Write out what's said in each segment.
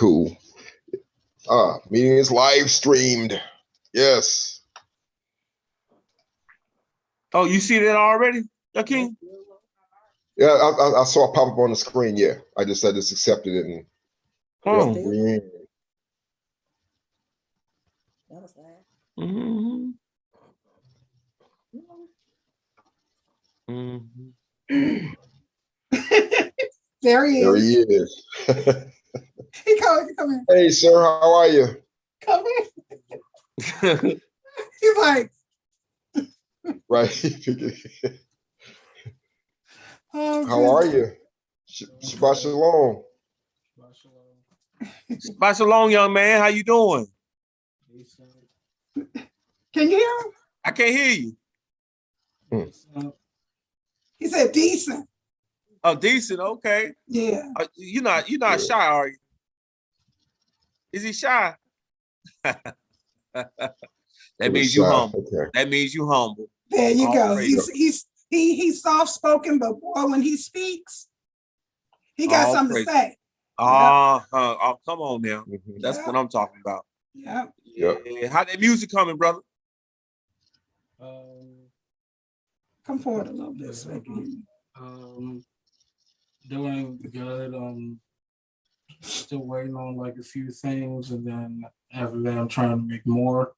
cool. Meeting is live streamed. Yes. Oh, you see that already, King? Yeah, I saw it pop up on the screen. Yeah, I just accepted it and. Oh. Mm-hmm. Mm-hmm. There he is. There he is. He come in. Hey, sir, how are you? Come in. He's like, right. oh, how are you? Shabbat shalom. Shabbat shalom, young man. How you doing? Can you hear him? I can't hear you. He said decent. Oh, decent. Okay. Yeah. You're not shy, are you? Is he shy? That means you humble. Okay. That means you humble. There you go. He's soft spoken, but boy, when he speaks, he got something to say. Oh, come on now. That's what I'm talking about. Yeah. How that music coming, brother? Come forward a little bit so I can. Doing good. Still waiting on like a few things, and then after that, I'm trying to make more.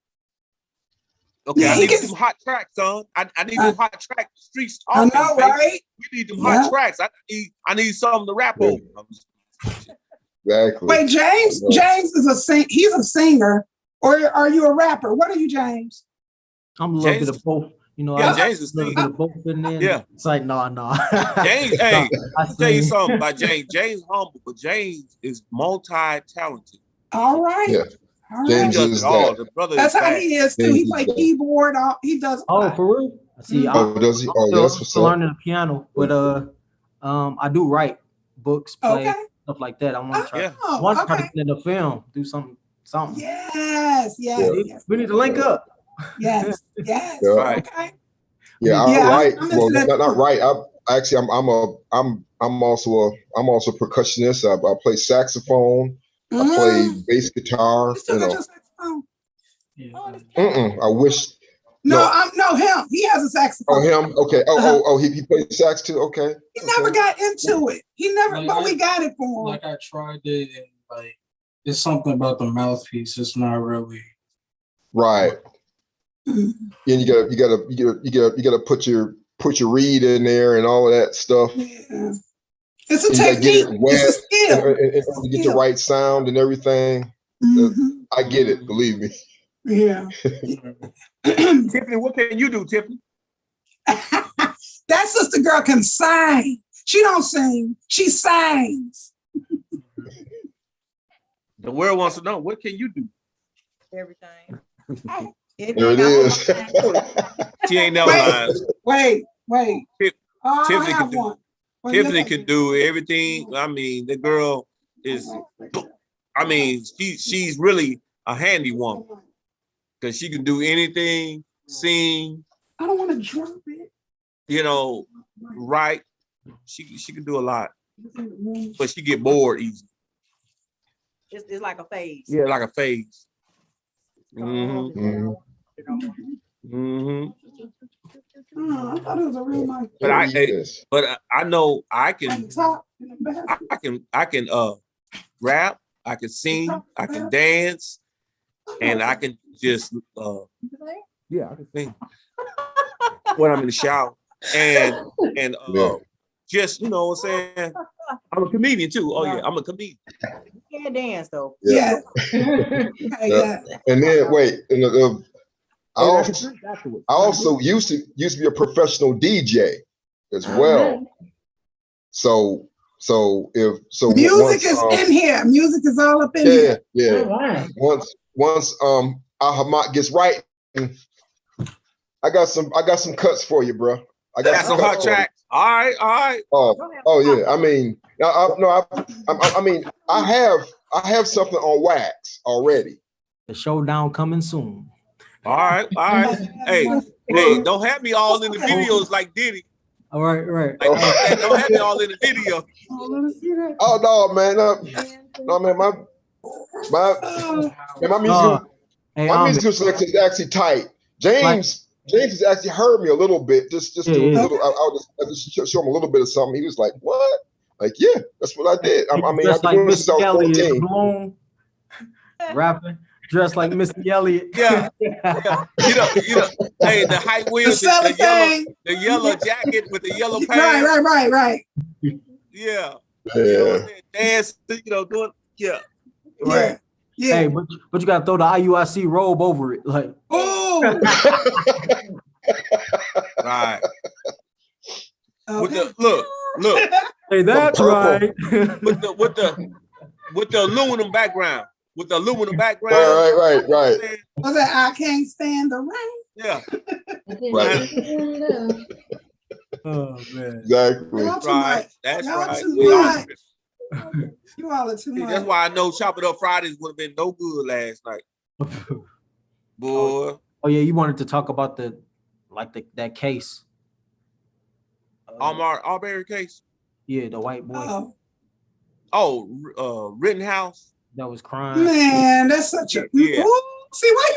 Okay, I need some hot tracks, son. I need some hot tracks. The streets talking. I know, right? We need some hot tracks. I need something to rap over. Exactly. Wait, James is he's a singer, or are you a rapper? What are you, James? I'm a little bit of both. You know, James is a little bit of both in there. Yeah. It's like, no. James, hey, I'll tell you something about James. James humble, but James is multi-talented. All right. Yeah. All James right. is that. The brother That's is how bad. he is too. He plays keyboard. He does. Oh, for real? See, does he? Oh, that's what's still learning the piano, but I do write books, play stuff like that. I want to try. I want to try to get in the film, do something. Yes. We need to link up. Yes. Yeah. Okay. Yeah, I write. Well, not right. I'm also a percussionist. I play saxophone. I play bass guitar. You still got your saxophone? I wish. No, him. He has a saxophone. Oh, him. Okay. He plays sax too. Okay. He never got into it. He never. But we got it for him. Like I tried it, and like it's something about the mouthpiece. It's not really right. And you gotta put your reed in there and all of that stuff. Yeah. It's a technique. It's a skill. And get the right sound and everything. I get it, believe me. Yeah. Tiffany, what can you do, Tiffany? That sister girl can sing. She don't sing. She sings. The world wants to know, what can you do? Everything. There it is. She ain't never lying. Wait. Tiffany can do. Tiffany can do everything. I mean, the girl is. I mean, she's really a handy woman because she can do anything. Sing. I don't want to drop it. You know, write. She can do a lot, but she get bored easy. It's like a phase. Yeah, like a phase. I thought it was a real nice. But I know I can rap, I can sing, I can dance, and I can just I can sing when I'm in the shower. And just, you know what I'm saying? I'm a comedian too. Oh yeah, I'm a comedian. You can't dance though. Yeah. And then wait, I also used to be a professional DJ as well. So music is in here. Music is all up in here. Yeah. Right. Once Ahamat gets right, I got some cuts for you, bro. I got some hot tracks. All right. Oh yeah. I mean, I have something on wax already. The showdown coming soon. All right. Hey, don't have me all in the videos like Diddy. All right. Don't have me all in the video. Oh no, man. No, man. My musical selection is actually tight. James has actually heard me a little bit, just do a little. I just show him a little bit of something. He was like, "What?" Like, yeah, that's what I did. I mean, I've been doing this since I was 14. Rapping, dressed like Missy Elliott. Yeah. You know. Hey, the high wheels, the yellow jacket with the yellow pants. Right. Yeah. You know, dance. Doing. Yeah. Right. Yeah. Hey, but you gotta throw the IUIC robe over it, like. Oh. Right. Okay. With the look. Hey, that's right. with the aluminum background. With the aluminum background. Right. Was that I can't stand the rain? Yeah. Right. Oh man. Exactly. Right. That's right. Too much. You all are too much. That's why I know Chop It Up Fridays would have been no good last night. Boy. Oh yeah, you wanted to talk about that case. Arbery case. Yeah, the white boy. Rittenhouse. That was crime. Man, that's such a see why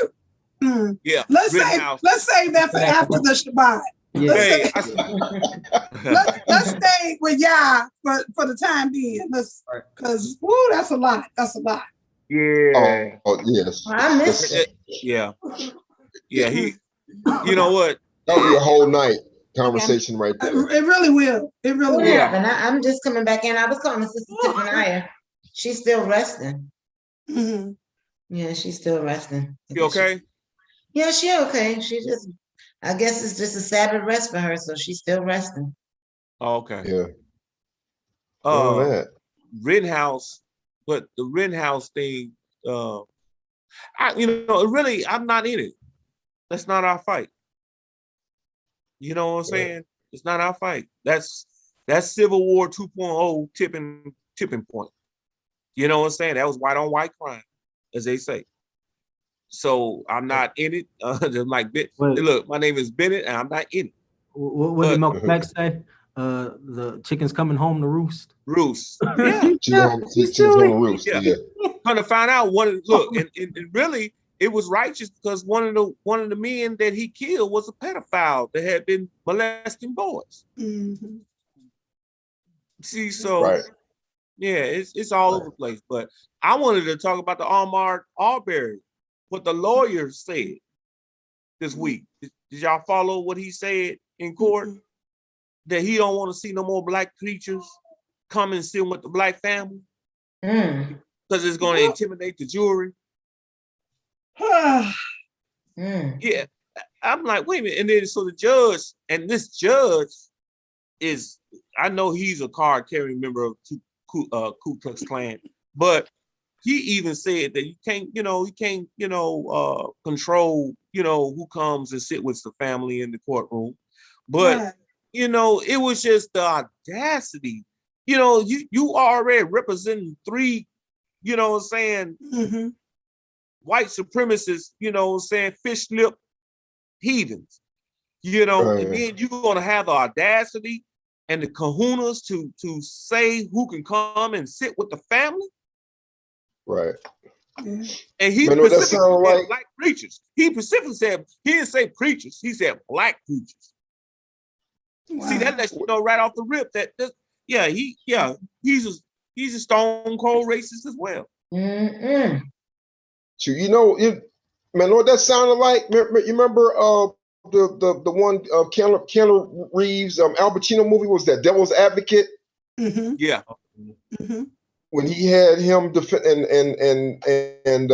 you. Yeah. Let's save that for after the Shabbat. Yeah. Let's stay with Yah for the time being. Because that's a lot. That's a lot. Yeah. Oh yes. I missed it. Yeah. He. You know what? That'll be a whole night conversation right there. It really will. It really will. Yeah, and I'm just coming back in. I was calling Sister Tiffany. She's still resting. Mm-hmm. Yeah, she's still resting. You okay? Yeah, she okay. She just, I guess it's just a Sabbath rest for her, so she's still resting. Oh, okay. Yeah. Rittenhouse, but the Rittenhouse thing, really, I'm not in it. That's not our fight. You know what I'm saying? It's not our fight. That's Civil War 2.0 tipping point. You know what I'm saying? That was white on white crime, as they say. So I'm not in it. Like, look, my name is Bennett, and I'm not in it. What did Malcolm X say? The chicken's coming home to roost. Roost. Yeah. She's on the roost. Yeah. Trying to find out and really it was righteous because one of the men that he killed was a pedophile that had been molesting boys. Mm-hmm. See, so yeah, it's all over the place. But I wanted to talk about the Ahmaud Arbery, what the lawyer said this week. Did y'all follow what he said in court? Mm-hmm. That he don't want to see no more black preachers come and sit with the black family because it's going to intimidate the jury. Yeah, I'm like, wait a minute. And then so the judge, and this judge is, I know he's a card-carrying member of Ku Klux Klan, but he even said that you can't control, who comes and sit with the family in the courtroom. But, it was just the audacity. You already representing three, white supremacists, fish lip heathens, and then you're going to have the audacity and the kahunas to say who can come and sit with the family. Right. And he specifically said black preachers. He specifically said, he didn't say preachers, he said black preachers. Wow. See, that lets you know right off the rip that he's a stone cold racist as well. Mm-mm. So man, what that sounded like? You remember the one Keanu Reeves Al Pacino movie, was that Devil's Advocate? Mm-hmm. Yeah. Mm-hmm. When he had him defend and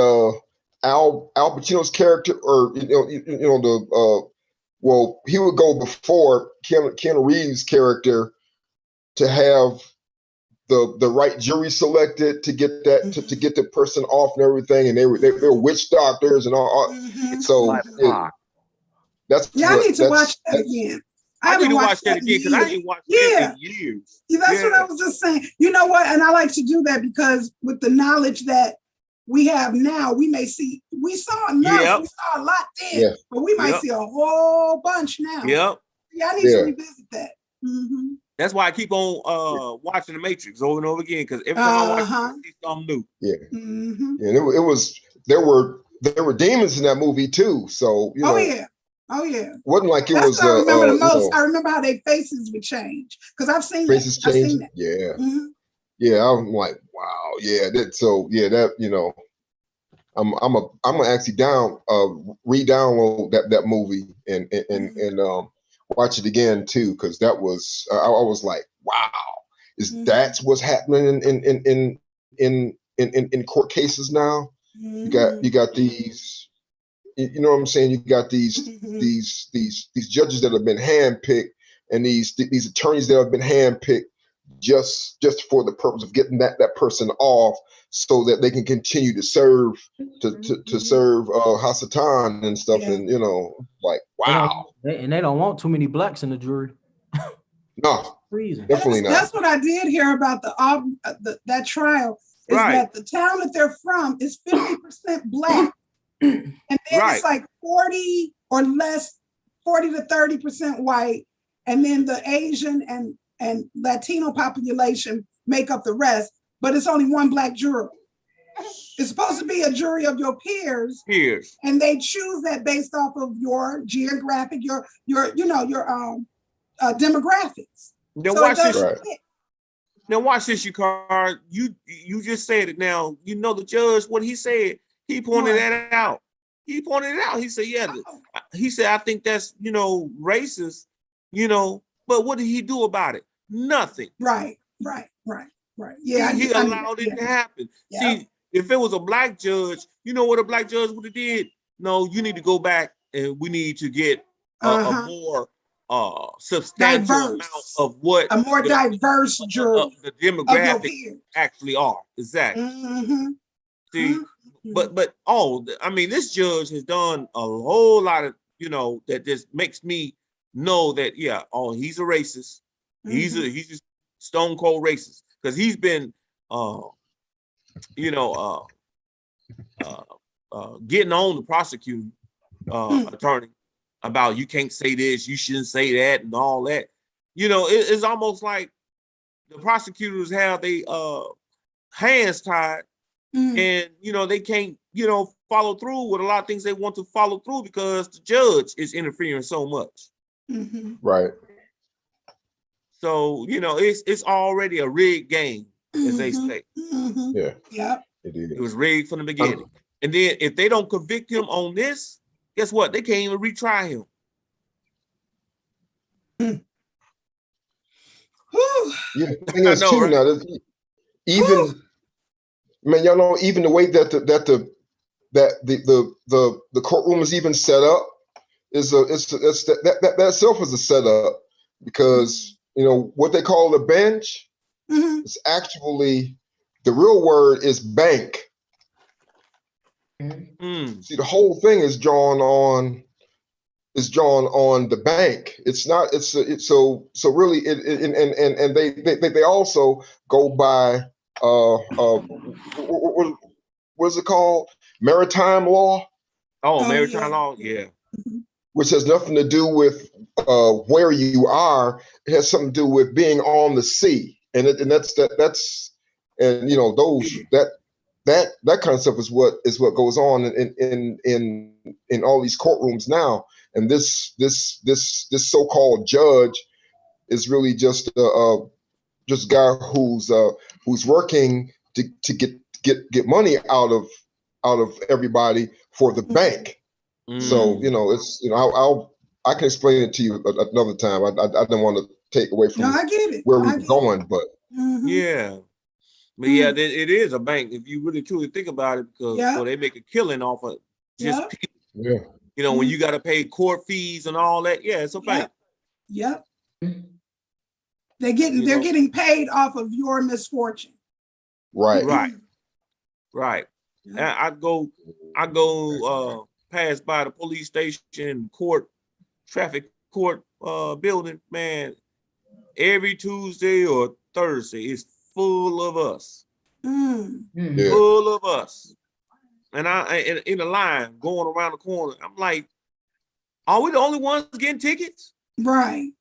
Al Pacino's character, or he would go before Keanu Reeves' character to have the right jury selected to get that to get the person off and everything, and they were witch doctors and all. Mm-hmm. So that's I need to watch that again. I need to watch that again because I ain't watched that in years. Yeah, that's what I was just saying. You know what? And I like to do that because with the knowledge that we have now, we saw enough. We saw a lot then, but we might see a whole bunch now. Yep. Yeah, I need to revisit that. Mm-hmm. That's why I keep on watching The Matrix over and over again, because every time I watch it, I see something new. Yeah. And it was there were demons in that movie too. So you know. Oh yeah. Wasn't like it That's was. what I remember the most. You know, I remember how their faces would change because I've seen faces that. change. I've seen that. Yeah. Yeah. I'm like, wow. Yeah. That you know. I'm gonna actually re-download that movie and watch it again too, because that was I was like, wow, that's what's happening in court cases now. You got these, you know what I'm saying? You got these judges that have been handpicked, and these attorneys that have been handpicked just for the purpose of getting that person off, so that they can continue to serve to serve Hasatan and stuff. And you know, like, wow. They don't want too many blacks in the jury. No, definitely not. That's what I did hear about that trial, is that the town that they're from is 50% black. And then it's like 40 or less, 40 to 30% white. And then the Asian and Latino population make up the rest, but it's only one black juror. It's supposed to be a jury of your peers. And they choose that based off of your geographic, your demographics. Now watch this. Now watch this, Yukar. You just said it. Now you know the judge, what he said. He pointed that out. He pointed it out. He said, yeah. He said, I think that's, racist, but what did he do about it? Nothing. Right. Yeah. He allowed it to happen. Yeah. See, if it was a black judge, you know what a black judge would have did? No, you need to go back and we need to get a more substantial amount of what a more diverse jury the demographics actually are. Exactly. See, but I mean, this judge has done a whole lot of, that just makes me know that he's a racist. He's a stone cold racist, because he's been getting on the prosecuting attorney about, you can't say this, you shouldn't say that, and all that. It's almost like the prosecutors have their hands tied, and they can't follow through with a lot of things they want to follow through because the judge is interfering so much. Right. So it's already a rigged game, as they say. Yeah. It was rigged from the beginning. And then if they don't convict him on this, guess what? They can't even retry him. Yeah, the thing is too, right? Now, even man, y'all know, even the way that the courtroom is even set up is that itself is a setup, because what they call the bench is actually, the real word is bank. See, the whole thing is drawn on the bank. It's not. So really. And they also go by what is it called? Maritime law. Oh, maritime law. Yeah. Which has nothing to do with where you are. It has something to do with being on the sea, and that's that kind of stuff is what goes on in all these courtrooms now. And this so-called judge is really just a guy who's working to get money out of everybody for the bank. So it's I can explain it to you another time. I don't want to take away from I get it. Where we're going, but yeah. But it is a bank if you really truly think about it, because they make a killing off of just people. Yeah. When you got to pay court fees and all that, it's a bank. Yep. They're getting paid off of your misfortune. Right. Right. Yeah. I go pass by the police station, traffic court building, man. Every Tuesday or Thursday, it's full of us. Full of us. And I in the line going around the corner, I'm like, are we the only ones getting tickets? Right.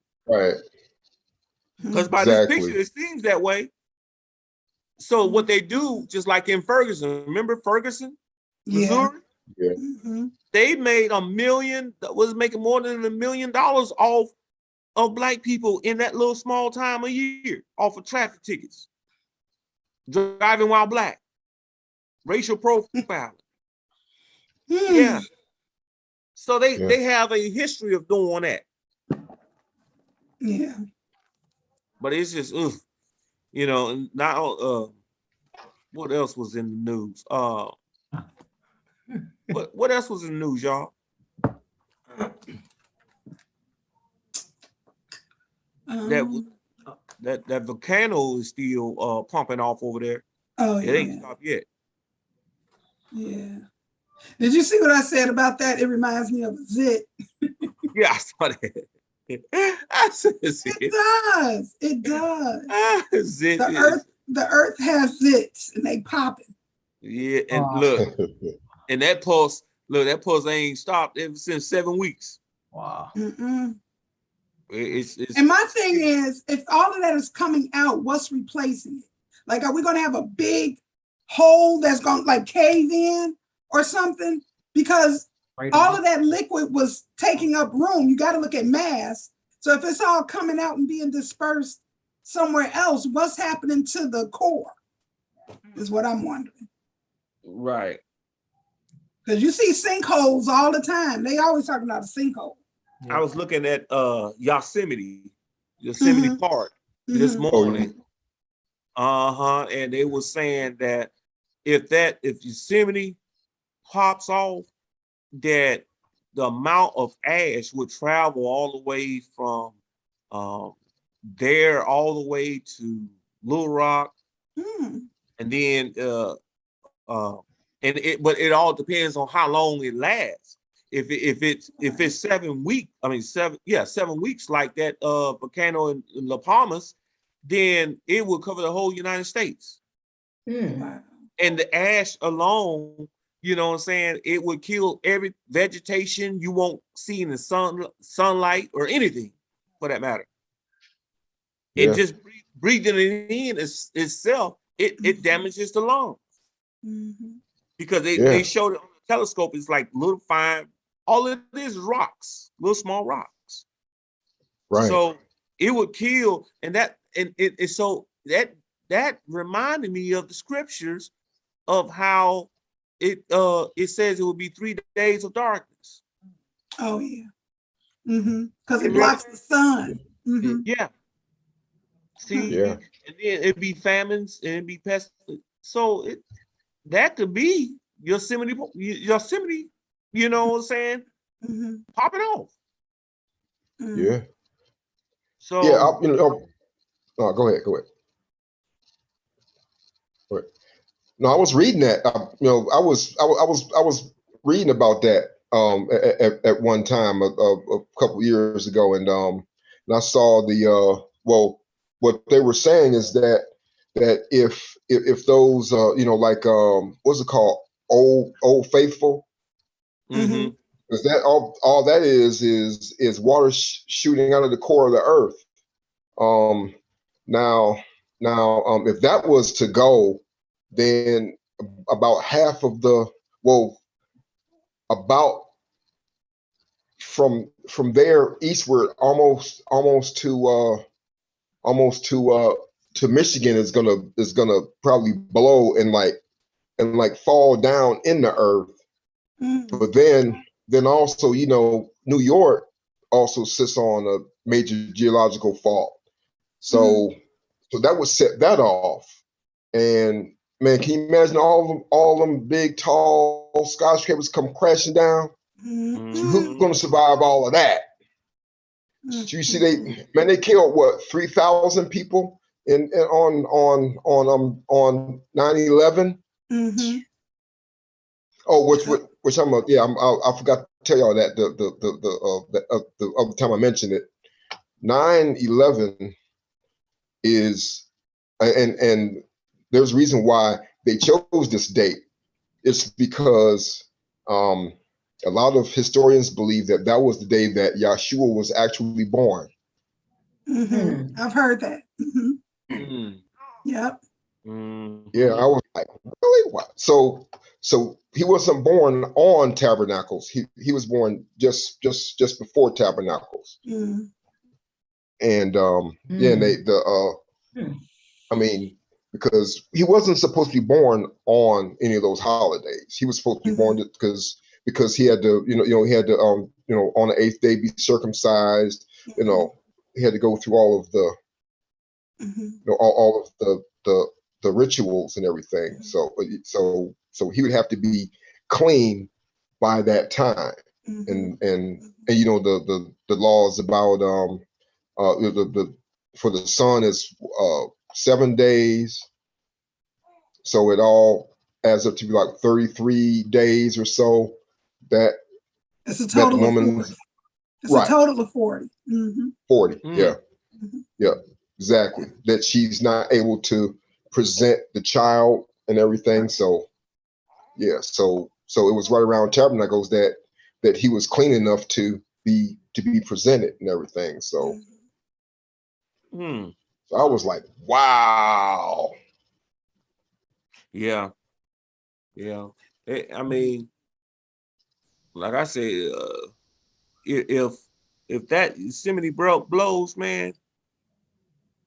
Because by this picture, it seems that way. So what they do, just like in Ferguson, remember Ferguson, Missouri? Yeah. They made was making more than $1 million off of Black people in that little small time a year off of traffic tickets. Driving while Black. Racial profiling. Yeah. So they have a history of doing that. Yeah. But it's just, you know, now what else was in the news? What else was in the news, y'all? That volcano is still pumping off over there. Oh, it ain't stopped yet. Yeah. Did you see what I said about that? It reminds me of a zit. Yeah, I saw that. It does. It does. The earth has zits and they popping. Yeah, and look, and that pulse ain't stopped ever since 7 weeks. Wow. It's and my thing is, if all of that is coming out, what's replacing it? Like, are we going to have a big hole that's going to like cave in or something? Because all of that liquid was taking up room. You got to look at mass. So if it's all coming out and being dispersed somewhere else, what's happening to the core is what I'm wondering. Right. Because you see sinkholes all the time. They always talking about a sinkhole. I was looking at Yosemite Park this morning. And they were saying that if Yosemite pops off, that the amount of ash would travel all the way from there all the way to Little Rock, and then but it all depends on how long it lasts. If it's 7 weeks, 7 weeks like that volcano in La Palmas, then it will cover the whole United States. And the ash alone, you know what I'm saying, it would kill every vegetation you won't see in the sunlight or anything for that matter. And just breathing it in itself, it damages the lungs. Because they showed it on the telescope, it's like little fine, all it is rocks, little small rocks. Right. So it would kill, and that reminded me of the scriptures of how it says it will be 3 days of darkness. Oh yeah. Because it blocks the sun. Yeah. See, and then it'd be famines and it'd be pests. So that could be Yosemite, you know what I'm saying? Popping off. Yeah. So no, go ahead. No, I was reading that. I was reading about that at one time a couple of years ago, and I saw what they were saying is that if those what's it called, Old Faithful, because that all that is water shooting out of the core of the earth. Now if that was to go, then about half of about from there eastward almost to Michigan is gonna probably blow and fall down in the earth. But then also, New York also sits on a major geological fault. So that would set that off. And man, can you imagine all them big, tall skyscrapers come crashing down? Who's going to survive all of that? So you see, they killed what, 3,000 people on 9/11. Oh, which I forgot to tell y'all that the other time I mentioned it. 9/11 is and there's a reason why they chose this date. It's because a lot of historians believe that was the day that Yahshua was actually born. I've heard that. Yep. Yeah, I was like, really? What? So he wasn't born on Tabernacles. He was born just before Tabernacles. And yeah, and I mean, because he wasn't supposed to be born on any of those holidays. He was supposed to be born because he had to, he had to on the 8th day be circumcised. He had to go through all of the all of the rituals and everything. So he would have to be clean by that time. And the laws about the for the son is 7 days. So it all adds up to be like 33 days or so. That it's a total of 40. It's a total of 40. 40, yeah. Yeah, exactly. That she's not able to present the child and everything. So yeah, so it was right around Tabernacles that he was clean enough to be presented and everything. So so I was like, wow. Yeah. I mean, like I said, if that Yosemite blows, man,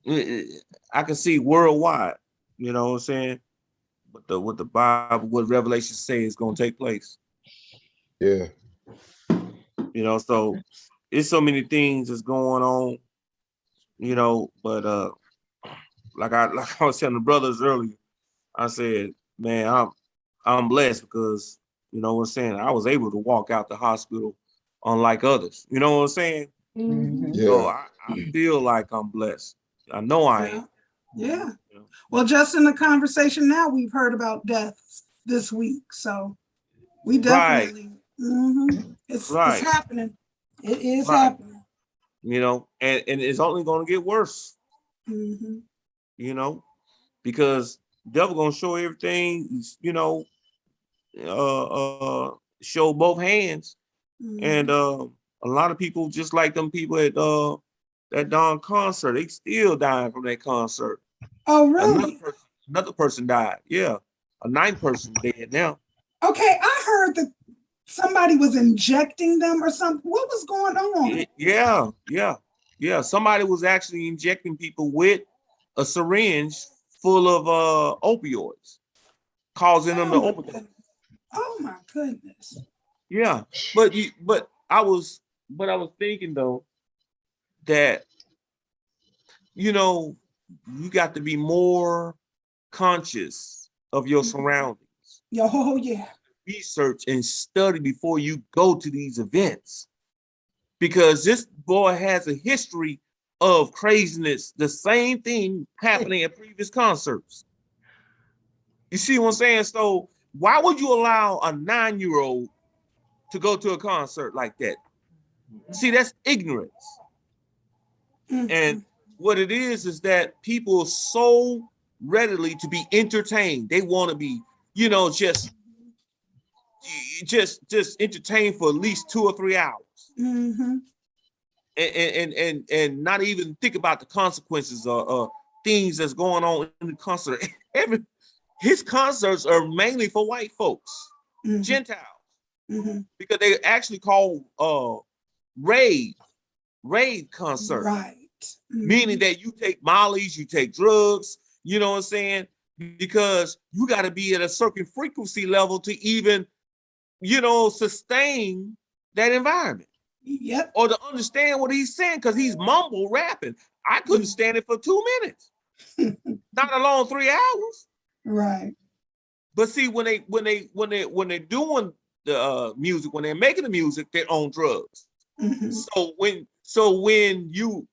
I can see worldwide. You know what I'm saying? What the Bible, what Revelation says is gonna take place. Yeah. So it's so many things that's going on. But like I was telling the brothers earlier, I said, man, I'm blessed because what I'm saying, I was able to walk out the hospital unlike others. You know what I'm saying? Yeah. So I feel like I'm blessed. I know I am. Yeah. Well, just in the conversation now, we've heard about deaths this week. So we definitely, it's happening. It is happening. And it's only going to get worse. Because devil going to show everything, show both hands. And a lot of people, just like them people at that darn concert, they still dying from that concert. Oh, really? Another person died. Yeah. A 9th person dead now. Okay, I heard that somebody was injecting them or something. What was going on? Yeah. Somebody was actually injecting people with a syringe full of opioids, causing them to overdose. Oh my goodness. Yeah, but I was thinking though that you got to be more conscious of your surroundings. Oh yeah. Research and study before you go to these events, because this boy has a history of craziness. The same thing happening at previous concerts. You see what I'm saying? So why would you allow a 9-year-old to go to a concert like that? See, that's ignorance. And what it is that people so readily to be entertained. They want to be, just entertained for at least 2 or 3 hours. And not even think about the consequences or things that's going on in the concert. His concerts are mainly for white folks, Gentiles, because they actually call raid concert, right? Meaning that you take mollies, you take drugs. You know what I'm saying? Because you got to be at a certain frequency level to even, sustain that environment. Yep. Or to understand what he's saying, because he's mumble rapping. I couldn't stand it for 2 minutes, not alone 3 hours. Right. But see, when they're doing the music, when they're making the music, they're on drugs. So when you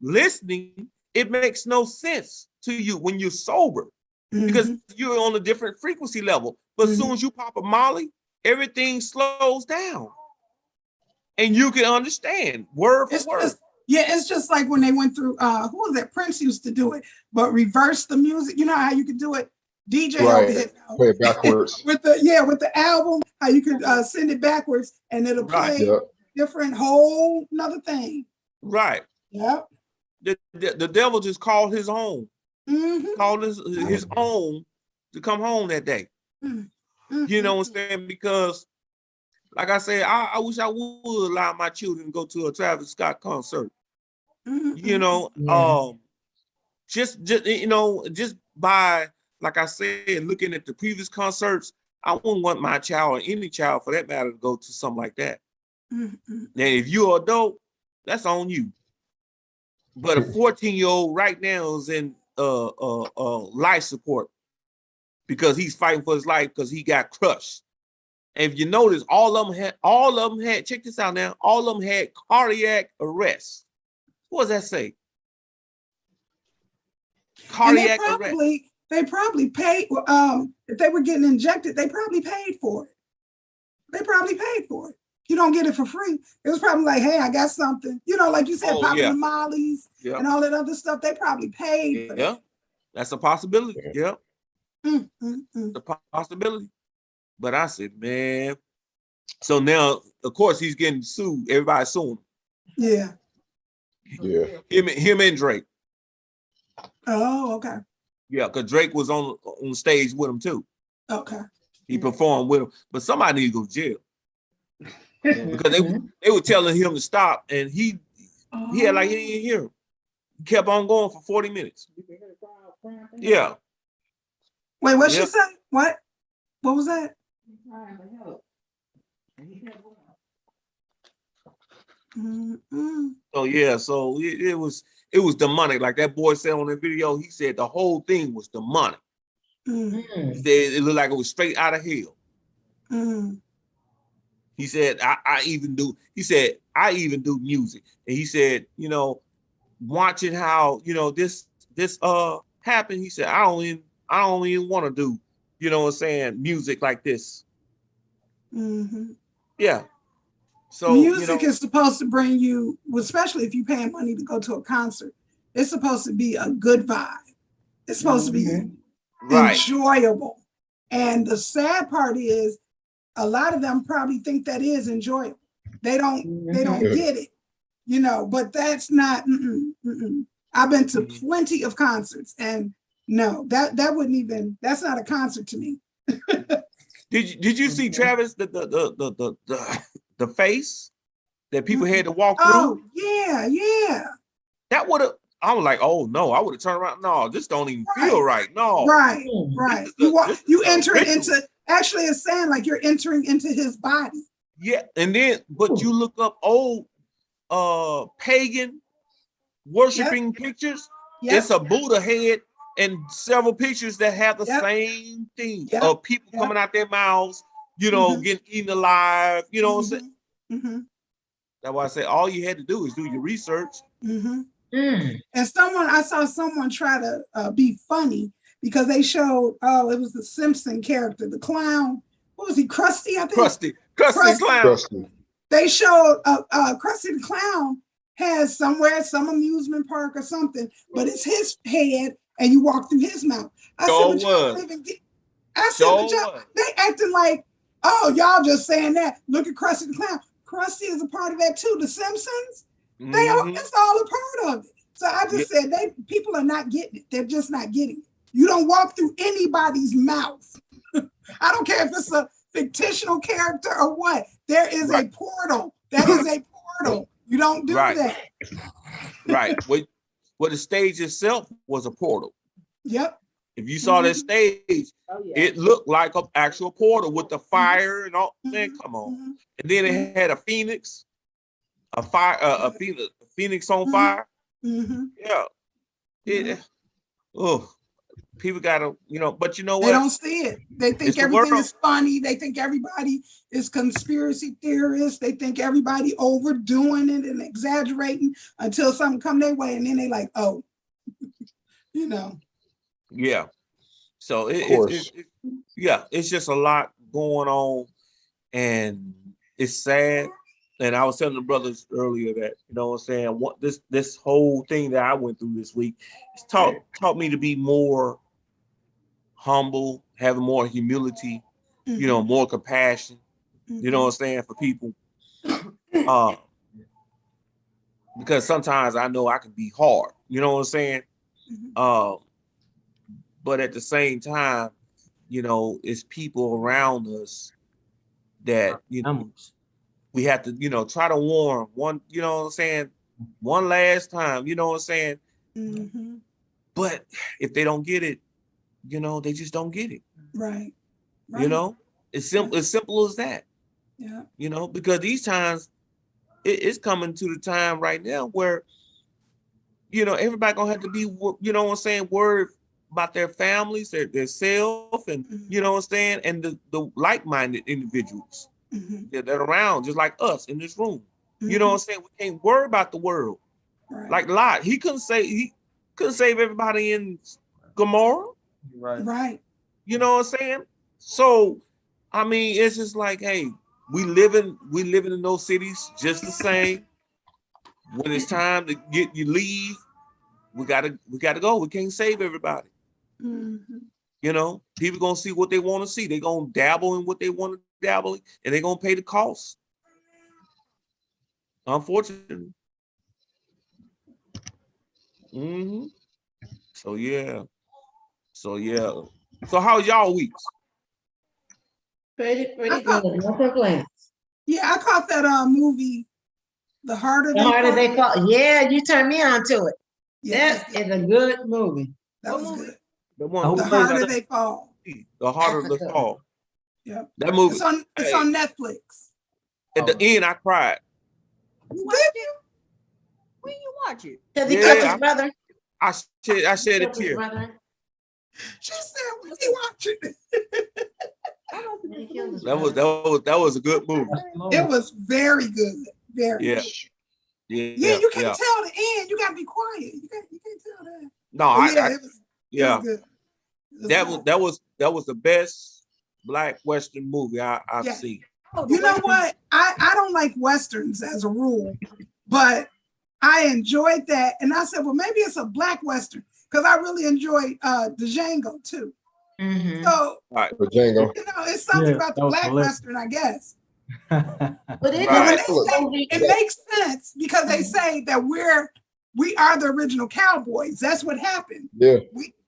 listening, it makes no sense to you when you're sober, because you're on a different frequency level. But as soon as you pop a molly, everything slows down. And you can understand word for word. It's just like when they went through, who was that? Prince used to do it, but reverse the music. You know how you could do it? DJ play it backwards. with the album, how you could send it backwards and it'll play different whole another thing. Right. Yep. the devil just called his own, called his own to come home that day. You know what I'm saying? Because, like I said, I wish I would allow my children to go to a Travis Scott concert. You know, just you know, just by, like I said, looking at the previous concerts, I wouldn't want my child, or any child for that matter, to go to something like that. Now, if you're an adult, that's on you. But a 14-year-old right now is in life support because he's fighting for his life because he got crushed. And if you notice, all of them had, check this out now, all of them had cardiac arrest. What does that say? Cardiac arrest. They probably paid, if they were getting injected, they probably paid for it. They probably paid for it. You don't get it for free. It was probably like, hey, I got something. You know, like you said, popping the mollies and all that other stuff. They probably paid for that. That's a possibility. Yeah. The possibility. But I said, man. So now, of course, he's getting sued. Everybody's suing him. Yeah. Him and Drake. Oh, okay. Yeah, because Drake was on stage with him too. Okay. He performed with him. But somebody need to go to jail. Because they were telling him to stop, and he had like he didn't hear him. He kept on going for 40 minutes. Yeah. Wait, what she say? What? What was that? So yeah, so it was demonic. Like that boy said on the video, he said the whole thing was demonic. He said it looked like it was straight out of hell. He said, I even do music. And he said, you know, watching how, you know, this happened, he said, I don't even want to do, you know what I'm saying, music like this. Yeah. So music is supposed to bring you, especially if you're paying money to go to a concert, it's supposed to be a good vibe. It's supposed to be enjoyable. And the sad part is a lot of them probably think that is enjoyable. They don't get it, you know, but that's not, I've been to plenty of concerts and no, that wouldn't even, that's not a concert to me. Did you see Travis, the face that people had to walk through? Oh, yeah. That would have, I was like, oh no, I would have turned around. No, this don't even feel right. No. Right. You enter into, actually it's saying like you're entering into his body. Yeah, and then, but you look up old pagan worshiping pictures, it's a Buddha head and several pictures that have the same thing of people coming out their mouths, you know, getting eaten alive, you know what I'm saying? That's why I say all you had to do is do your research. And I saw someone try to be funny because they showed, it was the Simpson character, the clown. What was he, Krusty, I think? Krusty the Clown. Krusty. They showed Krusty the Clown has somewhere, some amusement park or something, but it's his head and you walk through his mouth. I said, they acting like, oh, y'all just saying that. Look at Krusty the Clown. Krusty is a part of that too. The Simpsons, it's all a part of it. So I just said, people are not getting it. They're just not getting it. You don't walk through anybody's mouth. I don't care if it's a fictional character or what. There is a portal. That is a portal. You don't do that. Right. Well, the stage itself was a portal. Yep. If you saw that stage, it looked like an actual portal with the fire and all. Man, come on. And then it had a phoenix, a phoenix on fire. Yeah. People gotta, you know, but you know what? They don't see it. They think everything is funny. They think everybody is conspiracy theorists. They think everybody overdoing it and exaggerating until something come their way, and then they like, oh, you know. Yeah. So it's just a lot going on, and it's sad. And I was telling the brothers earlier that, you know what I'm saying, what this whole thing that I went through this week, it's taught me to be more humble, having more humility, you know, more compassion, you know what I'm saying, for people. because sometimes I know I can be hard. You know what I'm saying? But at the same time, it's people around us that we have to try to warn one. You know what I'm saying? One last time. You know what I'm saying? Mm-hmm. But if they don't get it, they just don't get it. Right. It's simple. As simple as that. Yeah. Because these times it's coming to the time right now where everybody gonna have to be worried about their families, their self, and you know what I'm saying, and the like-minded individuals that are around, just like us in this room. You know what I'm saying? We can't worry about the world. Right. Like Lot, he couldn't save everybody in Gomorrah. Right. You know what I'm saying? So, I mean, it's just like, hey, we living in those cities just the same. When it's time to you leave, we gotta go. We can't save everybody. People gonna see what they want to see. They gonna dabble in what they want to dabble in, and they gonna pay the cost. Unfortunately. So yeah. So how's y'all weeks? Pretty good. No complaints. Yeah, I caught that movie, The Harder They Fall. Yeah, you turned me on to it. Yeah, that is a good movie. That was good. The Harder they fall. The harder they fall. Yep. That movie. It's on Netflix. At the end, I cried. Did you? When you watch it? Because he killed his brother. I shed a tear. She said, "When you watching it?" That was a good movie. It was very good. Very. Yeah. Good. Yeah, you can't tell the end. You gotta be quiet. You can't tell that. No, it was good. That was the best Black Western movie I've seen. You know what? I don't like Westerns as a rule, but I enjoyed that. And I said, well, maybe it's a Black Western, because I really enjoyed Django too. So Django. It's something about the Black Western, I guess. But it makes sense, because they say that we are the original cowboys. That's what happened. Yeah.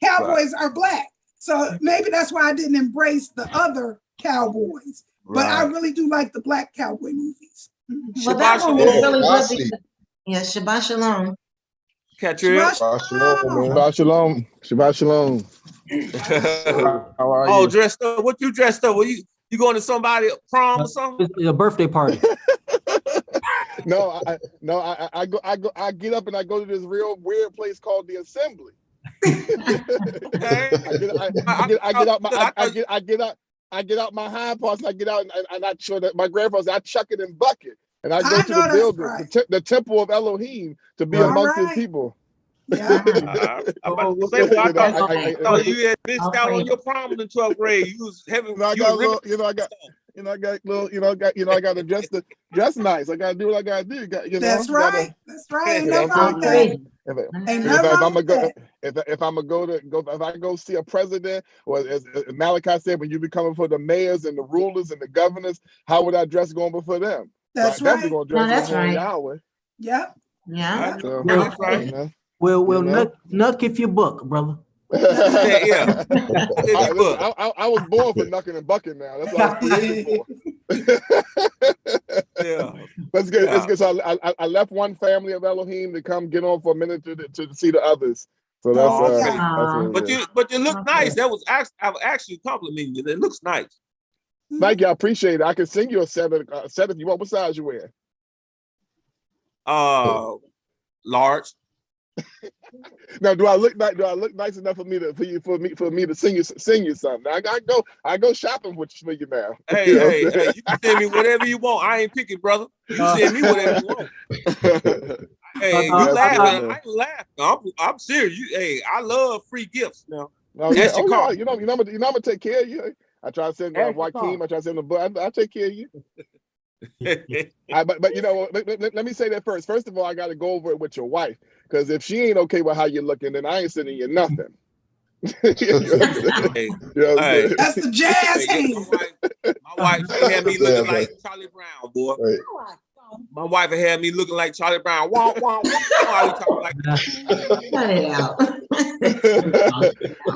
Cowboys are Black. So maybe that's why I didn't embrace the other cowboys. But I really do like the Black cowboy movies. Well, that one was really good. Yeah, Shabbat Shalom. Catch you. Shabbat Shalom. Shabbat Shalom. How are you? Dressed up. What you dressed up? Were you going to somebody prom or something? It's a birthday party. No, I get up and I go to this real weird place called the Assembly. I get out my hind parts, and I get out and I show that my grandfather said I chuck it in bucket, and I go to the building, the temple of Elohim, to be amongst his people. Yeah. I thought you had missed out on your prom in the 12th grade. You was having. I got to dress nice. I got to do what I got to do. That's right. That's right. Ain't nothing wrong with that. If I go see a president, or as Malachi said, when you be coming for the mayors and the rulers and the governors, how would I dress going before them? That's so right. Definitely gonna dress right. Yep. Yeah. So, that's right. Well, nuck if you buck, brother. Yeah. I was born for knucking and bucking now. That's what I was created for. Yeah. Let's get. So I left one family of Elohim to come get on for a minute to see the others. So that's but you look nice. That was actually complimenting you. It looks nice. Thank you. I appreciate it. I can sing you a set if you want. What size you wear? Large. Now, do I look nice enough for me to sing you something? I go shopping for you now. Hey, you can send me whatever you want. I ain't picking, brother. You send me whatever you want. Hey, you laughing? I ain't laughing. I'm serious. I love free gifts now. No, yeah. You know, I'm gonna take care of you. I try to send Joaquin. I try to send him, but I take care of you. But you know, let me say that first. First of all, I got to go over it with your wife, because if she ain't okay with how you're looking, then I ain't sending you nothing. That's the jazz hand. My wife, she had me looking like Charlie Brown, boy. My wife had me looking like Charlie Brown. Wah, wah, wah. I was talking like Cut it out.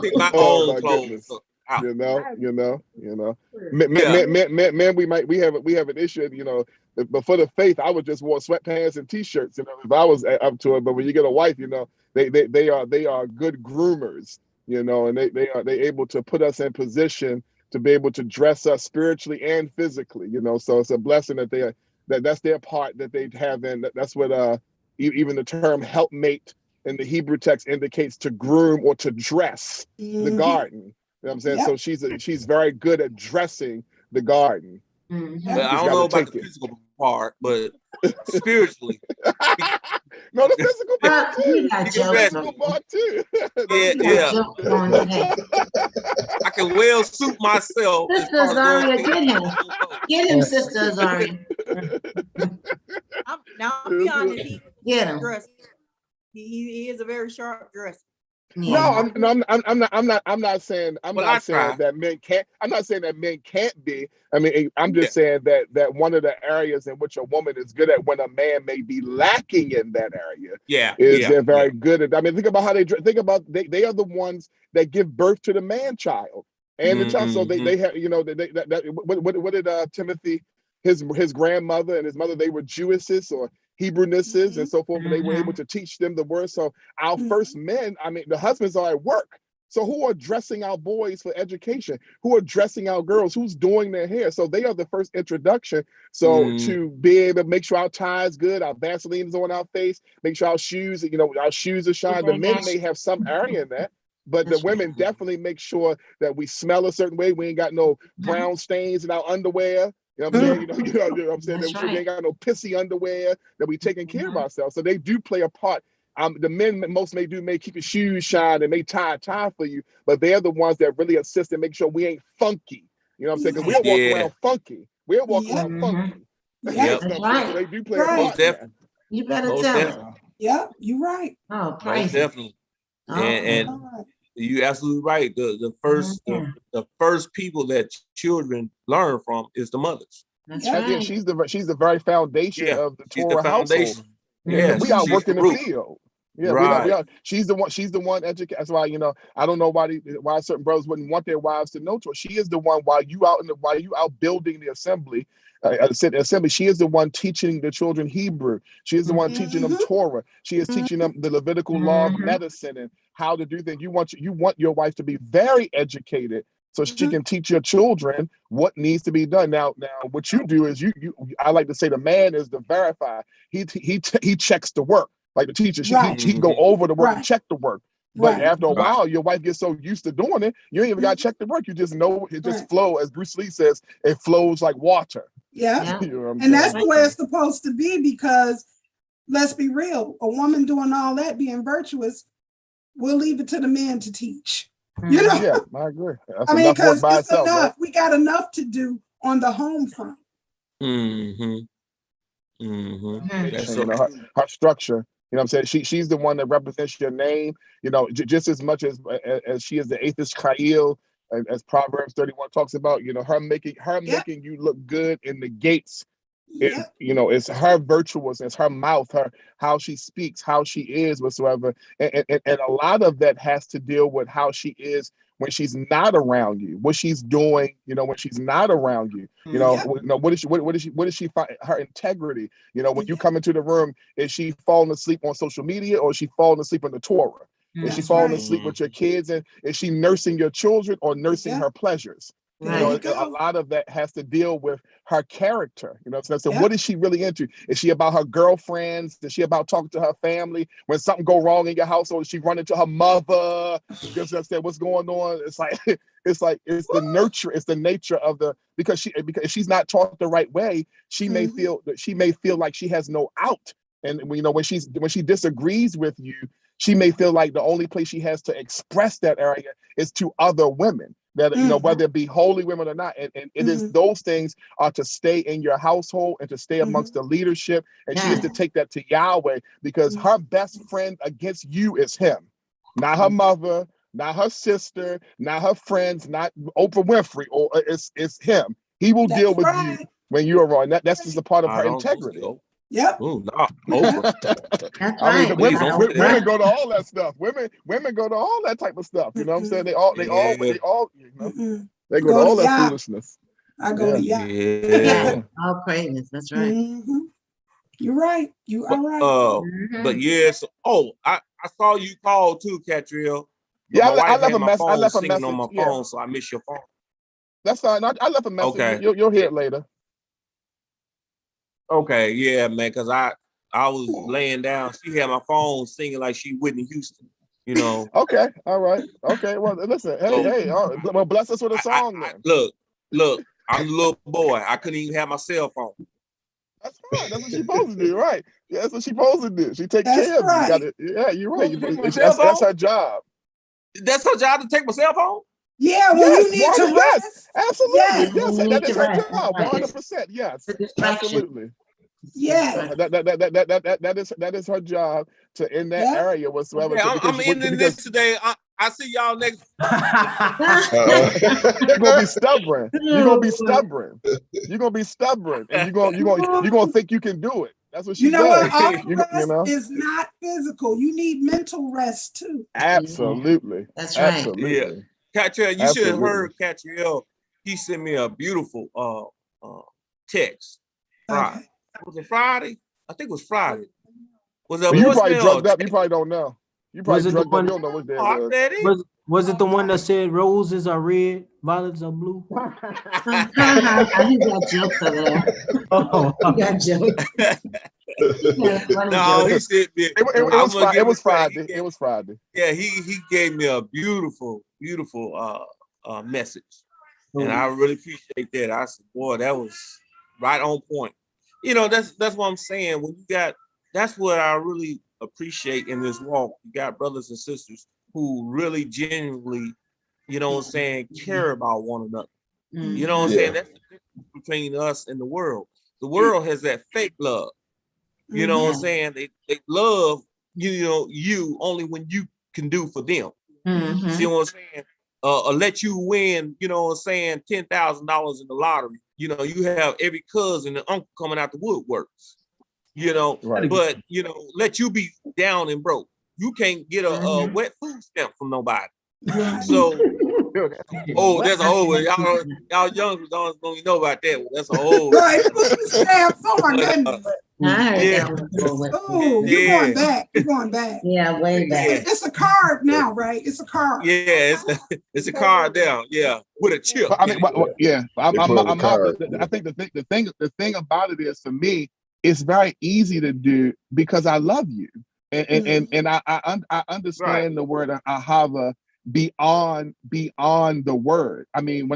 pick my Oh own my clothes. goodness. Out. You know. Men, we have an issue, but for the faith, I would just wear sweatpants and t-shirts, if I was up to it. But when you get a wife, they are good groomers, and they able to put us in position to be able to dress us spiritually and physically, So it's a blessing that's their part that they have in. That's what even the term helpmate in the Hebrew text indicates, to groom or to dress the garden. You know what I'm saying? Yep. So she's very good at dressing the garden. But I don't know about the physical part, but spiritually. No, the physical part too. We got physical part too. Yeah. I can well suit myself. Sister Azaria, get him. Get him, Sister Azaria. Now, I'll be honest, Get him. He is a very sharp dresser. Yeah. I'm not saying that men can't. I'm not saying that men can't be. I mean, I'm just saying that one of the areas in which a woman is good at, when a man may be lacking in that area, they're very good at. I mean, think about how they are the ones that give birth to the man child and the child. So they have, what did Timothy, his grandmother and his mother, they were Jewesses or Hebrewnesses and so forth, and they were able to teach them the word. So our first men, I mean, the husbands are at work. So who are dressing our boys for education? Who are dressing our girls? Who's doing their hair? So they are the first introduction. So to be able to make sure our tie is good, our Vaseline is on our face, make sure our shoes are shined. The men may have some area in that, but the women definitely make sure that we smell a certain way. We ain't got no brown stains in our underwear. You know what I'm saying? You know what I'm saying? That we ain't got no pissy underwear, that we taking care of ourselves. So they do play a part. The men may keep your shoes shined and may tie a tie for you, but they're the ones that really assist and make sure we ain't funky. You know what I'm saying? Because we'll walk around funky. We'll walk around funky. That's right. So they do play a part in that. You better tell them. Yep, you're right. Oh, praise definitely. And you're absolutely right. The first people that children learn from is the mothers. That's right. Yeah, she's the very foundation of the Torah household. Yeah, we out working the field. Yeah, right. we are. She's the one educated. That's why I don't know why certain brothers wouldn't want their wives to know Torah. She is the one while you out building the assembly. She is the one teaching the children Hebrew. She is the one teaching them Torah. She is teaching them the Levitical law of medicine and how to do things. You want your wife to be very educated so she can teach your children what needs to be done. Now, what you do is I like to say the man is the verifier. He checks the work. Like the teacher, he go over the work and check the work. But after a while, your wife gets so used to doing it, you ain't even got to check the work. You just know it just flow. As Bruce Lee says, it flows like water. Yeah. You know and that's the way it's supposed to be, because let's be real, a woman doing all that, being virtuous, we'll leave it to the men to teach. You know? Yeah, I agree. That's enough work by itself. Enough. Right? We got enough to do on the home front. That's so her structure. You know what I'm saying? She's the one that represents your name, just as much as she is the Aethys Chayil, as Proverbs 31 talks about, her making you look good in the gates. It's her virtuous, it's her mouth, how she speaks, how she is, whatsoever. And a lot of that has to deal with how she is when she's not around you, what she's doing, when she's not around you. What is she find her integrity? When you come into the room, is she falling asleep on social media, or is she falling asleep in the Torah? Is she falling asleep with your kids, and is she nursing your children or nursing her pleasures? A lot of that has to deal with her character. So what is she really into? Is she about her girlfriends? Is she about talking to her family? When something go wrong in your household, is she running to her mother? Because I said, what's going on? It's the nurture. It's the nature of because if she's not taught the right way, she may feel like she has no out. And when she disagrees with you, she may feel like the only place she has to express that area is to other women. That whether it be holy women or not, and it is those things are to stay in your household and to stay amongst the leadership, and she is to take that to Yahweh, because her best friend against you is him, not her mother, not her sister, not her friends, not Oprah Winfrey, or it's him. He will deal with you when you are wrong. That's just a part of I her don't integrity. know. Yep. Ooh, not over. That's I mean, right. women go to all that stuff. Women go to all that type of stuff. You know what I'm saying? They all, you know, they go to all that foolishness. I go to yacht. Yeah, all craziness. That's right. You're right. You are right. But yes. Oh, I saw you call too, Catriel. Yeah, my wife I left had a my message. phone I left a singing message on my phone, so I missed your phone. That's fine. I left a message. Okay. You'll hear it later. Okay, yeah, man, because I was laying down. She had my phone singing like she Whitney Houston, you know. Okay, all right. Okay, well, listen. Hey, well, bless us with a song then. Look, I'm the little boy. I couldn't even have my cell phone. That's fine. That's what she's supposed to do, right? Yeah, that's what she's supposed to do. She take care of you. Got it. Yeah, you're right. That's her job. That's her job to take my cell phone? Yeah, well, you need to rest. Yes, absolutely. Yes, that is her job. 100%. Yes, absolutely. Yeah, that is her job to in that area whatsoever. Okay, I'm ending this today. I see y'all next. You're gonna be stubborn. You're gonna be stubborn. You're gonna be stubborn, and you're gonna think you can do it. That's what she does. Rest is not physical. You need mental rest too. Absolutely. That's right. Absolutely. Yeah. Catriel, you should have heard Catriel. He sent me a beautiful text. Friday. Was it Friday? I think it was Friday. Was it? You probably drugged up. You probably don't know. You probably drugged up. You don't know what that was. Was it the one that said roses are red, violets are blue? He got jokes over there. He got jokes. No, he said it was Friday. It was Friday. Yeah, he gave me a beautiful message, and I really appreciate that. I said, boy, that was right on point. You know, that's what I'm saying. When you got, that's what I really appreciate in this walk. You got brothers and sisters who really genuinely, you know what I'm saying, care about one another. You know what I'm saying? That's the difference between us and the world. The world has that fake love. You know what I'm saying? They love you only when you can do for them. See what I'm saying? Let you win, you know what I'm saying, $10,000 in the lottery. You know, you have every cousin and uncle coming out the woodworks. You know, but you know, let you be down and broke. You can't get a wet food stamp from nobody. So, that's a whole one. Y'all young don't even know about that one. That's a whole right. Food stamps. Oh my goodness. I heard that one. Oh, you're going back. You're going back. Yeah, way back. It's a card now, right? It's a card. Yeah, it's a card now. Yeah, with a chip. I mean, I think the thing about it is, for me, it's very easy to do because I love you, and I understand the word ahava beyond the word. I mean,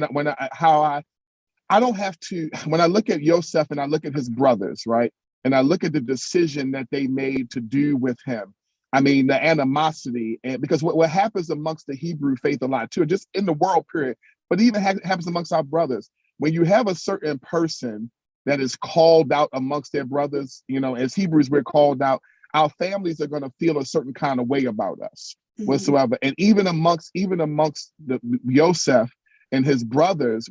I don't have to, when I look at Yosef and I look at his brothers, right? And I look at the decision that they made to do with him. I mean, the animosity, and because what happens amongst the Hebrew faith a lot too, just in the world period, but even happens amongst our brothers. When you have a certain person that is called out amongst their brothers, you know, as Hebrews, we're called out, our families are going to feel a certain kind of way about us whatsoever. And even amongst the Yosef and his brothers,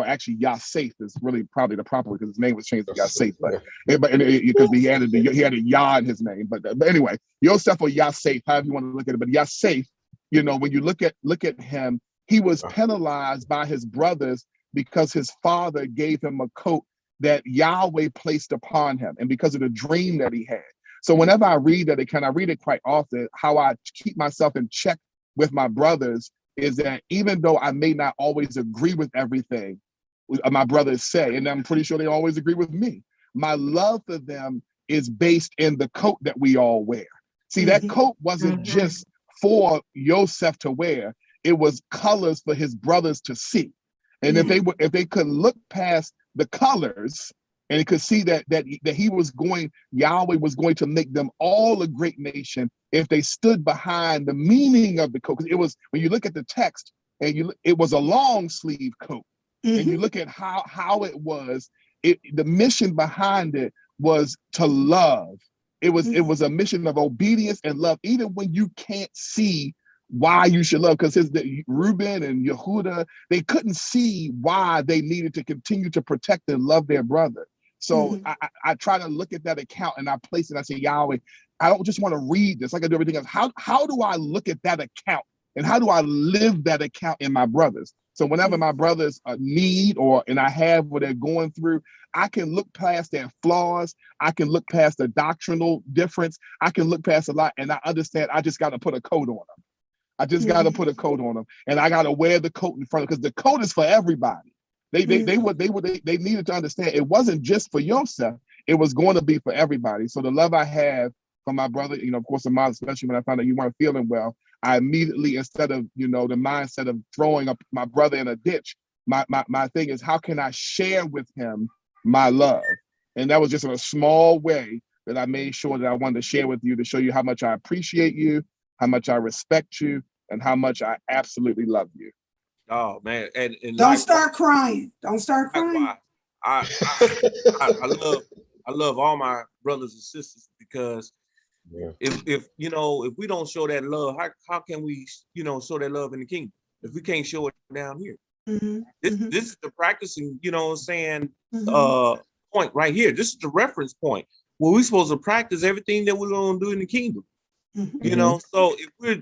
actually Yosef is really probably the proper, because his name was changed to Yosef, but because he had a Yah in his name. But anyway, Yosef or Yosef, however you want to look at it, but Yosef, you know, when you look at him, he was penalized by his brothers because his father gave him a coat that Yahweh placed upon him, and because of the dream that he had. So whenever I read that, I read it quite often. How I keep myself in check with my brothers is that even though I may not always agree with everything my brothers say, and I'm pretty sure they always agree with me, my love for them is based in the coat that we all wear. See, that coat wasn't just for Yosef to wear; it was colors for his brothers to see. And if they could look past the colors, and he could see that Yahweh was going to make them all a great nation if they stood behind the meaning of the coat. Because it was, when you look at the text, and it was a long sleeve coat, and you look at how it was, the mission behind it was to love. It was a mission of obedience and love, even when you can't see why you should love, because Reuben and Yehuda, they couldn't see why they needed to continue to protect and love their brother. So I try to look at that account and I place it. I say, Yahweh, I don't just want to read this like I do everything else. How do I look at that account and how do I live that account in my brothers? So whenever my brothers need and I have what they're going through, I can look past their flaws. I can look past the doctrinal difference. I can look past a lot, and I understand I just got to put a coat on them. I just got to put a coat on them, and I got to wear the coat in front of, because the coat is for everybody. They needed to understand it wasn't just for yourself. It was going to be for everybody. So the love I have for my brother, of course, mom, especially when I found out you weren't feeling well, I immediately, instead of, the mindset of throwing up my brother in a ditch, my thing is, how can I share with him my love? And that was just in a small way that I made sure that I wanted to share with you, to show you how much I appreciate you, how much I respect you, and how much I absolutely love you. Oh man, and don't start crying. Don't start crying. I love all my brothers and sisters, because if we don't show that love, how can we show that love in the kingdom if we can't show it down here? This is the practicing, point right here. This is the reference point where we're supposed to practice everything that we're going to do in the kingdom. So if we're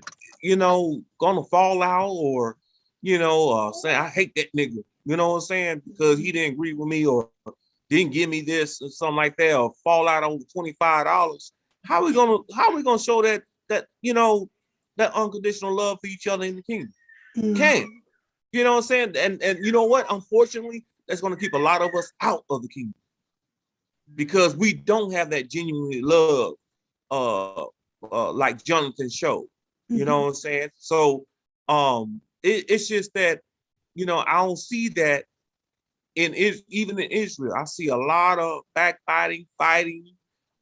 gonna fall out, or say I hate that nigga, because he didn't agree with me or didn't give me this or something like that, or fall out on $25, how are we gonna show that that unconditional love for each other in the kingdom? Can't. You know what I'm saying? And you know what? Unfortunately, that's going to keep a lot of us out of the kingdom, because we don't have that genuine love, like Jonathan showed. You know what I'm saying? So, it's just that, I don't see that even in Israel. I see a lot of backbiting, fighting,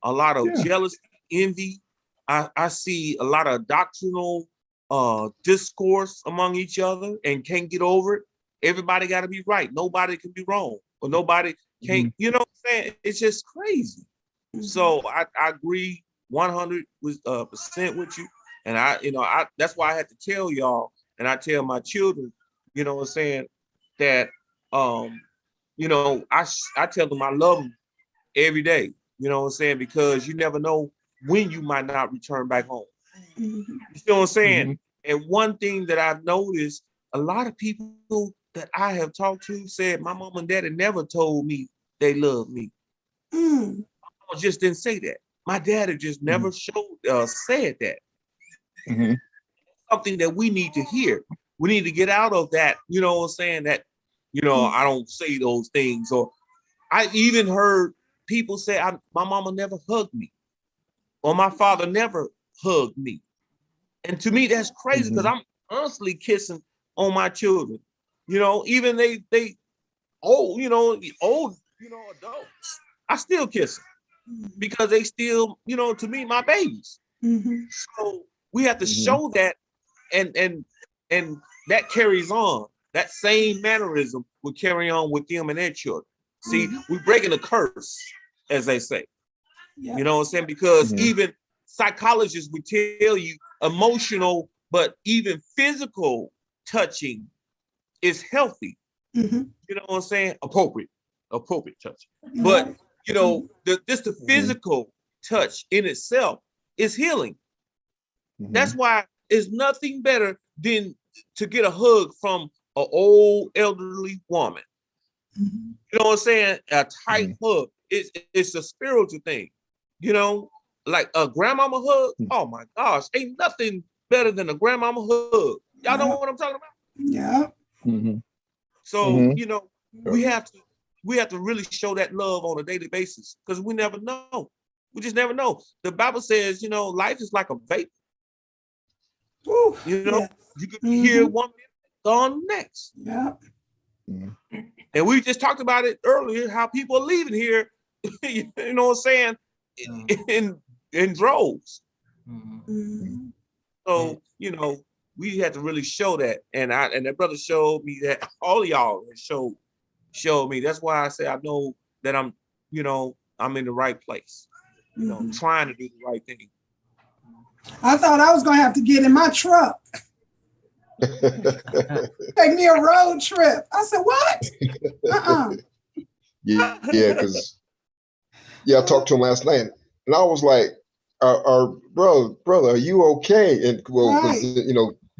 a lot of jealousy, envy. I see a lot of doctrinal discourse among each other and can't get over it. Everybody got to be right. Nobody can be wrong, or nobody can't, you know what I'm saying? It's just crazy. So I agree 100% with you. And I that's why I had to tell y'all, and I tell my children, you know what I'm saying, that I tell them I love them every day, you know what I'm saying, because you never know when you might not return back home. You know what I'm saying? And one thing that I've noticed, a lot of people that I have talked to said my mom and daddy never told me they loved me. I just didn't say that. My daddy just never said that. Something that we need to hear. We need to get out of that, you know what I'm saying, that, I don't say those things. Or I even heard people say my mama never hugged me, or my father never hugged me. And to me, that's crazy, because I'm constantly kissing on my children. Even they old adults, I still kiss them, because they still, to me, my babies. So we have to show that, and that carries on. That same mannerism will carry on with them and their children. See, we're breaking a curse, as they say. You know what I'm saying? Because even psychologists would tell you emotional, but even physical touching is healthy. You know what I'm saying? Appropriate touch. But just the physical touch in itself is healing. That's why it's nothing better than to get a hug from an old elderly woman. You know what I'm saying? A tight hug. It's a spiritual thing. Like a grandmama hug. Oh my gosh, ain't nothing better than a grandmama hug. Y'all know what I'm talking about? Yeah. So we have to really show that love on a daily basis, because we never know. We just never know. The Bible says, life is like a vapor. You could be here one minute, gone next. And we just talked about it earlier, how people are leaving here, you know what I'm saying, in droves. So, we had to really show that. And that brother showed me that. All of y'all showed me. That's why I say I know that I'm in the right place. Trying to do the right thing. I thought I was gonna have to get in my truck Take me a road trip. I said, what? Yeah, because I talked to him last night, and I was like, "Our brother, are you okay?" And well, because he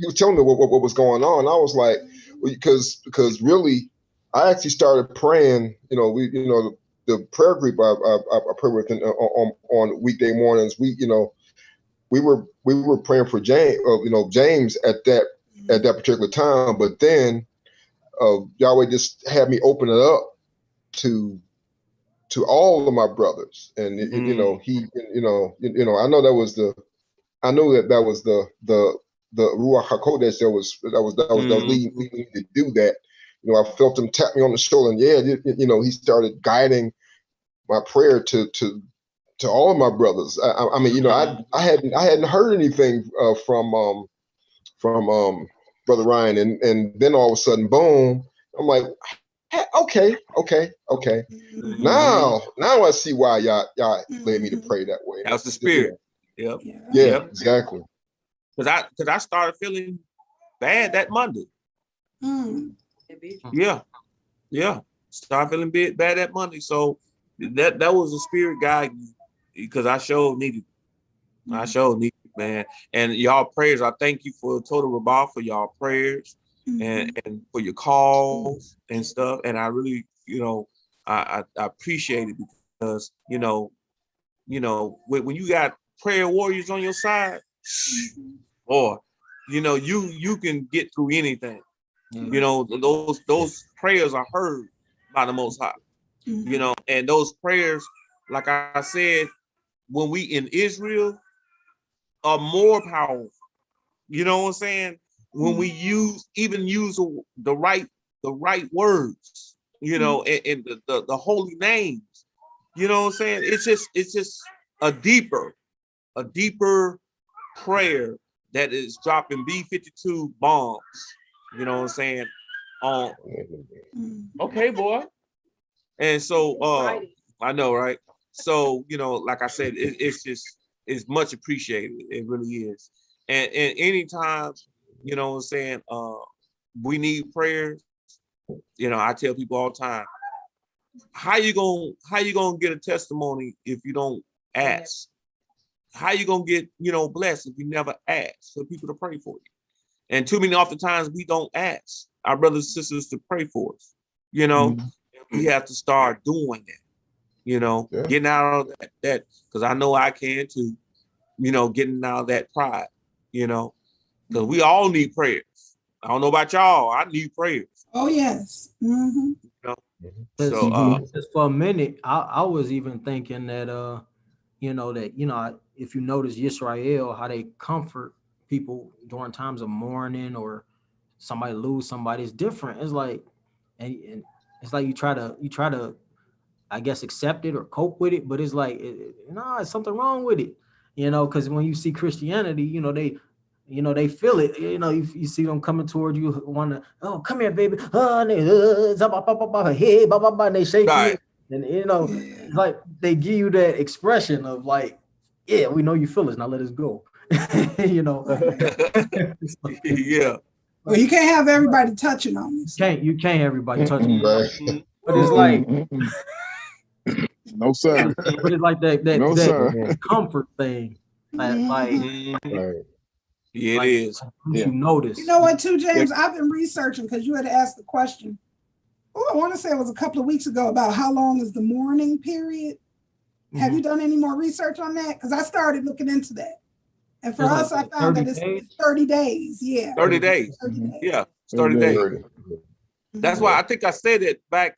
was telling me what was going on. I was like, because really, I actually started praying. The prayer group I pray with on weekday mornings. We were praying for James at that particular time, but then Yahweh just had me open it up to all of my brothers, and I know that was the Ruach Hakodesh that was leading me to do that. I felt him tap me on the shoulder, and he started guiding my prayer to all of my brothers. I mean, I hadn't heard anything from Brother Ryan, and then all of a sudden, boom! I'm like, hey, okay. Now I see why y'all led me to pray that way. That's the spirit. Yep. Yeah, exactly. Because I started feeling bad that Monday. Yeah. Started feeling bad that Monday. So that was a spirit guide, because I sure needed it. I sure needed it, man. And y'all prayers, I thank you for Total Rabat, for y'all prayers and for your calls and stuff. And I really, I appreciate it, because, when you got prayer warriors on your side, or, you can get through anything. Those prayers are heard by the Most High. And those prayers, like I said, when we in Israel, are more powerful. You know what I'm saying? When we use the right words, and the holy names. You know what I'm saying? It's just a deeper prayer that is dropping B-52 bombs. You know what I'm saying? Okay, boy. And so I know, right? So, like I said, it's much appreciated. It really is. And anytime, what I'm saying, we need prayers, I tell people all the time, how you gonna get a testimony if you don't ask? How you gonna get, blessed if you never ask for people to pray for you? And too many oftentimes we don't ask our brothers and sisters to pray for us. We have to start doing that. Getting out of that, because I know I can too. Getting out of that pride. Because we all need prayers. I don't know about y'all. I need prayers. Oh yes. So just for a minute, I was even thinking that if you notice Yisrael, how they comfort people during times of mourning or somebody lose somebody, is different. It's like, and it's like you try to, I guess, accept it or cope with it, but it's like, it's something wrong with it, because when you see Christianity, they feel it. You see them coming toward you, want to, oh, come here, baby, and they shake you, and it's like they give you that expression of like, yeah, we know you feel us, now let us go. Yeah. Well, you can't have everybody touching on you. You can't have everybody touching you. Right. But it's like, no sir. But it's like that comfort thing. Like yeah, it is. You notice. You know what, too, James? I've been researching, because you had asked the question. I want to say it was a couple of weeks ago, about how long is the mourning period. Have you done any more research on that? Because I started looking into that. And for us, I found that it's 30 days. Yeah. 30 days. 30 days. Yeah, it's 30 days. That's why I think I said it back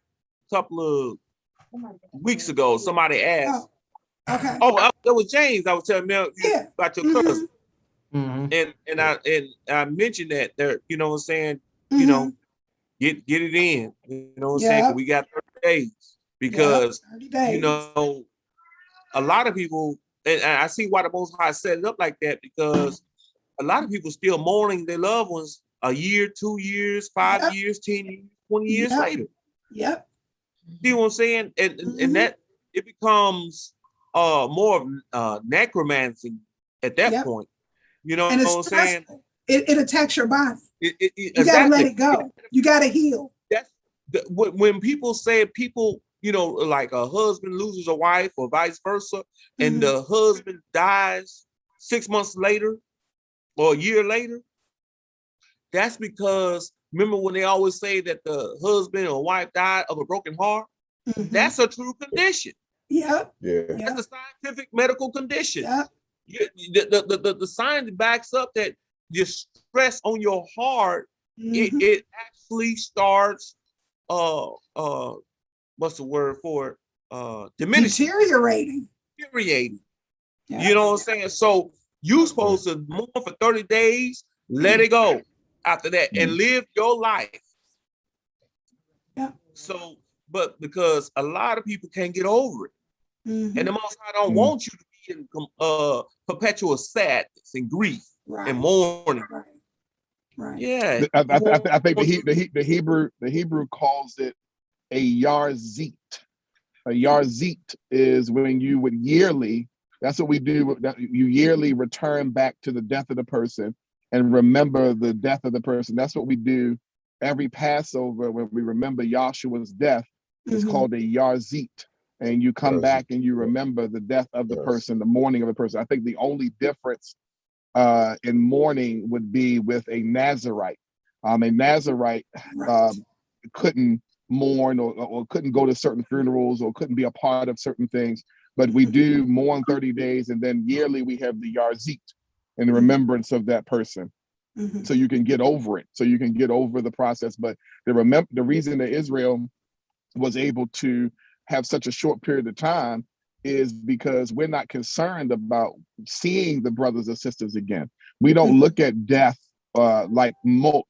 a couple of weeks ago. Somebody asked. Oh, okay. That was James. I was telling me about your cousin. And I mentioned that there, you know what I'm saying, get it in. You know what I'm saying? We got 30 days. Because 30 days. A lot of people, and I see why the Most High set it up like that, because a lot of people still mourning their loved ones a year, 2 years, 5 years, 10 years, 20 years later. Yep. See what I'm saying? And that it becomes more of necromancy at that point. You know what I'm saying? it attacks your body. You got to let Exactly. it go. You got to heal. That's when people say like a husband loses a wife or vice versa, and the husband dies 6 months later or a year later. That's because remember when they always say that the husband or wife died of a broken heart? That's a true condition. Yeah. That's a scientific medical condition. Yeah. The science backs up that the stress on your heart, it actually starts what's the word for it? Diminishing. Deteriorating. Yeah. You know what I'm saying? So you're supposed to mourn for 30 days, let it go after that, and live your life. Yeah. So, but because a lot of people can't get over it. And the Most High don't want you to be in perpetual sadness and grief and mourning. Right. Yeah. I think the Hebrew calls it a yarzit. A yarzit is when you would yearly, that's what we do, you yearly return back to the death of the person and remember the death of the person. That's what we do every Passover when we remember Yahshua's death. It's called a yarzit. And you come back and you remember the death of the person, the mourning of the person. I think the only difference in mourning would be with a Nazarite. A Nazarite couldn't mourn or couldn't go to certain funerals or couldn't be a part of certain things. But we do mourn 30 days, and then yearly we have the Yarzit in remembrance of that person. So you can get over it. So you can get over the process. But the reason that Israel was able to have such a short period of time is because we're not concerned about seeing the brothers and sisters again. We don't look at death like molt,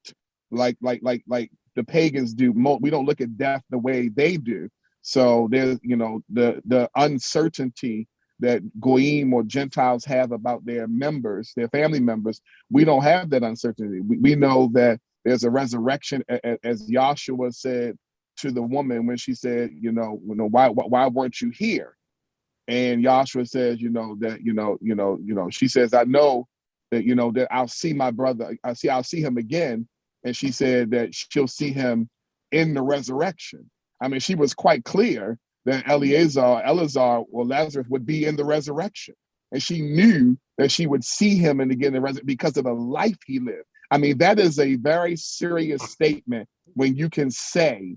like the pagans do. We don't look at death the way they do. So there's, the uncertainty that Goyim or Gentiles have about their members, their family members. We don't have that uncertainty. We know that there's a resurrection, as Yahshua said to the woman when she said, why weren't you here? And Yahshua says, she says, I know that, that I'll see my brother. I'll see him again. And she said that she'll see him in the resurrection. I mean, she was quite clear that Eleazar or Lazarus would be in the resurrection. And she knew that she would see him and again because of the life he lived. I mean, that is a very serious statement when you can say,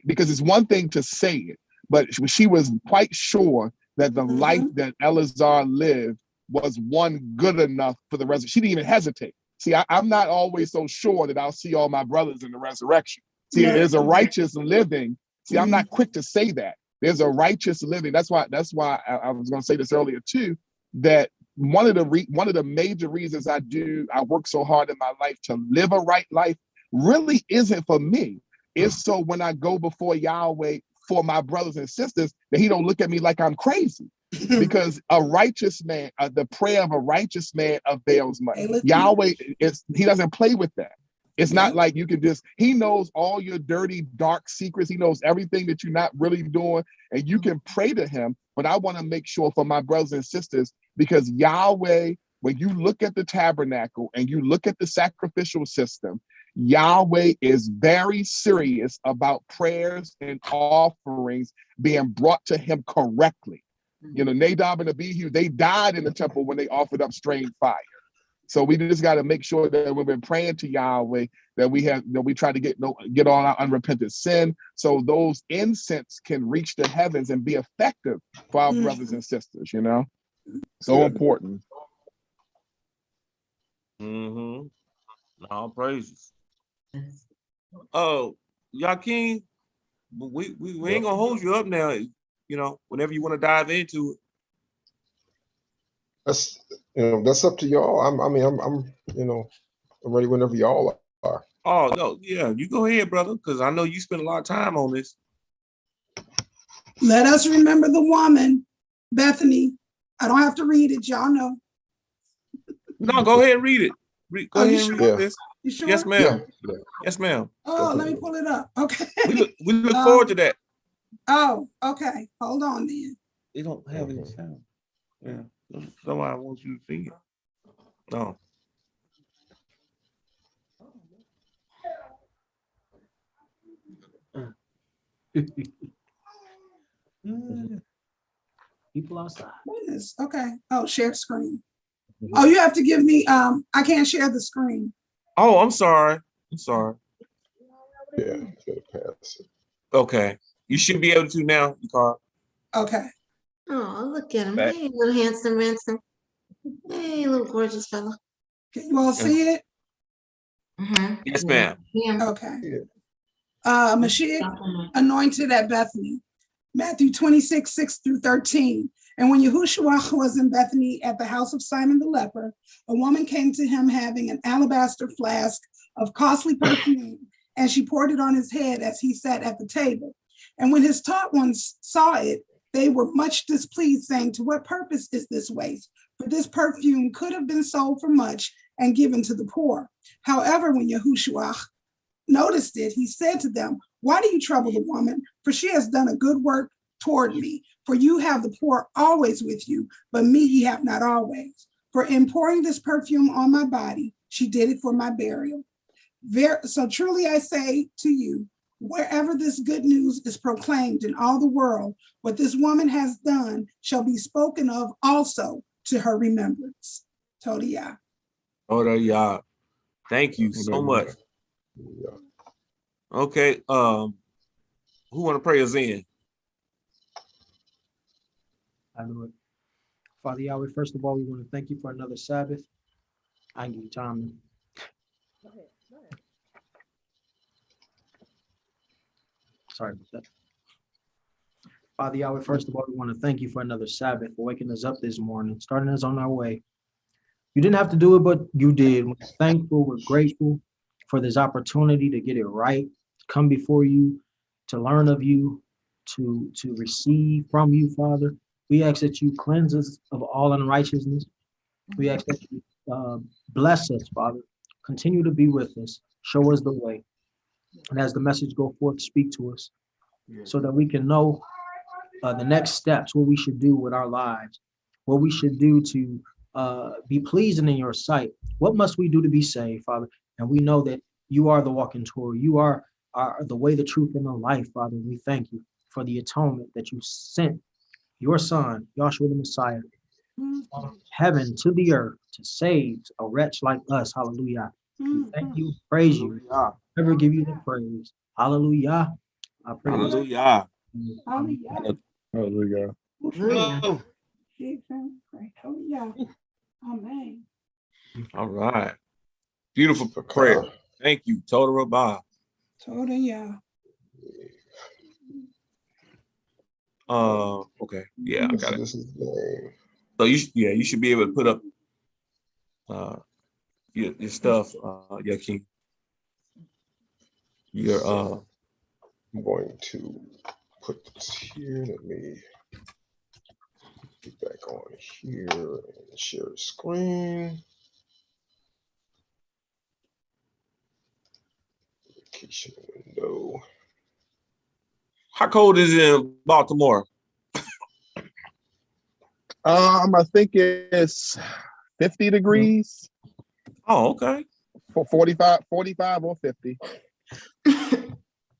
because it's one thing to say it, but she was quite sure that the life that Eleazar lived was one good enough for the resurrection. She didn't even hesitate. See, I'm not always so sure that I'll see all my brothers in the resurrection. See, there's a righteous living. See, I'm not quick to say that. There's a righteous living. That's why I was going to say this earlier too, that one of the major reasons I work so hard in my life to live a right life really isn't for me. It's so when I go before Yahweh for my brothers and sisters, that he don't look at me like I'm crazy. Because a righteous man, the prayer of a righteous man avails much. Yahweh, he doesn't play with that. It's not like you can he knows all your dirty, dark secrets. He knows everything that you're not really doing, and you can pray to him. But I want to make sure for my brothers and sisters, because Yahweh, when you look at the tabernacle and you look at the sacrificial system, Yahweh is very serious about prayers and offerings being brought to him correctly. Nadab and Abihu, they died in the temple when they offered up strange fire. So we just got to make sure that when we're praying to Yahweh, that we try to get all our unrepentant sin, so those incense can reach the heavens and be effective for our brothers and sisters. So important. All praises. Oh, Yakin, we ain't gonna hold you up now. Whenever you want to dive into it. That's up to y'all. I'm ready whenever y'all are. Oh no, yeah, you go ahead, brother, because I know you spend a lot of time on this. Let us remember the woman, Bethany. I don't have to read it, y'all know. No, go ahead and read it. Go ahead and read this. You sure? Yes, ma'am. Yeah. Yes, ma'am. Oh, let me pull it up. Okay. We look forward to that. Oh, okay. Hold on then. They don't have any sound. Yeah. Somebody wants you to sing it. No. People outside. Okay. Oh, share screen. Oh, you have to give me, I can't share the screen. Oh, I'm sorry. I'm sorry. Yeah, gotta pass it. Okay. You should be able to now, Carl. Okay. Oh, look at him. Hey, little handsome ransom. Hey, little gorgeous fella. Can you all see it? Yes, ma'am. Okay. Mashiach anointed at Bethany. Matthew 26, 6 through 13. And when Yahushua was in Bethany at the house of Simon the leper, a woman came to him having an alabaster flask of costly perfume, and she poured it on his head as he sat at the table. And when his taught ones saw it, they were much displeased, saying, to what purpose is this waste? For this perfume could have been sold for much and given to the poor. However, when Yahushua noticed it, he said to them, why do you trouble the woman? For she has done a good work toward me. For you have the poor always with you, but me ye have not always. For in pouring this perfume on my body, she did it for my burial. So truly I say to you, wherever this good news is proclaimed in all the world, what this woman has done shall be spoken of also to her remembrance. Todia. Todia. Thank you so much. Yeah. Okay. Who want to pray us in? I do it. Father Yahweh, first of all, we want to thank you for another Sabbath. I give you time. Go ahead. Sorry about that. Father Yahweh, first of all, we want to thank you for another Sabbath, for waking us up this morning, starting us on our way. You didn't have to do it, but you did. We're thankful, we're grateful for this opportunity to get it right, to come before you, to learn of you, to receive from you, Father. We ask that you cleanse us of all unrighteousness. We ask that you bless us, Father. Continue to be with us. Show us the way. And as the message go forth, speak to us so that we can know the next steps, what we should do with our lives, what we should do to be pleasing in your sight. What must we do to be saved, Father? And we know that you are the walking Torah. You are the way, the truth, and the life, Father. We thank you for the atonement that you sent your Son, Yahshua the Messiah, from heaven to the earth to save a wretch like us. Hallelujah. We thank you, praise you. Never give you the praise. Hallelujah. I pray. Hallelujah. Hallelujah. Hallelujah. Hallelujah. Amen. All right. Beautiful prayer. Thank you, Total Rabah. Todia. Okay. Yeah, I got it. This is the name. So you should be able to put up your stuff, your king. I'm going to put this here. Let me get back on here and share the screen. Vacation window. How cold is it in Baltimore? I think it's 50 degrees. Oh, okay. 45 or 50.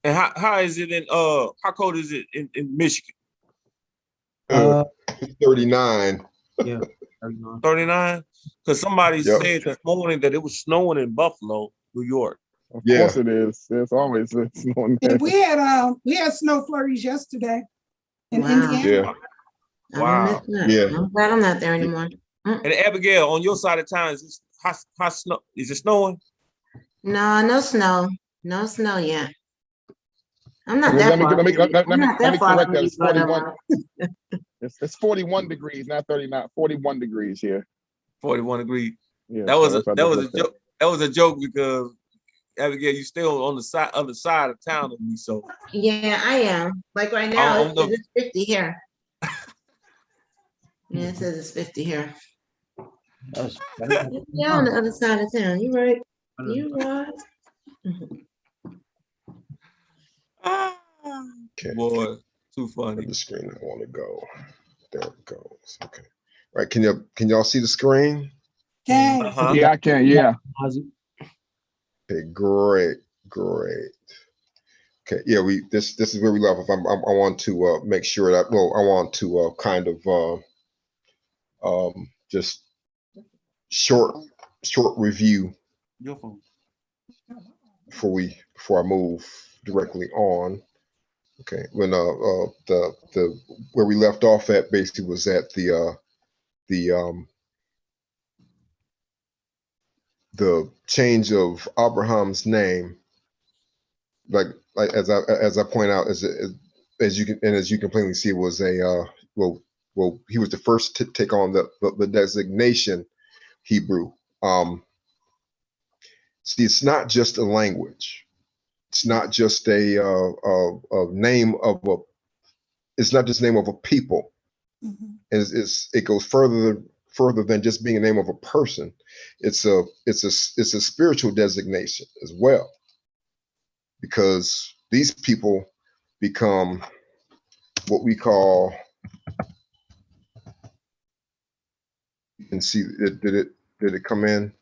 And how is it in how cold is it in Michigan? 39. Yeah, 39. Because somebody said this morning that it was snowing in Buffalo, New York. Of course it is. It's always snowing there. We had snow flurries yesterday in Indiana. Yeah. Wow. Yeah. I'm glad I'm not there anymore. And Abigail, on your side of town, is how snow? Is it snowing? No snow. No snow yet. I'm not that far. Let me correct that. It's 41. It's 41 degrees, not 39. 41 degrees here. 41 degrees. Yeah. That was a joke. That was a joke because Abigail, you still on the other side of town with me. So yeah, I am. Like right now, it's 50 here. Yeah, it says it's 50 here. Yeah, on the other side of town. You right. You right. Okay. Boy, too funny. The screen I want to go. There it goes. Okay. All right. Can y'all see the screen? Okay. Yeah, I can. Yeah. Okay. Great. Okay, yeah, this is where we left off. I want to make sure that, well, I want to kind of just short review Your phone. before I move directly on. Okay, when the where we left off at basically was at the change of Abraham's name, like as I point out, as you can plainly see, was a well, he was the first to take on the designation Hebrew. See, it's not just a language. It's not just a name of a. It's not just the name of a people. Mhm. It goes further than just being a name of a person. It's a spiritual designation as well, because these people become what we call. You can see it. Did it come in?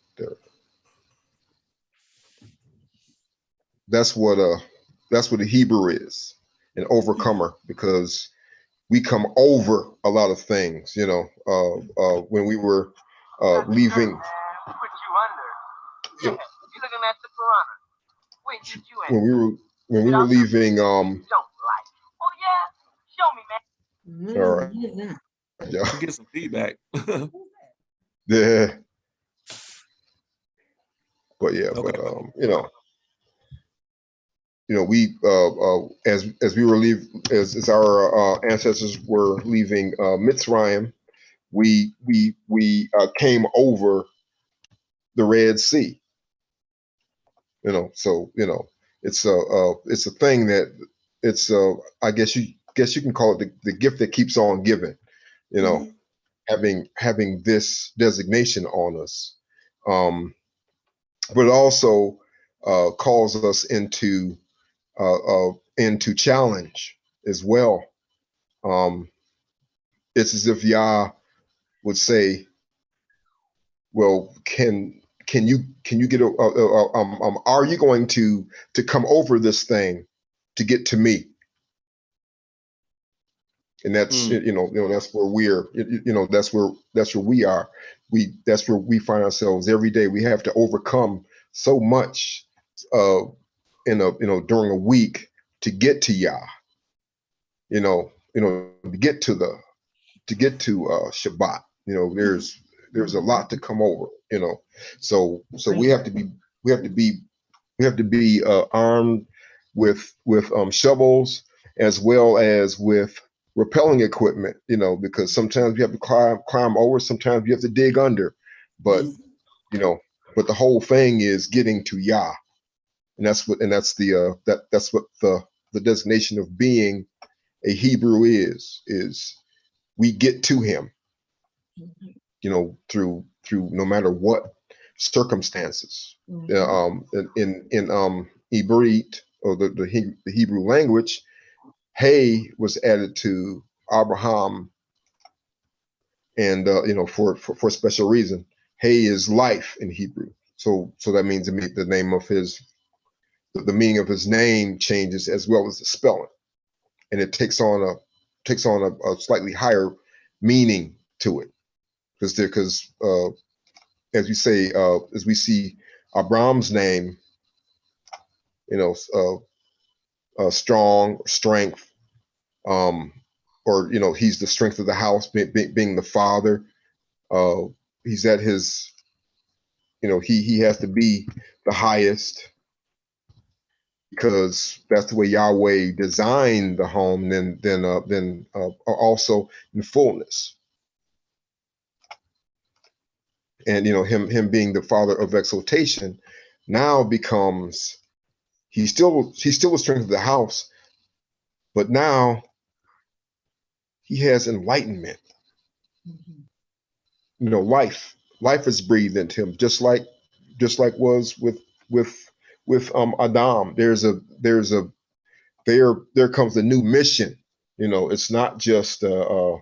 That's what a Hebrew is, an overcomer, because we come over a lot of things. You know, when we were leaving. You know, when we were leaving. All right. Yeah. Get some feedback. Yeah. But yeah, Okay. but we as we were as our ancestors were leaving Mitzrayim, we came over the Red Sea. So it's a thing that it's I guess you can call it the gift that keeps on giving. Having this designation on us, but it also calls us into challenge as well. It's as if Yah would say, "Well, can you get are you going to come over this thing to get to me?" And that's that's where that's where we are. That's where we find ourselves every day. We have to overcome so much during a week to get to Yah. To get to Shabbat. There's a lot to come over. So we have to be armed with shovels as well as with rappelling equipment. Because sometimes you have to climb over, sometimes you have to dig under, but but the whole thing is getting to Yah, and that's what the designation of being a Hebrew is we get to him, through no matter what circumstances. In Ibrit, or the Hebrew language, Hey was added to Abraham, and for a special reason. Hey is life in Hebrew, so that means the name of the meaning of his name changes as well as the spelling, and it takes on a slightly higher meaning to it, because as we say, as we see Abraham's name, strong, strength, or he's the strength of the house, being the father. He's at his, he has to be the highest, because that's the way Yahweh designed the home. Then also in fullness, and him being the father of exaltation now becomes, he's still the strength of the house, but now he has enlightenment. Life is breathed into him, just like was with Adam. There comes a new mission. It's not just it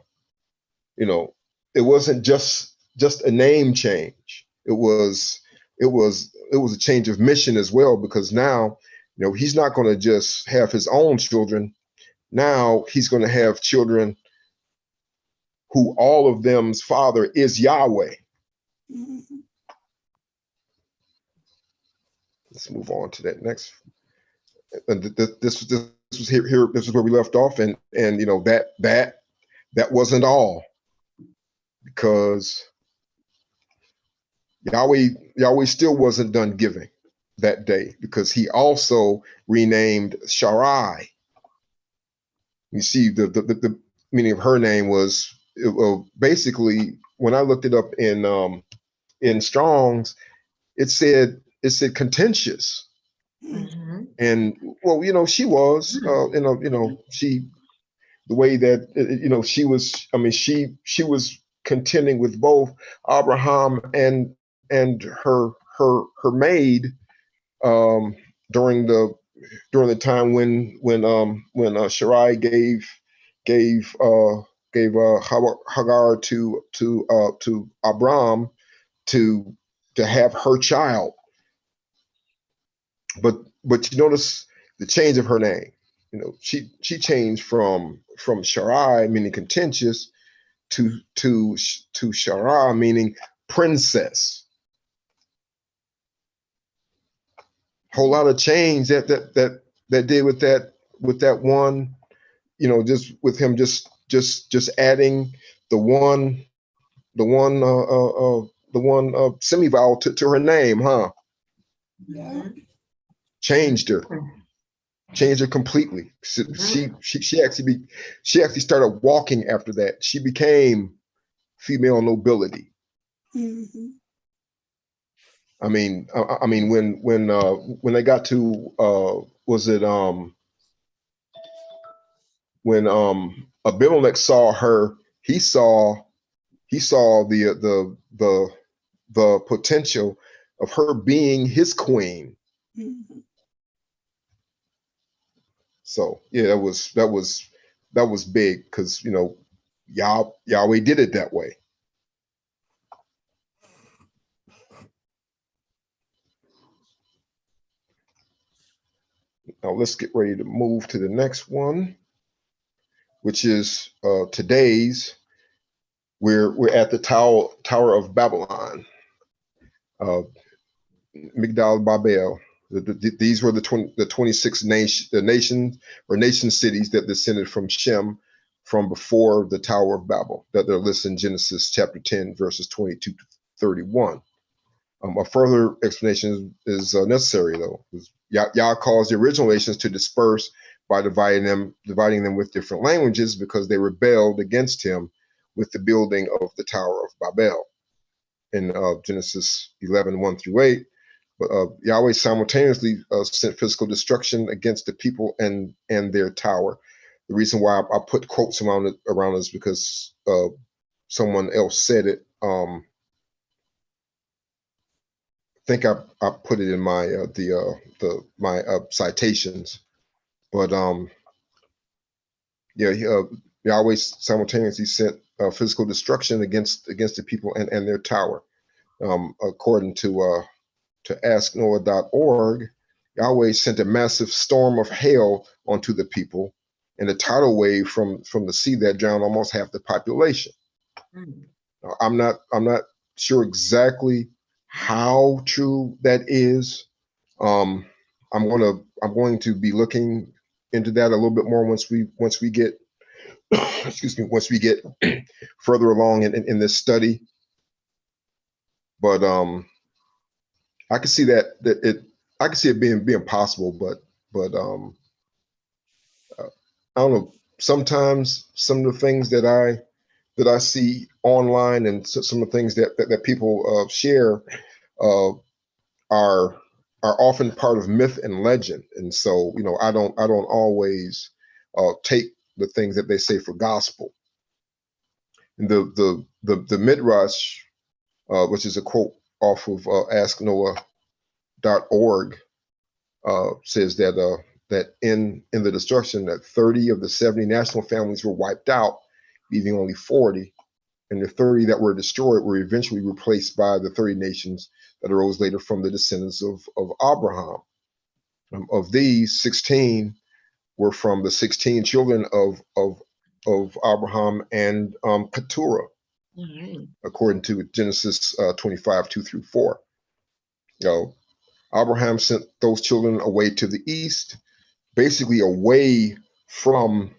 wasn't just a name change. It was a change of mission as well, because now You know, he's not going to just have his own children. Now he's going to have children who all of them's father is Yahweh. Mm-hmm. Let's move on to that next. And this was here. This is where we left off, and you know that wasn't all, because Yahweh still wasn't done giving that day, because he also renamed Sharai. You see, the meaning of her name was basically, when I looked it up in Strong's, it said contentious. Mhm. And well, you know, she was she, the way that she was, I mean, she was contending with both Abraham and her maid, um during the time when Sharai gave Hagar to Abram to have her child. But you notice the change of her name. You know, she changed from Sharai, meaning contentious, to Shara, meaning princess. Whole lot of change that did with that one. You know, just with him just adding the one semi vowel to her name, huh? Yeah. Changed her. Changed her completely. She actually started walking after that. She became female nobility. Mm-hmm. I mean, when they got to was it when Abimelech saw her, he saw the potential of her being his queen. Mm-hmm. So yeah, that was big, because you know Yahweh did it that way. Now let's get ready to move to the next one, which is today's. We're at the Tower of Babylon, Migdal Babel. These were the 26 nations or nation cities that descended from Shem from before the Tower of Babel, that they're listed in Genesis chapter 10, verses 22 to 31. A further explanation is necessary, though. Yah caused the original nations to disperse by dividing them with different languages, because they rebelled against him with the building of the Tower of Babel in Genesis 11, 1 through 8. But Yahweh simultaneously sent physical destruction against the people and their tower. The reason why I put quotes around it is because someone else said it. I think I put it in my my citations, but yeah, Yahweh simultaneously sent physical destruction against the people and their tower. According to asknoah.org, Yahweh sent a massive storm of hail onto the people, and a tidal wave from the sea that drowned almost half the population. I'm not sure exactly how true that is. I'm going to be looking into that a little bit more once we get excuse me, once we get further along in this study. But I can see I can see it being possible, but I don't know. Sometimes some of the things that I see online, and some of the things that people share uh, are often part of myth and legend, and so you know I don't always take the things that they say for gospel. And the midrash, which is a quote off of asknoah.org, says that in the destruction, that 30 of the 70 national families were wiped out, leaving only 40, and the 30 that were destroyed were eventually replaced by the 30 nations that arose later from the descendants of Abraham. Of these, 16 were from the 16 children of Abraham and Keturah, according to Genesis 25, 2-4. Abraham sent those children away to the east, basically away from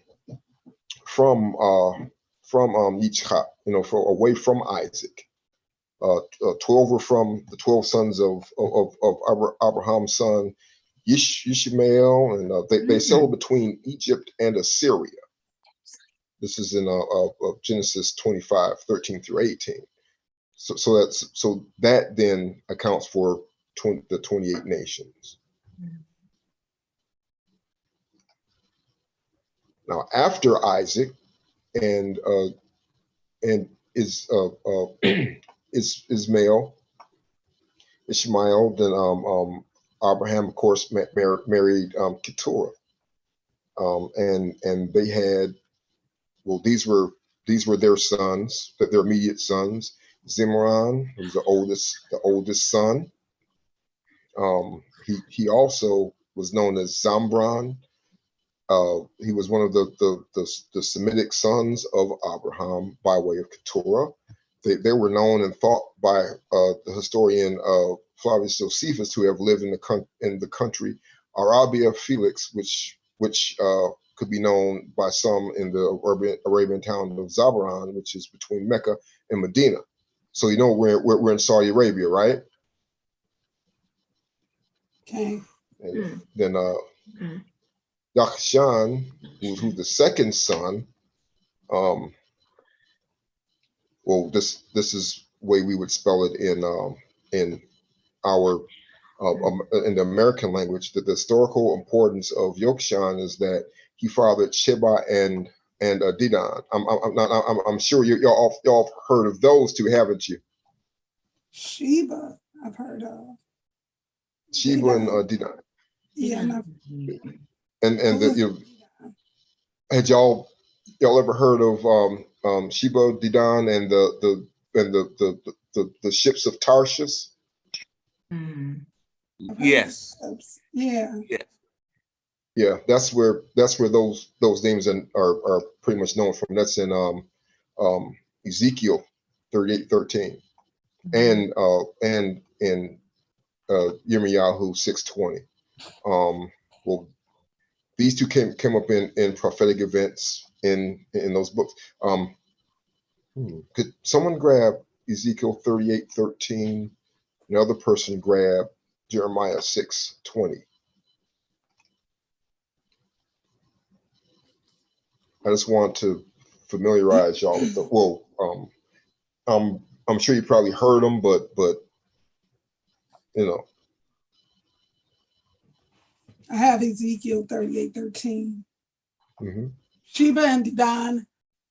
Yitzchak, away from Isaac. 12 were from the 12 sons of Abraham's son Ishmael, and they settled between Egypt and Assyria. This is in Genesis 25, 13-18. So that then accounts for the 28 nations. Now, after Isaac and Ishmael, then Abraham, of course, married Keturah, and they had, well, these were their sons, their immediate sons. Zimran, who was the oldest son. He also was known as Zambran. He was one of the Semitic sons of Abraham by way of Keturah. They were known and thought by the historian Flavius Josephus to have lived in the country Arabia Felix, which could be known by some in the Arabian town of Zabaran, which is between Mecca and Medina. So we're in Saudi Arabia, right? Okay. And then Yakshan, who's the second son, well, this is the way we would spell it in our in the American language. That the historical importance of Yokshan is that he fathered Sheba and Dedan. I'm sure y'all heard of those two, haven't you? Sheba, I've heard of. Sheba and Dedan. Yeah. And had y'all ever heard of Sheba, Dedan, and the ships of Tarshish? Yes. Yeah. Yes. Yeah, that's where those names are pretty much known from. That's in Ezekiel 38:13, and in Yirmiyahu 6:20. Well, these two came up in prophetic events in those books. Could someone grab Ezekiel 38:13? Another person grab Jeremiah 6:20. I just want to familiarize y'all with I'm sure you probably heard them, but I have Ezekiel 38:13. Mm-hmm. Sheba and Dedan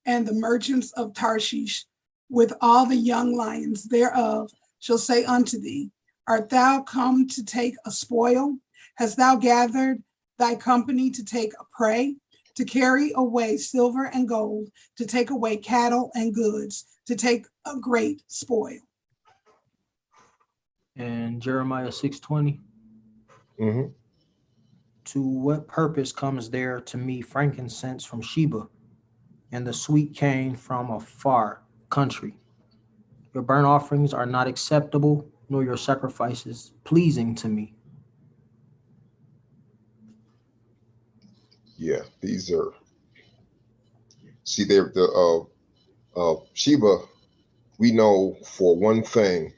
and the merchants of Tarshish with all the young lions thereof shall say unto thee, art thou come to take a spoil? Hast thou gathered thy company to take a prey? To carry away silver and gold, to take away cattle and goods, to take a great spoil. And Jeremiah 6:20. Mm-hmm. To what purpose comes there to me frankincense from Sheba, and the sweet cane from a far country? Your burnt offerings are not acceptable, nor your sacrifices pleasing to me. Yeah, these are. See, they're the Sheba. We know for one thing.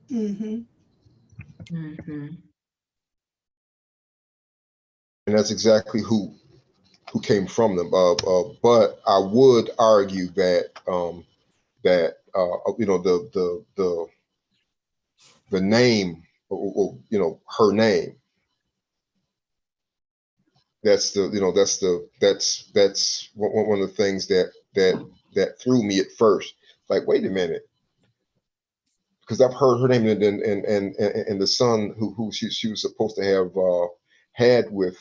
Mm-hmm. Mm-hmm. And that's exactly who came from them. But I would argue that the name, or her name. That's one of the things that threw me at first. Like, wait a minute, because I've heard her name and the son who she was supposed to have had with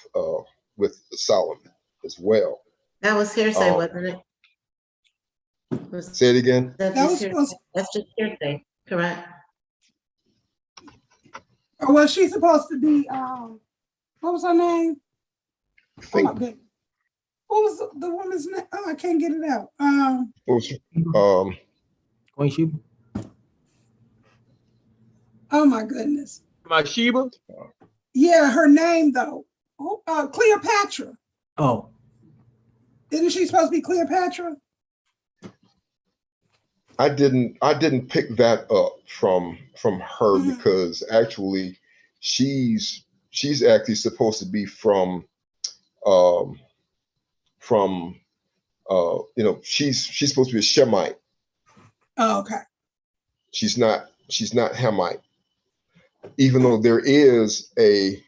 Solomon as well. That was hearsay, wasn't it? Say it again. That's just hearsay, correct? Or was she supposed to be, what was her name? Oh my goodness. What was the woman's name? Oh, I can't get it out. Queen Sheba. Oh my goodness. My Sheba? Yeah, her name though. Cleopatra. Oh. Isn't she supposed to be Cleopatra? I didn't pick that up from her because actually she's actually supposed to be from she's supposed to be a Shemite. Oh, okay. She's not Hamite. Even though there is a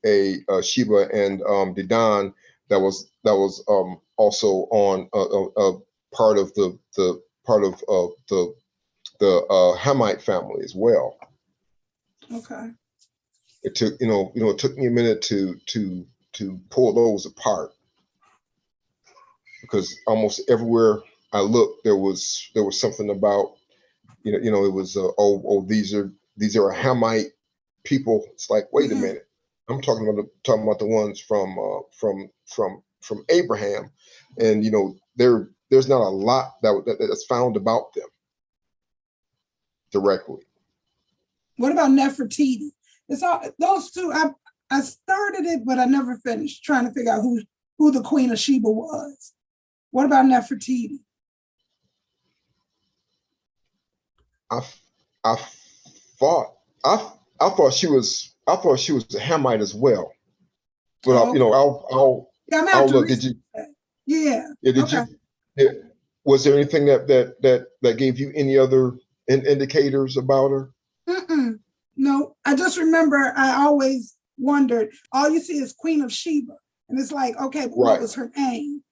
Sheba and Dedan that was also on a part of the Hamite family as well. Okay. It took it took me a minute to pull those apart because almost everywhere I looked there was something about it was these are Hamite people. It's like, wait a minute, I'm talking about the ones from Abraham, and there's not a lot that's found about them directly. What about Nefertiti? It's all those two. I started it, but I never finished trying to figure out who the Queen of Sheba was. What about Nefertiti? I thought she was a Hamite as well. But I'll look. Did you? Yeah. Did you? Was there anything that gave you any other indicators about her? No, I just remember I always wondered. All you see is Queen of Sheba, and it's like, okay, but what was her name?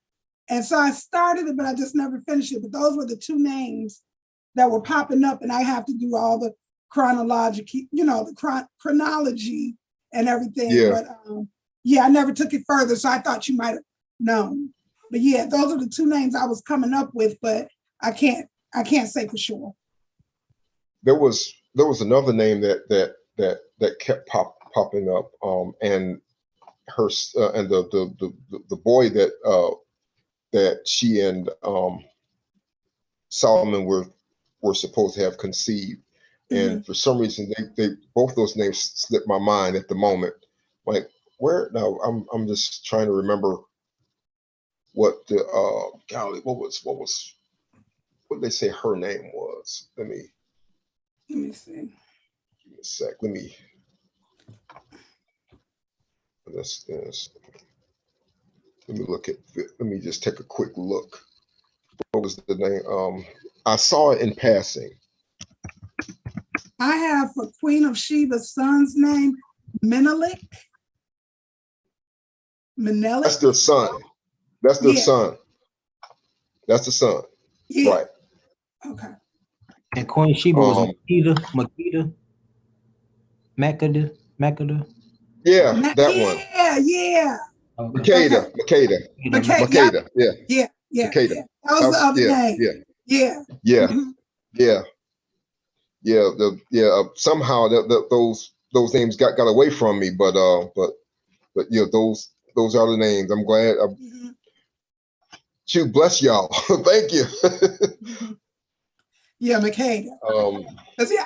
And so I started it, but I just never finished it. But those were the two names that were popping up, and I have to do all the chronology and everything. Yeah. But I never took it further, so I thought you might have known. But yeah, those are the two names I was coming up with, but I can't say for sure. There was another name that kept popping up, and her and the boy that she and Solomon were supposed to have conceived, and for some reason they both those names slipped my mind at the moment. Like, where now? I'm just trying to remember what the what they say her name was. Let me see. Give me a sec. Let me look at. Let me just take a quick look. What was the name? I saw it in passing. I have for Queen of Sheba's son's name, Menelik. That's their son. That's their son. That's the son. Yeah. Right. Okay. And Queen Sheba was Makeda. Yeah, that one. Yeah. Makeda. Yeah. Makeda. That was the other name. Yeah. Somehow those names got away from me, but yeah, those are the names. I'm glad. Shoot, bless y'all. Thank you. Yeah, Makeda. Really,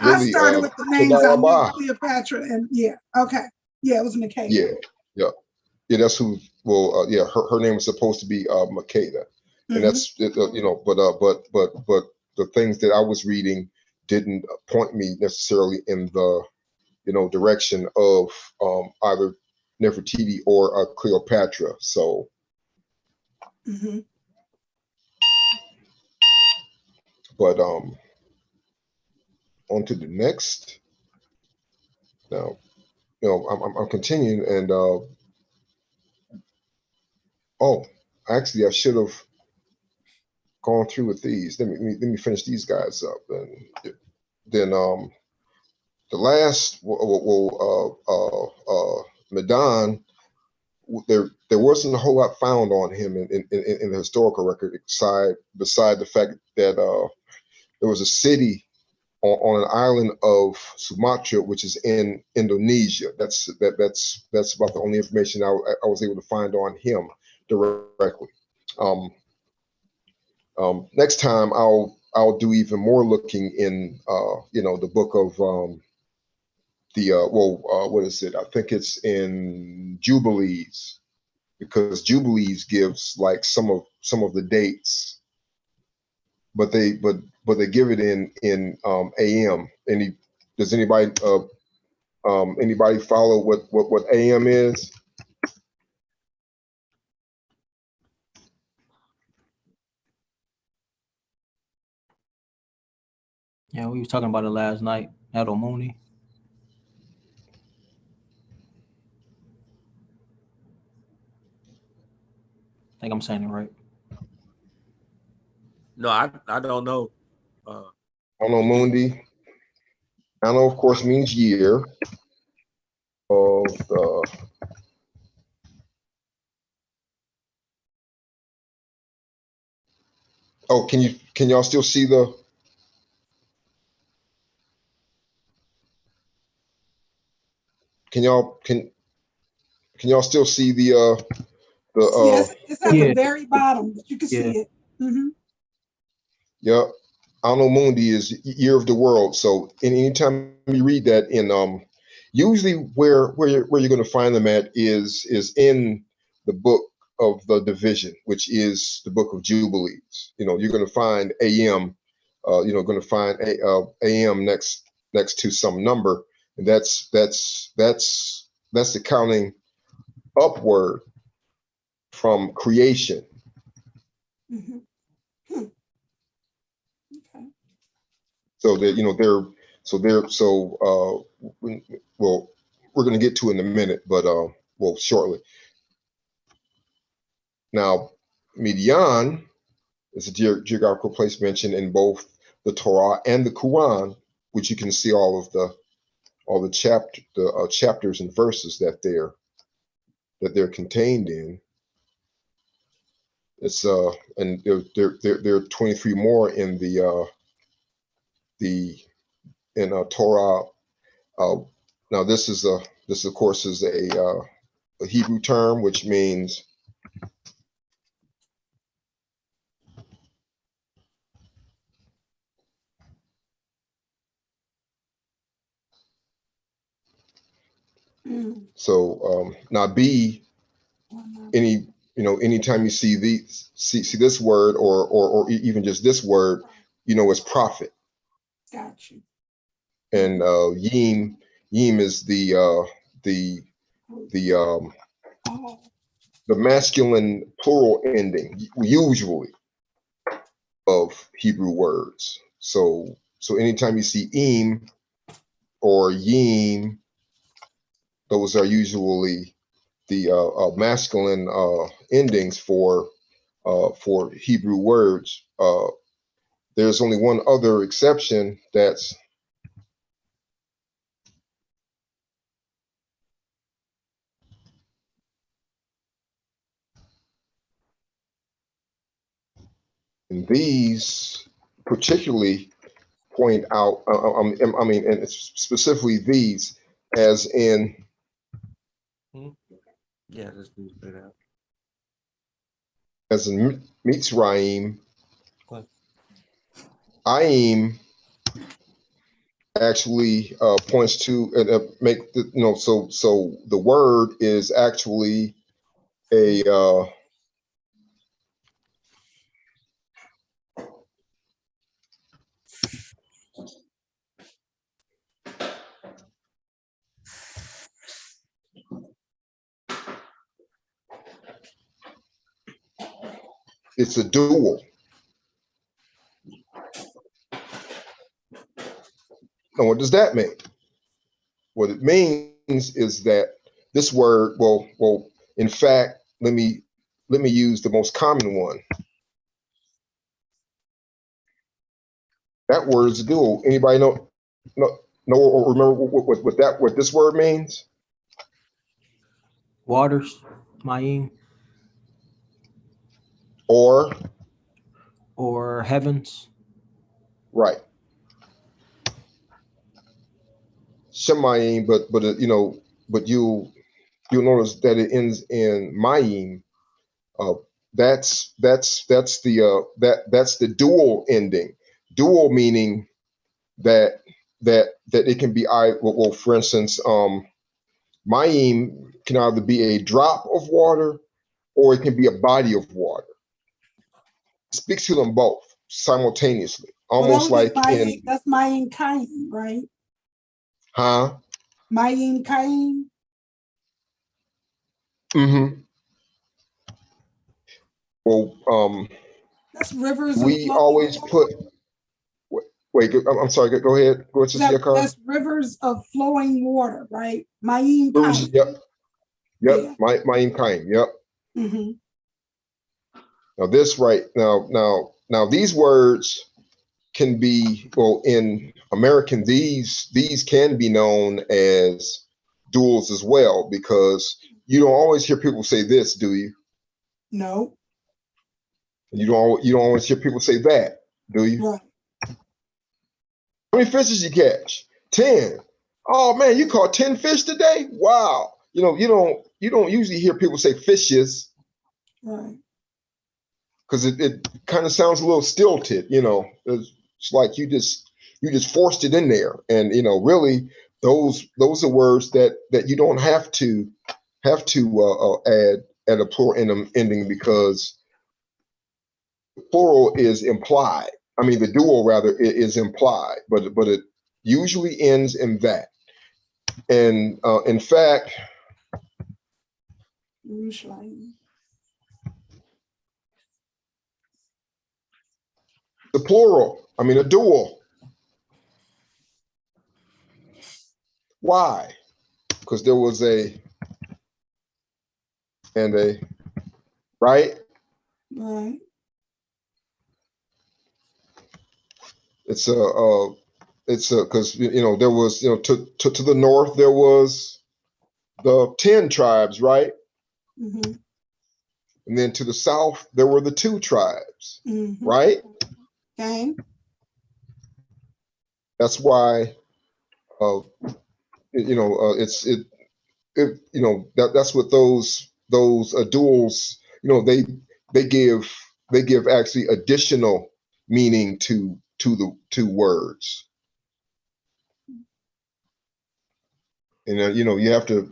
I started with the names. I knew Cleopatra, and it was Makeda. Yeah. That's who. Well, her name was supposed to be Makeda, and that's but the things that I was reading didn't point me necessarily in the direction of either Nefertiti or Cleopatra. So. But on to the next. Now, I'm continuing, and actually, I should have gone through with these. Let me finish these guys up, and then the last Medan. There wasn't a whole lot found on him in the historical record beside the fact that there was a city on an island of Sumatra, which is in Indonesia. That's about the only information I was able to find on him directly. Next time I'll do even more looking in the book of what is it? I think it's in Jubilees, because Jubilees gives like some of the dates, but they give it in AM. Does anybody follow what AM is? Yeah, we was talking about it last night. Ado Mooney. I think I'm saying it right. No, I don't know. Anno Mundi. Anno, of course, means year. Oh, can y'all still see the? Can y'all still see the yes, it's at the very bottom, but you can see it. Mm-hmm. Yep. Anno Mundi is year of the world. So anytime you read that usually where you're going to find them at is in the book of the division, which is the book of Jubilees. You're going to find AM, going to find AM next to some number, and that's the counting upward from creation. Mm-hmm. Okay. So that well, we're going to get to it in a minute, but shortly. Now, Midian is a geographical place mentioned in both the Torah and the Quran, which you can see all the chapters and verses that they're contained in. It's and there are 23 more in Torah. Now this of course is a Hebrew term, which means so Nabi. Anytime you see this word or even just this word, it's prophet. Got you. And Yim is the masculine plural ending usually of Hebrew words. So anytime you see Im or Yim, those are usually the masculine endings for Hebrew words. There's only one other exception, that's and these particularly point out, and specifically these, as in, yeah, let's do it out. As in Mitzrayim, Aim actually points to make the so the word is actually a it's a dual. Now, what does that mean? What it means is that this word, well, in fact, let me use the most common one. That word is a dual. Anybody know or remember what this word means? Waters, Mayim. Or heavens. Right. Shemayim, but but you'll notice that it ends in Mayim. That's the dual ending. Dual meaning that it can be well, for instance, Mayim can either be a drop of water or it can be a body of water. It speaks to them both simultaneously, almost like that's Mayim Kaim, right? Huh? Mayim Kaim. Mm-hmm. Well, that's rivers. We always put. Wait, I'm sorry. Go ahead. Go ahead, Sister Yakar. That's rivers of flowing water, right? Mayim Kaim. Yep. Yeah. Mayim Kaim. Yep. Mm-hmm. Now this now these words can be, well, in American, these can be known as duals as well, because you don't always hear people say this, do you? No. You don't always hear people say that, do you? Right. How many fishes you catch? 10. Oh man, you caught 10 fish today? Wow. You don't usually hear people say fishes. Right. Because it kind of sounds a little stilted, It's like you just forced it in there. And really those are words that you don't have to add a plural ending, because the plural is implied. I mean, the dual rather is implied, but it usually ends in that. And in fact, the plural, I mean, a dual. Why? Because there was a and a, right? Right. It's because there was to the north there was the 10 tribes, right? Mm-hmm. And then to the south there were the 2 tribes, mm-hmm. right? Okay. That's why that's what those duals, they give actually additional meaning to the 2 words. And you have to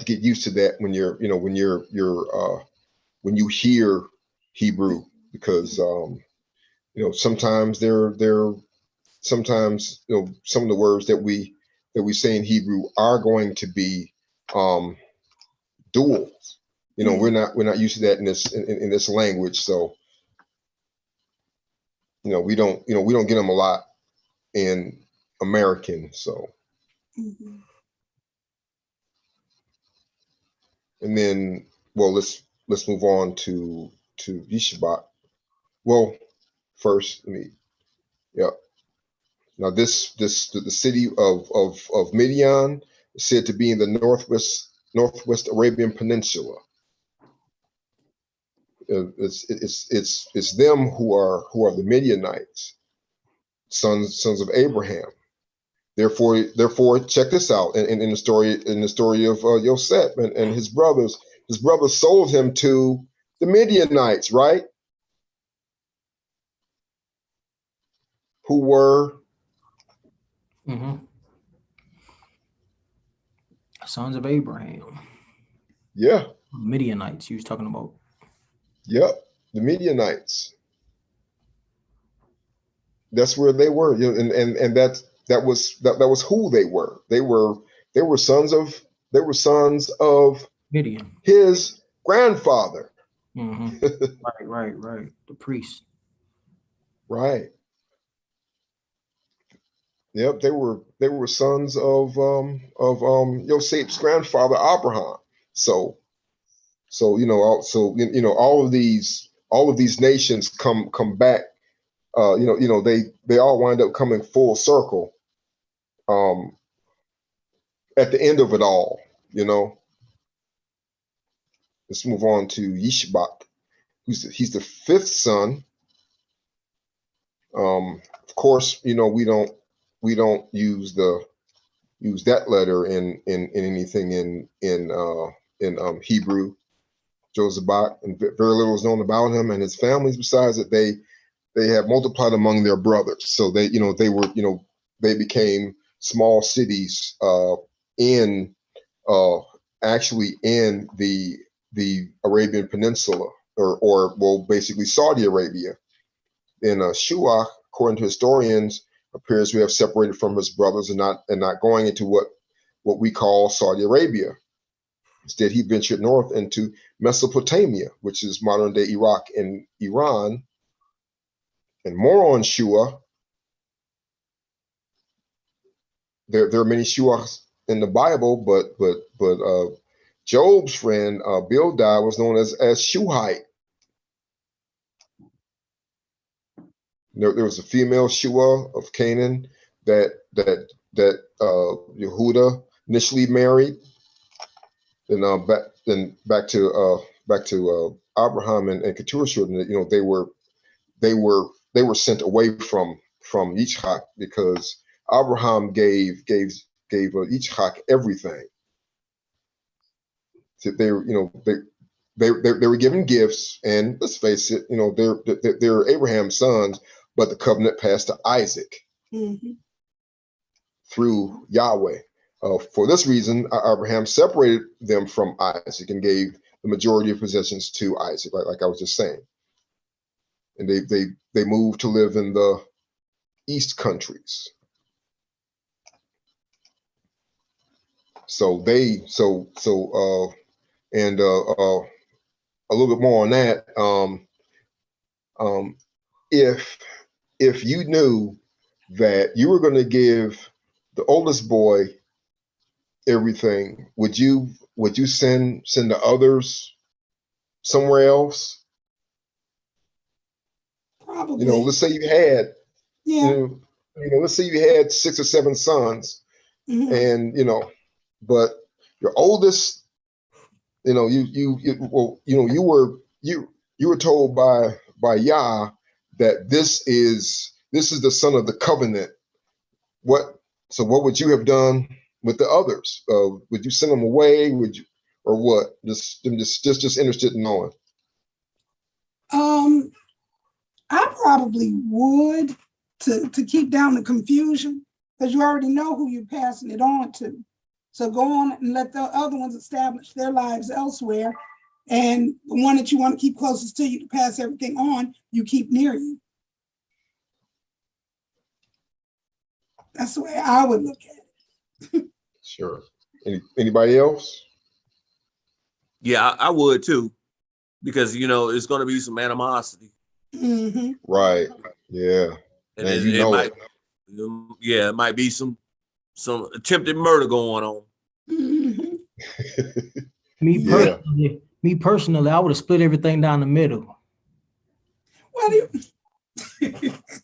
get used to that when you hear Hebrew, because sometimes sometimes some of the words that we say in Hebrew are going to be duals. We're not used to that in this language, so we don't get them a lot in American. So Mm-hmm. and then, well, let's move on to Yishbak. Well, first, yeah. Now the city of Midian is said to be in the northwest Arabian Peninsula. It's them who are the Midianites, sons of Abraham. Therefore, check this out in the story of Yosef and his brothers. His brothers sold him to the Midianites, right? Who were sons of Abraham. Yeah. Midianites you was talking about. Yep, the Midianites. That's where they were, and that was who they were. They were sons of Midian, his grandfather. Mm-hmm. Right. The priest. Right. Yep, they were sons of Yosef's grandfather Abraham. So all of these nations come back. They all wind up coming full circle at the end of it all. Let's move on to Yishbak. He's the 5th son. Of course, we don't use the use that letter in anything in Hebrew, Josabak, and very little is known about him and his families. Besides that, they have multiplied among their brothers. So they, they were, they became small cities in actually in the Arabian Peninsula, or well, basically Saudi Arabia. And Shuach, according to historians, appears to have separated from his brothers and not going into what we call Saudi Arabia. Instead, he ventured north into Mesopotamia, which is modern day Iraq and Iran. And more on Shua. There are many Shuachs in the Bible, but Job's friend Bildad was known as Shuhite. There was a female Shua of Canaan that Yehuda initially married. Then back to Abraham and Keturah's children. They were sent away from Yitzchak because Abraham gave Yitzchak everything. So they were given gifts, and let's face it, they're Abraham's sons, but the covenant passed to Isaac through Yahweh. For this reason, Abraham separated them from Isaac and gave the majority of possessions to Isaac, like I was just saying. And they moved to live in the East countries. So and a little bit more on that. If you knew that you were going to give the oldest boy everything, would you send the others somewhere else? Probably. Let's say you had, let's say you had 6 or 7 sons, and but your oldest, you were told by Yah that this is the son of the covenant. What would you have done with the others? Would you send them away? Would you, or what? Just interested in knowing. I probably would to keep down the confusion, because you already know who you're passing it on to. So go on and let the other ones establish their lives elsewhere. And the one that you want to keep closest to you to pass everything on, you keep near you. That's the way I would look at it. Sure. Anybody else? Yeah, I would too, because it's going to be some animosity. Right. Yeah. And it might, it might be some attempted murder going on. Me personally, I would have split everything down the middle.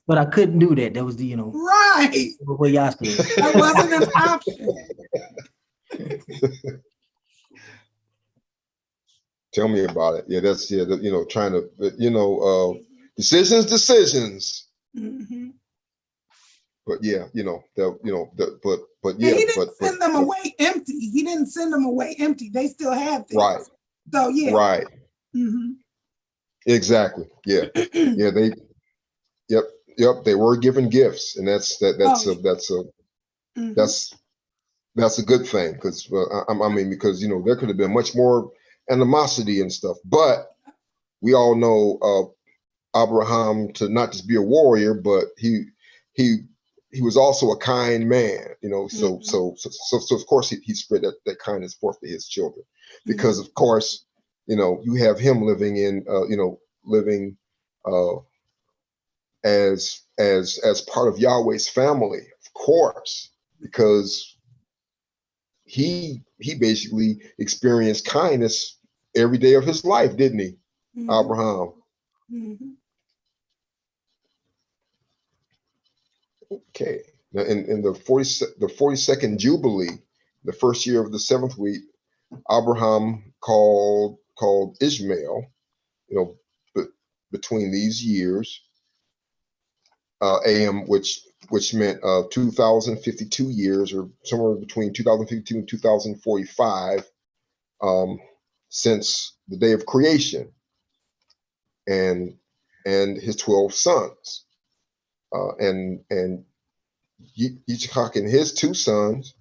But I couldn't do that. That was the, right. What y'all said. That wasn't an option. Tell me about it. Yeah, that's trying to decisions. But yeah, but yeah, he didn't send them away empty. He didn't send them away empty. They still had things. Right. So yeah. Right. Exactly. Yeah. Yeah. Yep. They were given gifts, and that's a good thing, because because there could have been much more animosity and stuff. But we all know Abraham to not just be a warrior, but he was also a kind man, so of course he spread that kindness forth to his children, because of course you have him living in as part of Yahweh's family, of course, because he basically experienced kindness every day of his life, didn't he? Abraham. Okay. Now in the 42nd Jubilee, the first year of the 7th week, Abraham called Ishmael, between these years. AM, which meant 2052 years, or somewhere between 2052 and 2045, since the day of creation, and his 12 sons, and Yitzchak and his 2 sons,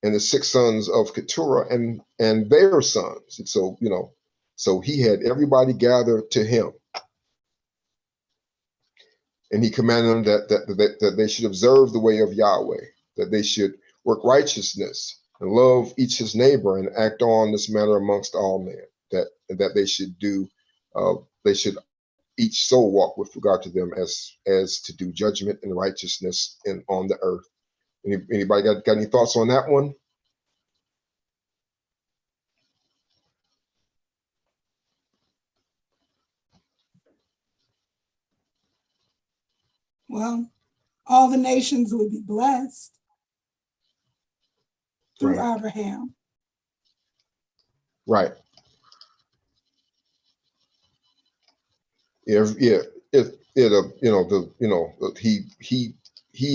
and the 6 sons of Keturah and their sons. And so, so he had everybody gathered to him, and he commanded them that they should observe the way of Yahweh, that they should work righteousness and love each his neighbor, and act on this matter amongst all men, that they should do, they should each soul walk with regard to them as to do judgment and righteousness on the earth. Anybody got any thoughts on that one? Well, all the nations would be blessed through Abraham. Right. He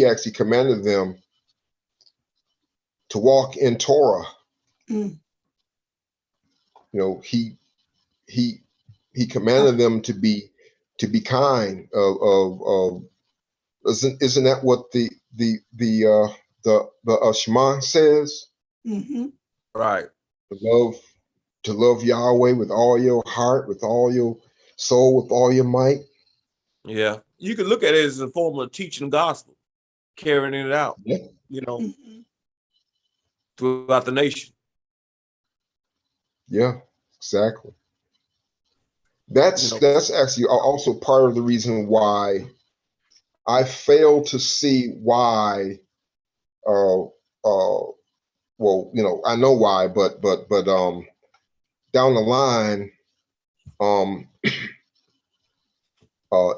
actually commanded them to walk in Torah. Mm. He commanded them to be kind of isn't that what the Shema says? Mm-hmm. Right. To love Yahweh with all your heart, with all your soul, with all your might. Yeah, you can look at it as a form of teaching the gospel, carrying it out. Yeah. Mm-hmm. Throughout the nation. Yeah, exactly. That's actually also part of the reason why I fail to see why. Well, I know why, but down the line,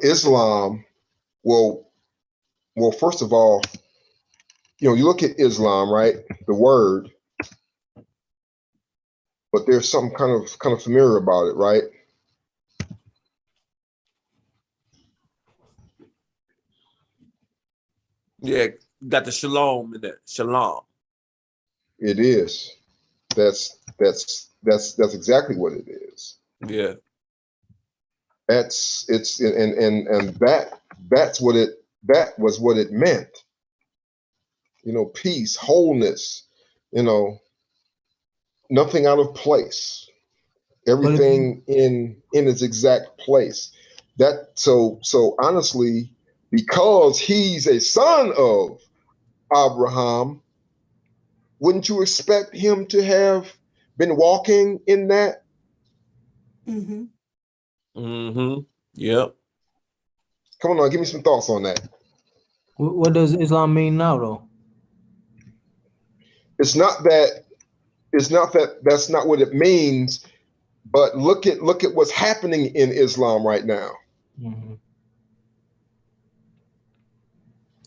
Islam. Well, first of all, you look at Islam, right? The word, but there's something kind of familiar about it, right? Yeah, got the shalom in there. Shalom. It is. That's exactly what it is. Yeah. That's that was what it meant. Peace, wholeness, nothing out of place. Everything in its exact place. So honestly, because he's a son of Abraham, wouldn't you expect him to have been walking in that? Mm-hmm. Mm-hmm. Yep. Come on, now, give me some thoughts on that. What does Islam mean now, though? It's not that that's not what it means, but look at what's happening in Islam right now. Mm-hmm.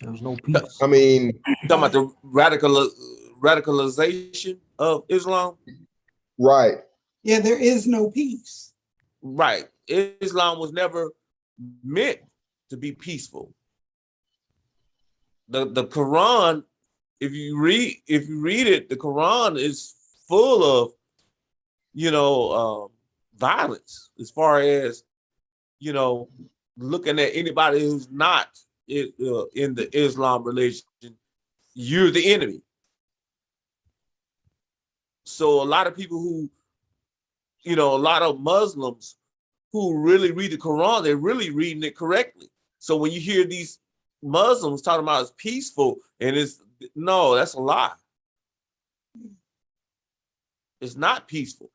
There's no peace. I mean, talking about the radicalization of Islam. Right. Yeah, there is no peace. Right. Islam was never meant to be peaceful. The Quran, if you read it, the Quran is full of, violence, as far as, looking at anybody who's not in the Islam religion, you're the enemy. So a lot of people who, a lot of Muslims who really read the Quran, they're really reading it correctly. So when you hear these Muslims talking about it's peaceful, and that's a lie. It's not peaceful.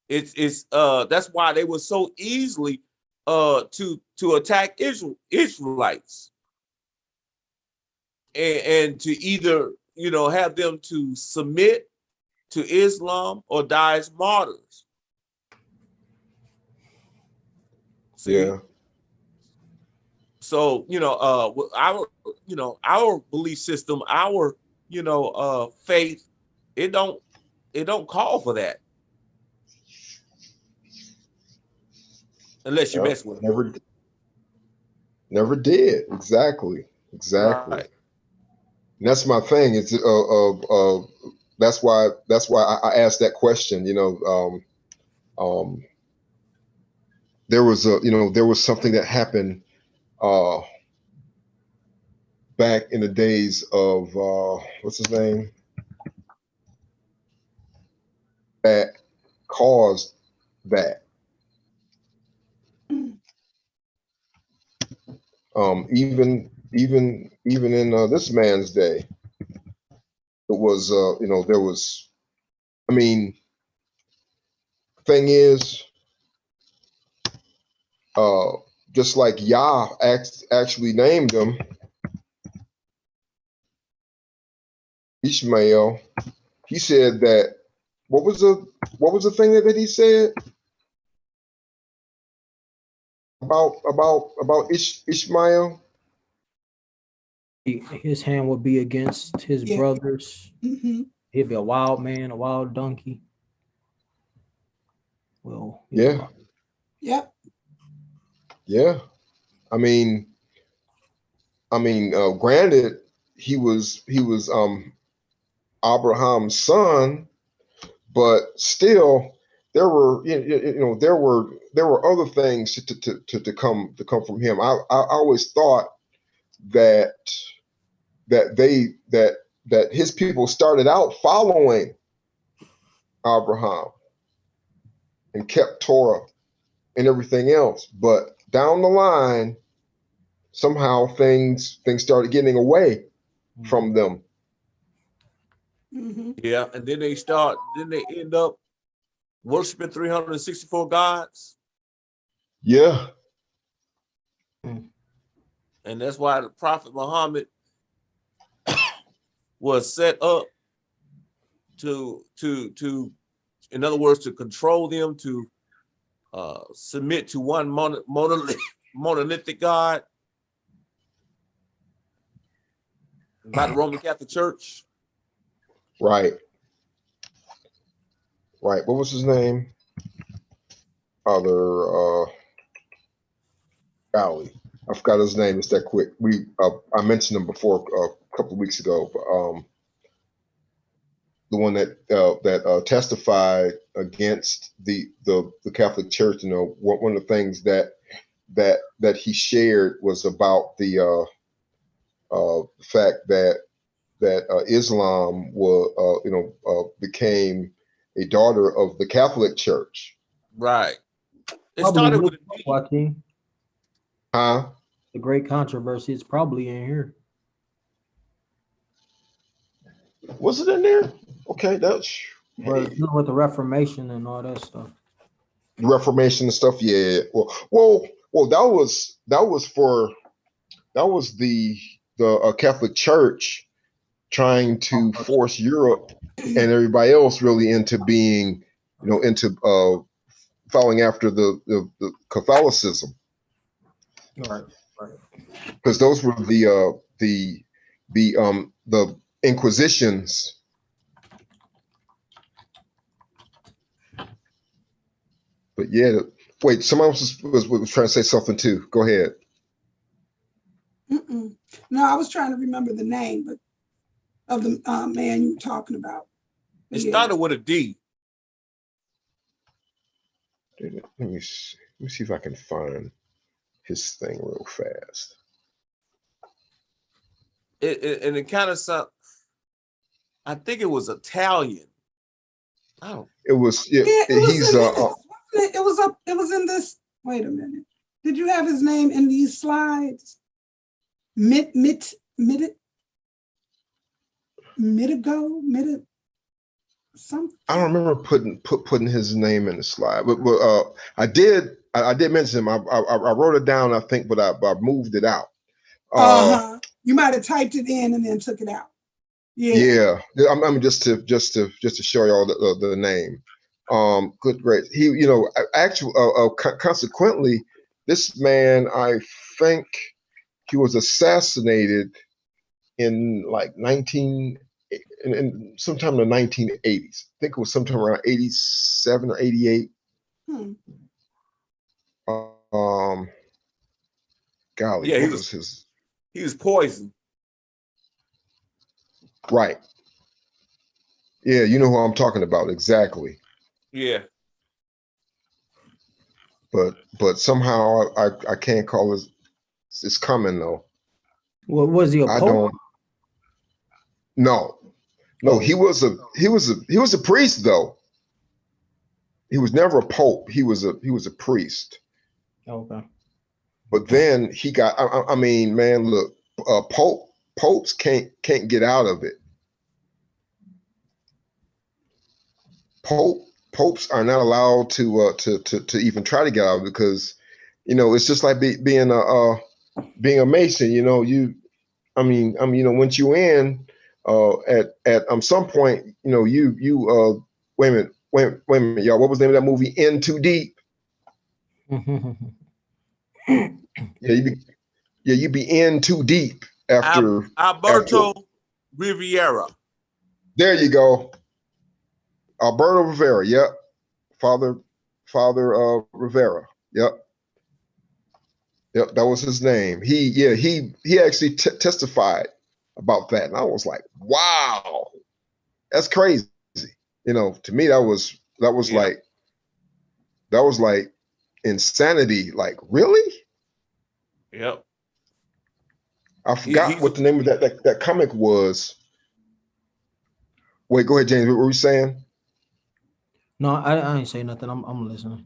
It's that's why they were so easily to attack Israelites, and to either have them to submit to Islam or die as martyrs. See? Yeah. So our belief system, our faith, it don't call for that unless you mess with it. Never did. Exactly. Right. And that's my thing. It's that's why I asked that question. There was there was something that happened uh, back in the days of what's his name, that caused that. Even in this man's day, it was there was. I mean, thing is, uh, just like Yah actually named him Ishmael. He said that what was the thing that he said about Ishmael? His hand would be against his brothers. Mm-hmm. He'd be a wild man, a wild donkey. Well, yeah. Yep. Yeah. I mean, granted, he was Abraham's son, but still, there were there were other things to come from him. I always thought that that his people started out following Abraham and kept Torah and everything else, but down the line, somehow things started getting away from them. Mm-hmm. Yeah, and then they end up worshiping 364 gods. Yeah. And that's why the Prophet Muhammad was set up to in other words, to control them, to submit to one monolithic God by the Roman Catholic Church. Right. Right. What was his name? Golly, I forgot his name. It's that quick. I mentioned him before a couple of weeks ago. But, the one that testified against the Catholic Church. One of the things that he shared was about the fact that Islam became a daughter of the Catholic Church. Right. It probably started with a D. Joaquin. Huh? The great controversy is probably in here. Was it in there? Okay, that's. But dealing with the Reformation and all that stuff. The Reformation and stuff, yeah. Well, that was the Catholic Church trying to force Europe and everybody else really into being, into following after the Catholicism. Right. Because those were the Inquisitions. But yeah, wait, someone else was trying to say something too. Go ahead. Mm-mm. No, I was trying to remember the name, but of the man you were talking about. It started with a D. Let me see if I can find his thing real fast. It kind of sound. I think it was Italian. Oh, it was. It was in this. Wait a minute. Did you have his name in these slides? Something. I don't remember putting his name in the slide, but I did mention him. I wrote it down, I think, but I moved it out. You might have typed it in and then took it out. Yeah. I'm just to show y'all the name. Good, great. He, actually, consequently, this man, I think, he was assassinated in like sometime in the 1980s. I think it was sometime around 87 or 88. golly, Yeah, what was his? He was poisoned. Right. Yeah, you know who I'm talking about exactly. Yeah. But somehow I can't call it. It's coming though. What was he, a I pope? don't. No, Oh. he was a priest though. He was never a pope. He was a priest. Okay. But then he got. I mean, man, look, popes can't get out of it. Popes are not allowed to even try to get out of it because, it's just like being a Mason. I mean, once you in at some point, you wait a minute, y'all. What was the name of that movie? In Too Deep. You be in too deep after Alberto Riviera. There you go. Alberto Rivera. Yep. Father Rivera. Yep. Yep. That was his name. He actually testified about that, and I was like, wow, that's crazy. To me that was like insanity. Like, really? Yep. I forgot what the name of that comic was. Wait, go ahead, James. What were you saying? No, I ain't say nothing. I'm listening.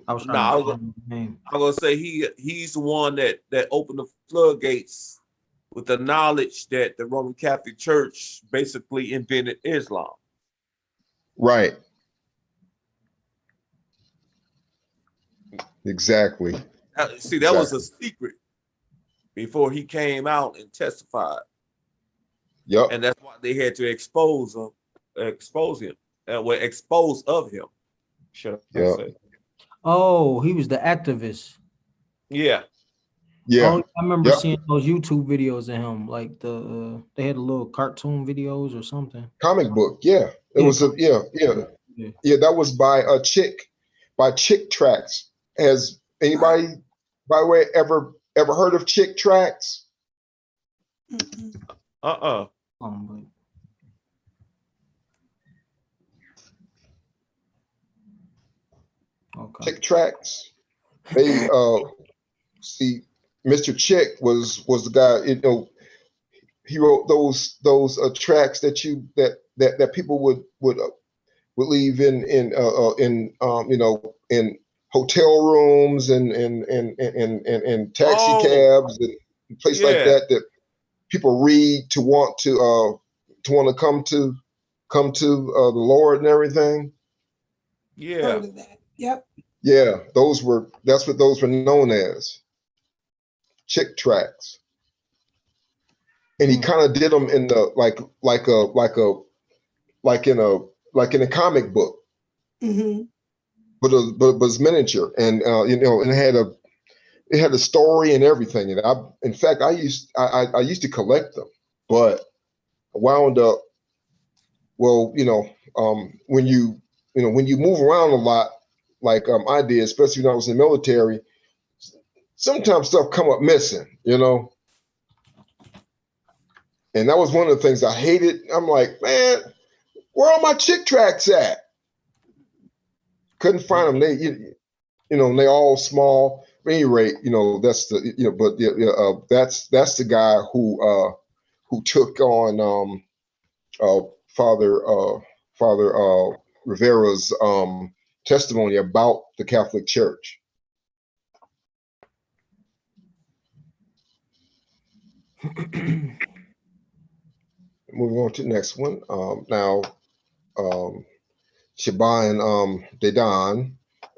I was trying I'm gonna say he's the one that opened the floodgates with the knowledge that the Roman Catholic Church basically invented Islam. Right. Exactly. See, that was a secret before he came out and testified. Yep. And that's why they had to expose him, expose of him. Should I say? Oh, he was the activist. Yeah. Yeah. Oh, I remember seeing those YouTube videos of him, like they had a little cartoon videos or something. Comic book, yeah. It was that was by Chick Tracks. Has anybody, by the way, ever heard of Chick Tracks? Okay. Chick Tracks. They see, Mr. Chick was the guy. He wrote those tracks that people would leave in hotel rooms and taxi cabs and places like that people read to want to come to the Lord and everything. Yeah. Heard of that. Yep. Yeah, that's what those were known as, Chick Tracks. And he kind of did them in the like in a comic book. Mm-hmm. But it's miniature, and and it had a story and everything. And I used to collect them, but I wound up, well, when you move around a lot, like I did, especially when I was in the military, sometimes stuff come up missing, and that was one of the things I hated. I'm like, man, where are my Chick Tracks at? Couldn't find them. They all small. At any rate, that's the but that's the guy who took on Father Rivera's testimony about the Catholic Church. Moving on to the next one. Now, Shaban Dedan,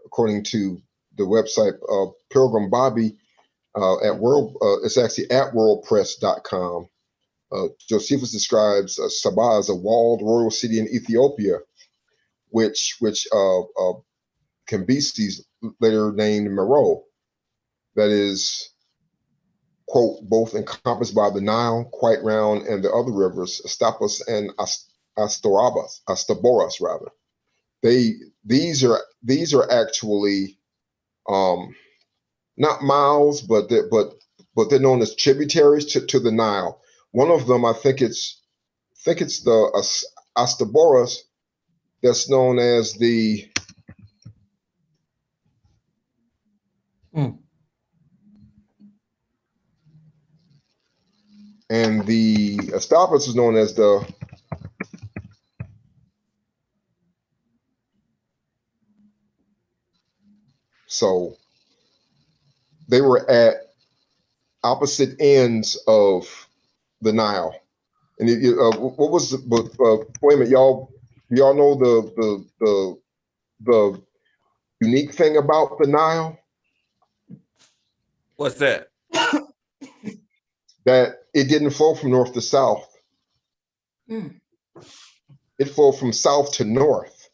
according to the website Pilgrim Bobby it's actually at worldpress.com. Josephus describes Sabah as a walled royal city in Ethiopia, which Cambyses later named Meroe. That is, quote, both encompassed by the Nile, quite round, and the other rivers, Astapus and Astaboras rather. These are actually not mouths, but they're known as tributaries to the Nile. One of them, I think it's the Astaboras, that's known as the and the Astaboras is known as the so they were at opposite ends of the Nile. And what was wait a minute, y'all know the unique thing about the Nile? What's that? That it didn't flow from north to south. It flowed from south to north.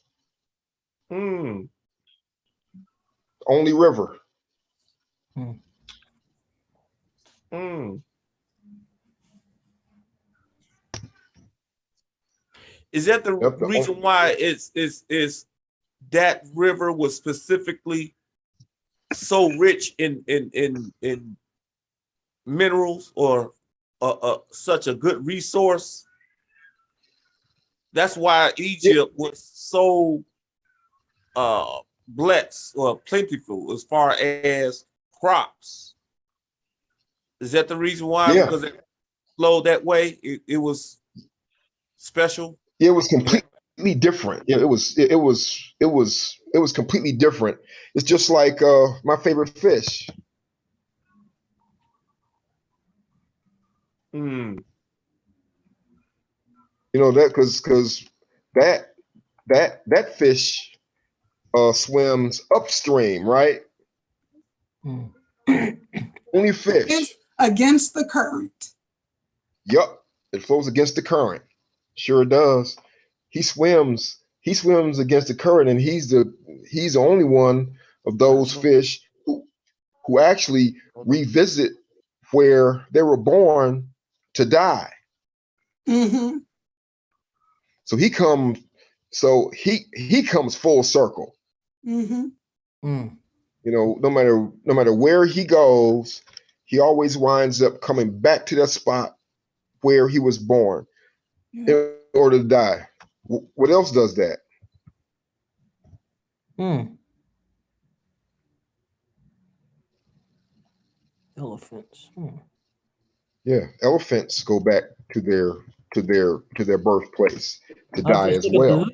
Only river. Is that the reason why it's that river was specifically so rich in minerals, or such a good resource? That's why Egypt was so blessed or plentiful as far as crops. Is that the reason why? Yeah. Because it flowed that way. It was special. It was completely different. It was completely different. It's just like my favorite fish. You know that because that fish swims upstream, right? Only fish against the current. Yup, it flows against the current. Sure does. He swims against the current, and he's the only one of those fish who actually revisit where they were born to die. So he comes full circle. You know, no matter where he goes, he always winds up coming back to that spot where he was born in order to die. What else does that? Elephants. Yeah, elephants go back to their birthplace to die as well.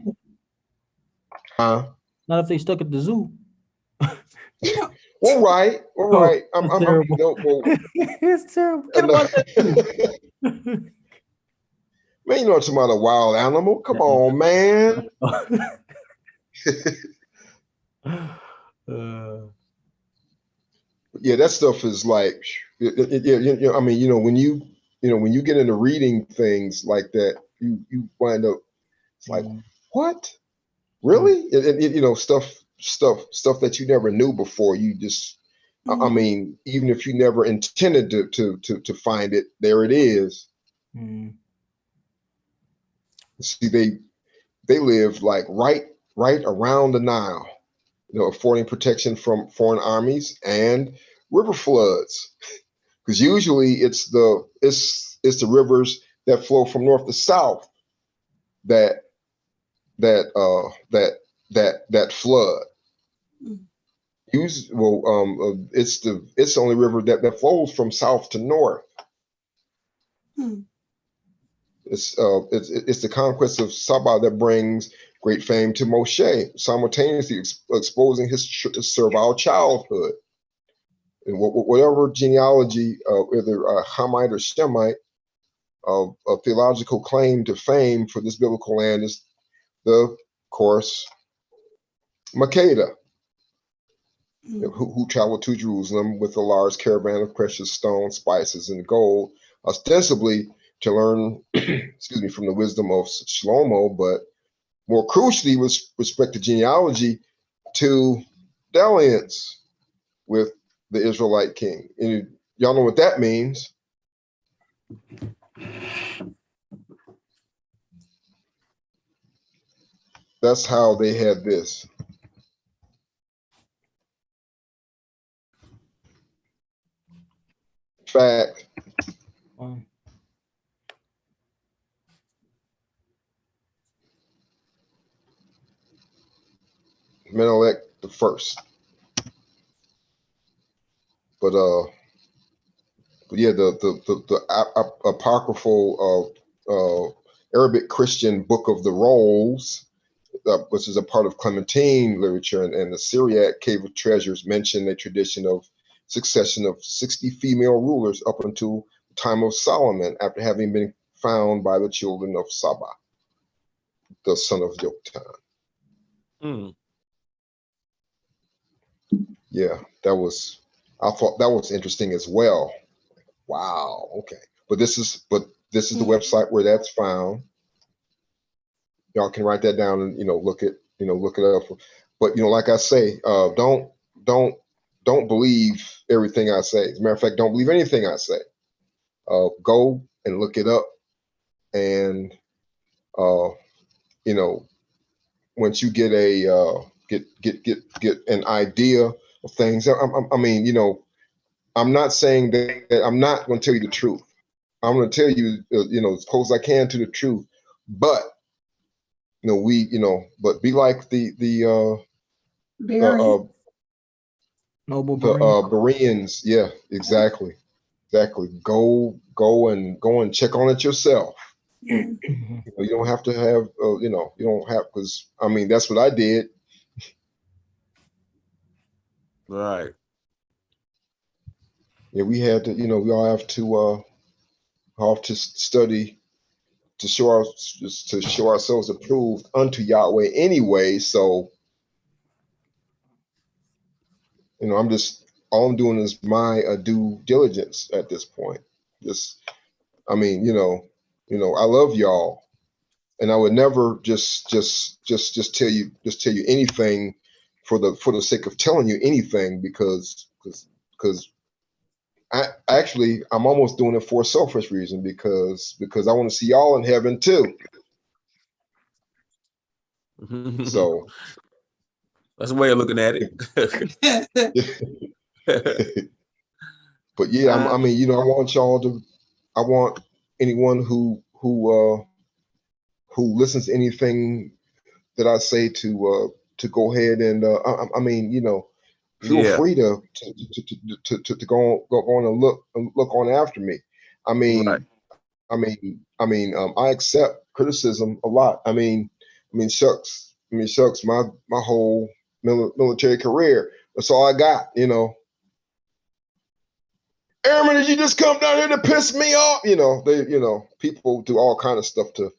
Huh? Not if they stuck at the zoo. All right. I'm terrible. It's terrible. Get about that. Man, you know what I'm talking about, a wild animal. Come on, man. Yeah, that stuff is like, I mean, you know, when you get into reading things like that, you wind up, it's like, what? Really? You know, stuff that you never knew before. You just, I mean, even if you never intended to find it, there it is. See, they live like right around the Nile, you know, affording protection from foreign armies and river floods. Because usually it's the rivers that flow from north to south that flood. It's the only river that flows from south to north. It's the conquest of Saba that brings great fame to Moshe, simultaneously exposing his servile childhood. And whatever genealogy, either Hamite or Shemite, of theological claim to fame for this biblical land is of course, Makeda, who traveled to Jerusalem with a large caravan of precious stones, spices, and gold, ostensibly to learn, excuse me, from the wisdom of Shlomo, but more crucially with respect to genealogy, to dalliance with the Israelite king. And y'all know what that means. That's how they had this. fact. Menelik the first. But yeah, the apocryphal Arabic Christian Book of the Rolls, which is a part of Clementine literature, and the Syriac Cave of Treasures mention a tradition of succession of 60 female rulers up until the time of Solomon, after having been found by the children of Saba, the son of Yoktan. Yeah, I thought that was interesting as well. Wow. Okay. But this is the website where that's found. Y'all can write that down and look it up. But like I say, don't believe everything I say. As a matter of fact, don't believe anything I say. Go and look it up, and once you get a get an idea of things. I mean, I'm not saying that I'm not going to tell you the truth. I'm going to tell you, as close as I can to the truth. But but be like the noble Bereans. Yeah, exactly. Go and check on it yourself. You don't have to have, you don't have, because I mean that's what I did. Right. Yeah, we had to, we all have to study to show ourselves approved unto Yahweh anyway. So, all I'm doing is my due diligence at this point. I mean, I love y'all, and I would never just tell you anything for the sake of telling you anything, because I'm almost doing it for a selfish reason, because I want to see y'all in heaven too. So that's a way of looking at it. But yeah, I mean, I want anyone who listens to anything that I say to go ahead and I mean, feel free to go on and look on after me. I mean, right. I accept criticism a lot. I mean, shucks, my whole military career, that's all I got, Airman, did you just come down here to piss me off? People do all kind of stuff to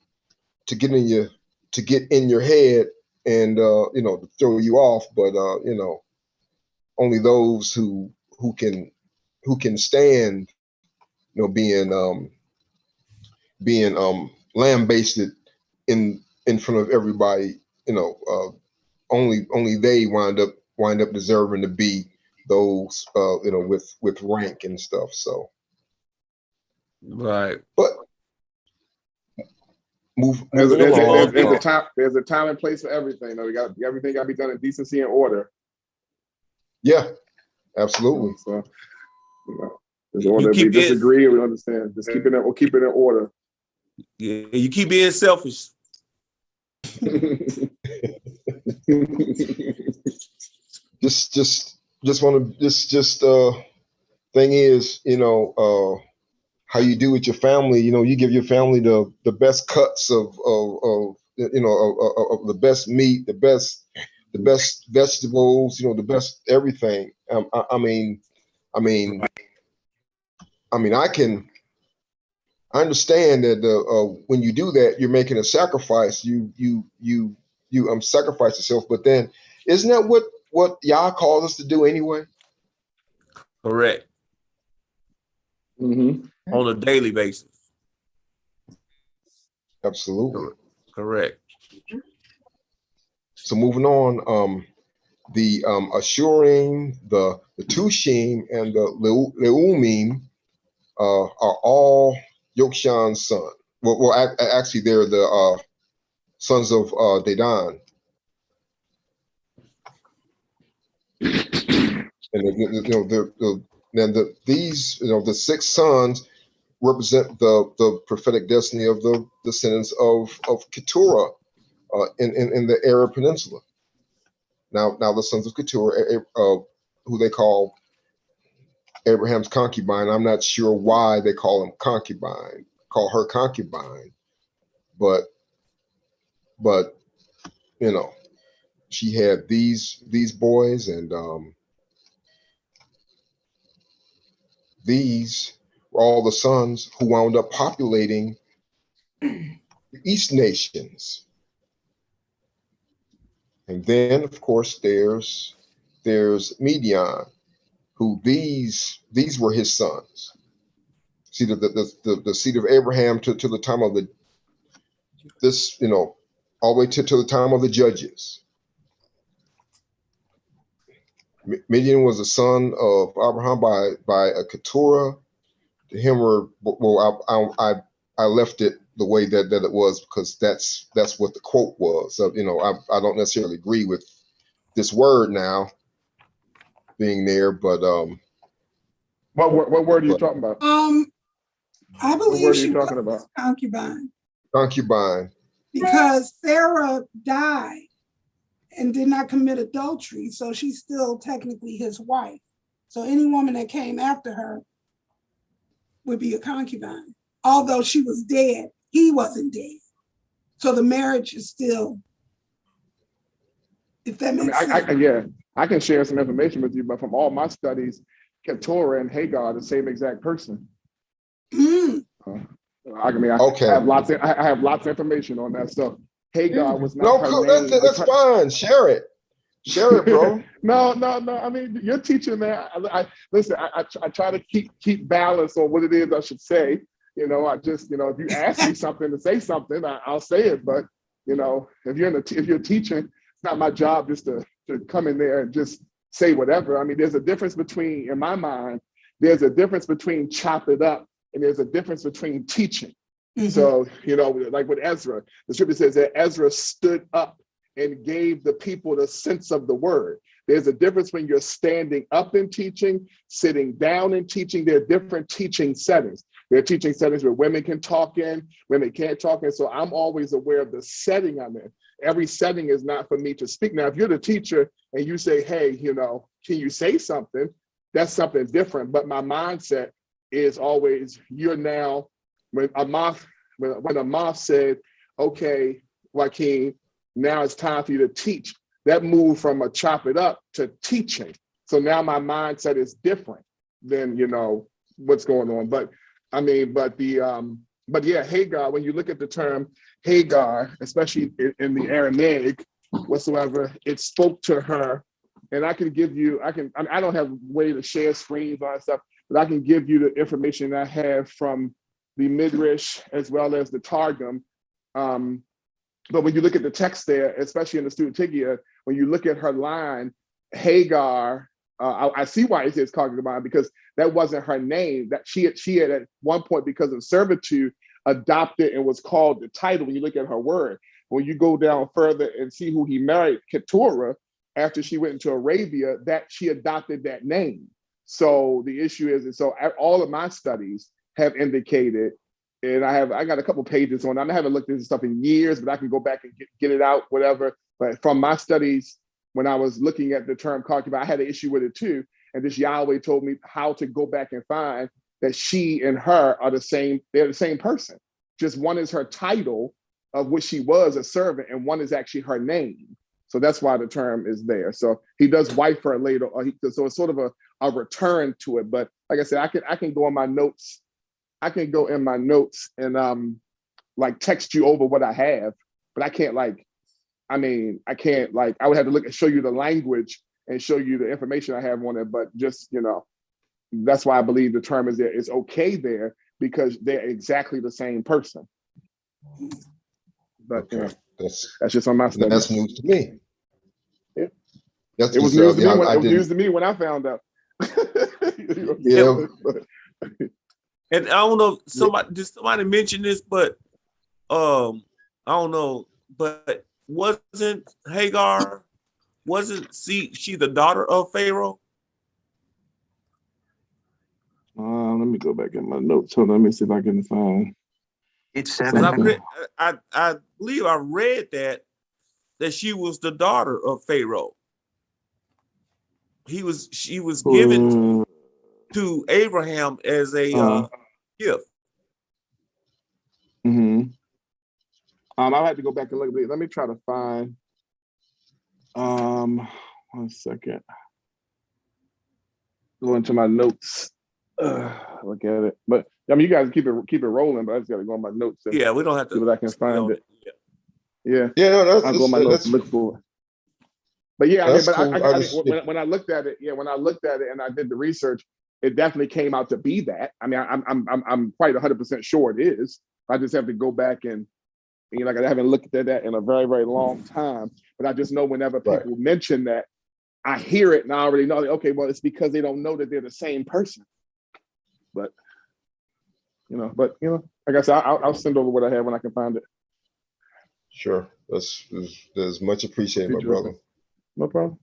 get in your head and to throw you off. But only those who can stand, being lambasted in front of everybody. Only they wind up deserving to be those with rank and stuff. So right. But there's a time and place for everything. Everything got to be done in decency and order. Yeah, absolutely. So there's order. We disagree, we understand. Just we'll keep it in order. Yeah, you keep being selfish. Thing is, how you do with your family. You give your family the best cuts of the best meat, the best vegetables, the best everything. I understand that when you do that, you're making a sacrifice. You sacrifice yourself, but then isn't that what Yah calls us to do anyway? Correct. Mm-hmm. On a daily basis. Absolutely. Correct. So moving on, the Assuring, the Tushim, and the Leumim are all Yokshan's son. Well, actually, they're the sons of Dedan. And then these, the 6 sons represent the prophetic destiny of the descendants of Keturah in the Arab Peninsula. Now the sons of Keturah, who they call Abraham's concubine. I'm not sure why they call her concubine, but she had these boys, and these were all the sons who wound up populating the East nations. And then, of course, there's Median, who these were his sons. See, the seed of Abraham to the time of all the way to the time of the judges. Midian was a son of Abraham by a Keturah. To him I left it the way that it was because that's what the quote was. So, I don't necessarily agree with this word now being there, but what word are you talking about? I believe she was his concubine. Concubine. Because Sarah died and did not commit adultery, so she's still technically his wife. So any woman that came after her would be a concubine. Although she was dead, he wasn't dead. So the marriage is still, if that makes sense. I can share some information with you, but from all my studies, Keturah and Hagar are the same exact person. Okay. I have lots of information on that stuff. Hagar was not her name. That's fine. Share it, bro. No. I mean, you're teaching, man. Listen. I try to keep balance on what it is I should say. I just, if you ask me something to say something, I'll say it. But if you're teaching, it's not my job just to come in there and just say whatever. I mean, there's a difference between, in my mind, there's a difference between chop it up and there's a difference between teaching. Mm-hmm. So, like with Ezra, the scripture says that Ezra stood up and gave the people the sense of the word. There's a difference when you're standing up and teaching, sitting down and teaching. There are different teaching settings. There are teaching settings where women can talk in, women can't talk in. So I'm always aware of the setting I'm in. Every setting is not for me to speak. Now, if you're the teacher and you say, hey, can you say something? That's something different. But my mindset is always, you're now, when Amath said, okay, Joaquin, now it's time for you to teach. That moved from a chop it up to teaching. So now my mindset is different than, what's going on. But yeah, Hagar, when you look at the term Hagar, especially in the Aramaic whatsoever, it spoke to her. And I don't have a way to share screens on stuff, but I can give you the information I have from the Midrash as well as the Targum. But when you look at the text there, especially in the Studitia, when you look at her line, Hagar, I see why it says concubine, because that wasn't her name. That she had at one point, because of servitude, adopted and was called the title. When you look at her word, when you go down further and see who he married, Keturah, after she went into Arabia, that she adopted that name. So the issue is, and so all of my studies have indicated, and I got a couple pages on it. I haven't looked at this stuff in years, but I can go back and get it out, whatever. But from my studies, when I was looking at the term concubine, I had an issue with it too. And this Yahweh told me how to go back and find that she and her are the same. They're the same person. Just one is her title of which she was a servant, and one is actually her name. So that's why the term is there. So he does wife her later. So it's sort of a return to it. But like I said, I can go in my notes. I can go in my notes and like text you over what I have, but I can't I would have to look and show you the language and show you the information I have on it. But just, that's why I believe the term is there. It's okay there because they're exactly the same person. But that's just on my study. That's news to me. Yeah. It was news to me. It was news to me when I found out. Yeah. And I don't know, somebody mentioned this, but I don't know, but wasn't Hagar, she the daughter of Pharaoh? me go back in my notes. Hold on, let me see if I can find. I believe I read that she was the daughter of Pharaoh. She was given to Abraham as a gift. I'll have to go back and look at it. Let me try to find. 1 second. Go into my notes. Look at it. But I mean, you guys keep it rolling. But I just got to go on my notes. Yeah, we don't have to. See what I can find it. Yeah. No, I'll go on my notes and look for it. But yeah, I mean, but cool. When I looked at it, and I did the research, it definitely came out to be that. I mean, I'm quite 100% sure it is. I just have to go back and like I haven't looked at that in a very, very long time. But I just know whenever people mention that, I hear it and I already know that, okay, well, it's because they don't know that they're the same person. But like I said, I'll send over what I have when I can find it. Sure, that's much appreciated, my brother. No problem.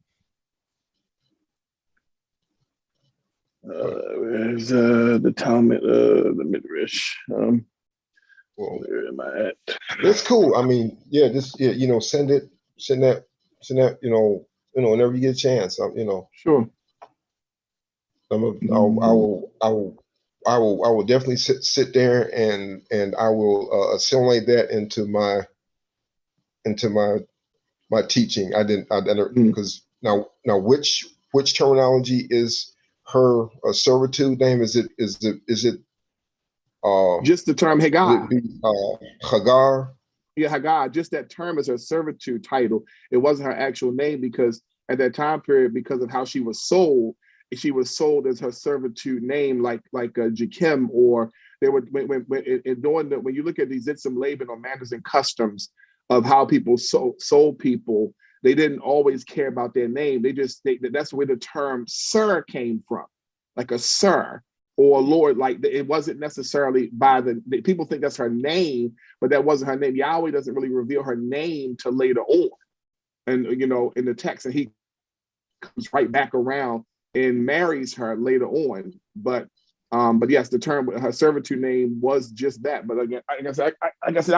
Where's the Talmud, the Midrash? Where am I at? That's cool. I mean, send that, whenever you get a chance. Sure. I will definitely sit there and I will assimilate that into my teaching. I didn't because now which terminology is her servitude name? Is it just the term Hagar? Hagar. Yeah, Hagar. Just that term is her servitude title. It wasn't her actual name because at that time period, because of how she was sold as her servitude name, like Jakim, or they were when you look at these Zitzim Laban or manners and customs of how people sold people, they didn't always care about their name. That's where the term sir came from, like a sir or Lord. Like it wasn't necessarily people think that's her name, but that wasn't her name. Yahweh doesn't really reveal her name till later on, and in the text, and he comes right back around and marries her later on. But yes, the term her servitude name was just that. But again, like I said,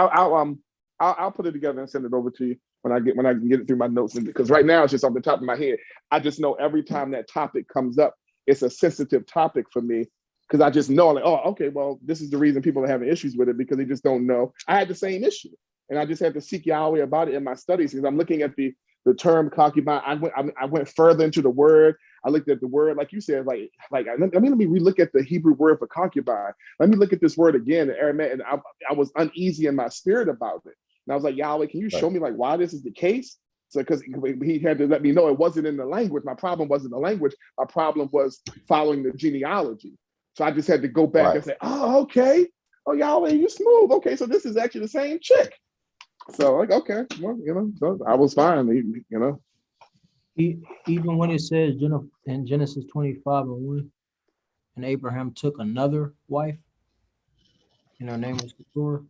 I'll put it together and send it over to you when I can get it through my notes. Because right now it's just off the top of my head. I just know every time that topic comes up, it's a sensitive topic for me because I just know like, oh, okay, well, this is the reason people are having issues with it because they just don't know. I had the same issue, and I just had to seek Yahweh about it in my studies because I'm looking at the term concubine. I went further into the word. I looked at the word, like you said, like let me relook at the Hebrew word for concubine. Let me look at this word again, the Aramaic, and I was uneasy in my spirit about it. And I was like, Yahweh, can you show me like why this is the case? So because he had to let me know it wasn't in the language. My problem wasn't the language. My problem was following the genealogy. So I just had to go back and say, oh, okay. Oh, Yahweh, you smooth. Okay, so this is actually the same chick. So like, okay, well, so I was fine, Even when it says in Genesis 25:1, and Abraham took another wife, and her name was Keturah.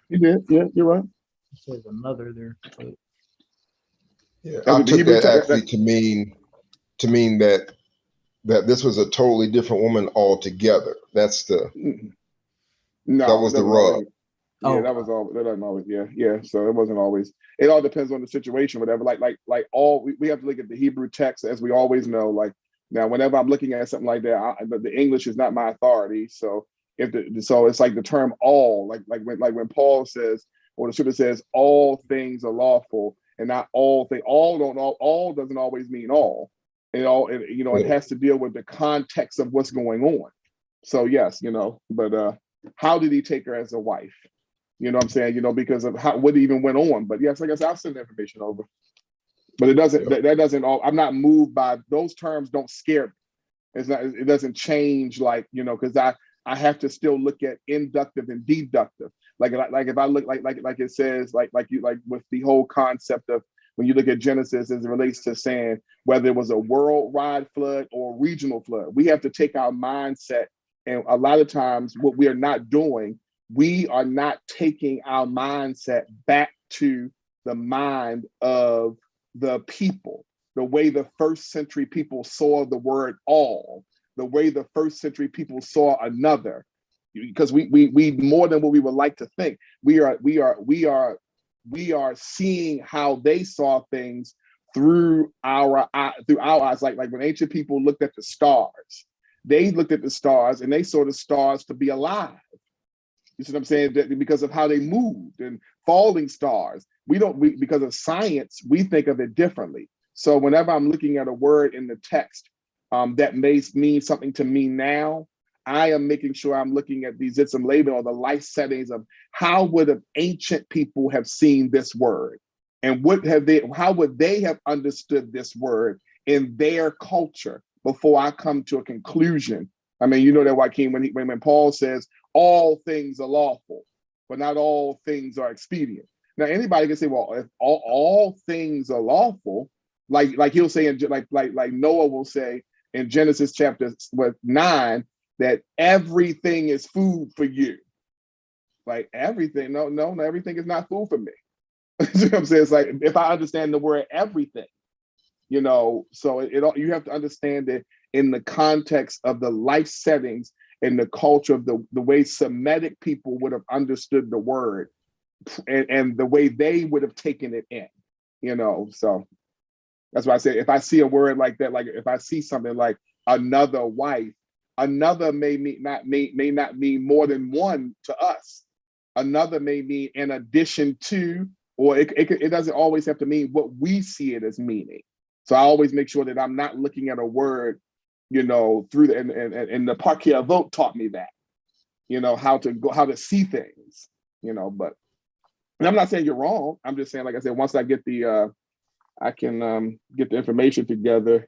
You did, yeah, you're right. It says another there. But... Yeah, I took that actually to mean that this was a totally different woman altogether. That's the that was the rub. Yeah, that was all. That doesn't always. Yeah. So it wasn't always. It all depends on the situation, whatever. Like we have to look at the Hebrew text, as we always know. Like now, whenever I'm looking at something like that, the English is not my authority. So so it's like the term all, like when Paul says, or the scripture says, all things are lawful, and not all things. All doesn't always mean all. It has to deal with the context of what's going on. So yes, but how did he take her as a wife? You know what I'm saying? Because of what even went on. But yes, I guess I'll send the information over. But it doesn't. That doesn't. I'm not moved by those terms. Don't scare me. It's not. It doesn't change. Because I have to still look at inductive and deductive. Like if I look like it says like with the whole concept of when you look at Genesis as it relates to saying whether it was a worldwide flood or regional flood, we have to take our mindset. And a lot of times, what we are not doing. We are not taking our mindset back to the mind of the people the way the first century people saw the word all, the way the first century people saw another, because we more than what we would like to think. We are seeing how they saw things through our eyes. Like when ancient people looked at the stars, they looked at the stars and they saw the stars to be alive. You see what I'm saying? Because of how they moved, and falling stars. Because of science, we think of it differently. So whenever I'm looking at a word in the text that may mean something to me now, I am making sure I'm looking at the Zitzim Laban, or the life settings of how would ancient people have seen this word, and how would they have understood this word in their culture before I come to a conclusion. I mean, you know that, Joaquin, when Paul says all things are lawful, but not all things are expedient. Now, anybody can say, well, if all things are lawful, like he'll say, like Noah will say in Genesis chapter 9, that everything is food for you. Like everything, no, everything is not food for me. You know what I'm saying? It's like, if I understand the word everything, so you have to understand it in the context of the life settings and the culture of the way Semitic people would have understood the word, and the way they would have taken it in, so that's why I say, if I see a word like that, like if I see something like another wife, another may not mean more than one to us. Another may mean in addition to, or it doesn't always have to mean what we see it as meaning. So I always make sure that I'm not looking at a word, through and the Parkia vote taught me that, how to see things, but, and I'm not saying you're wrong. I'm just saying, like I said, once I get I can get the information together.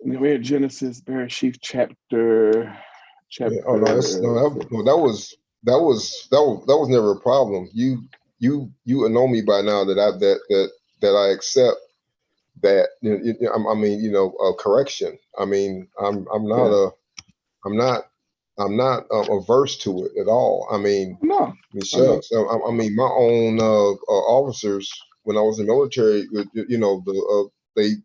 We're in Genesis, Bereshit chapter. Yeah, that was never a problem. You know me by now that I accept that. I mean, correction. I mean, I'm not averse to it at all. I mean, no. Shucks. I mean, my own officers, when I was in the military, they,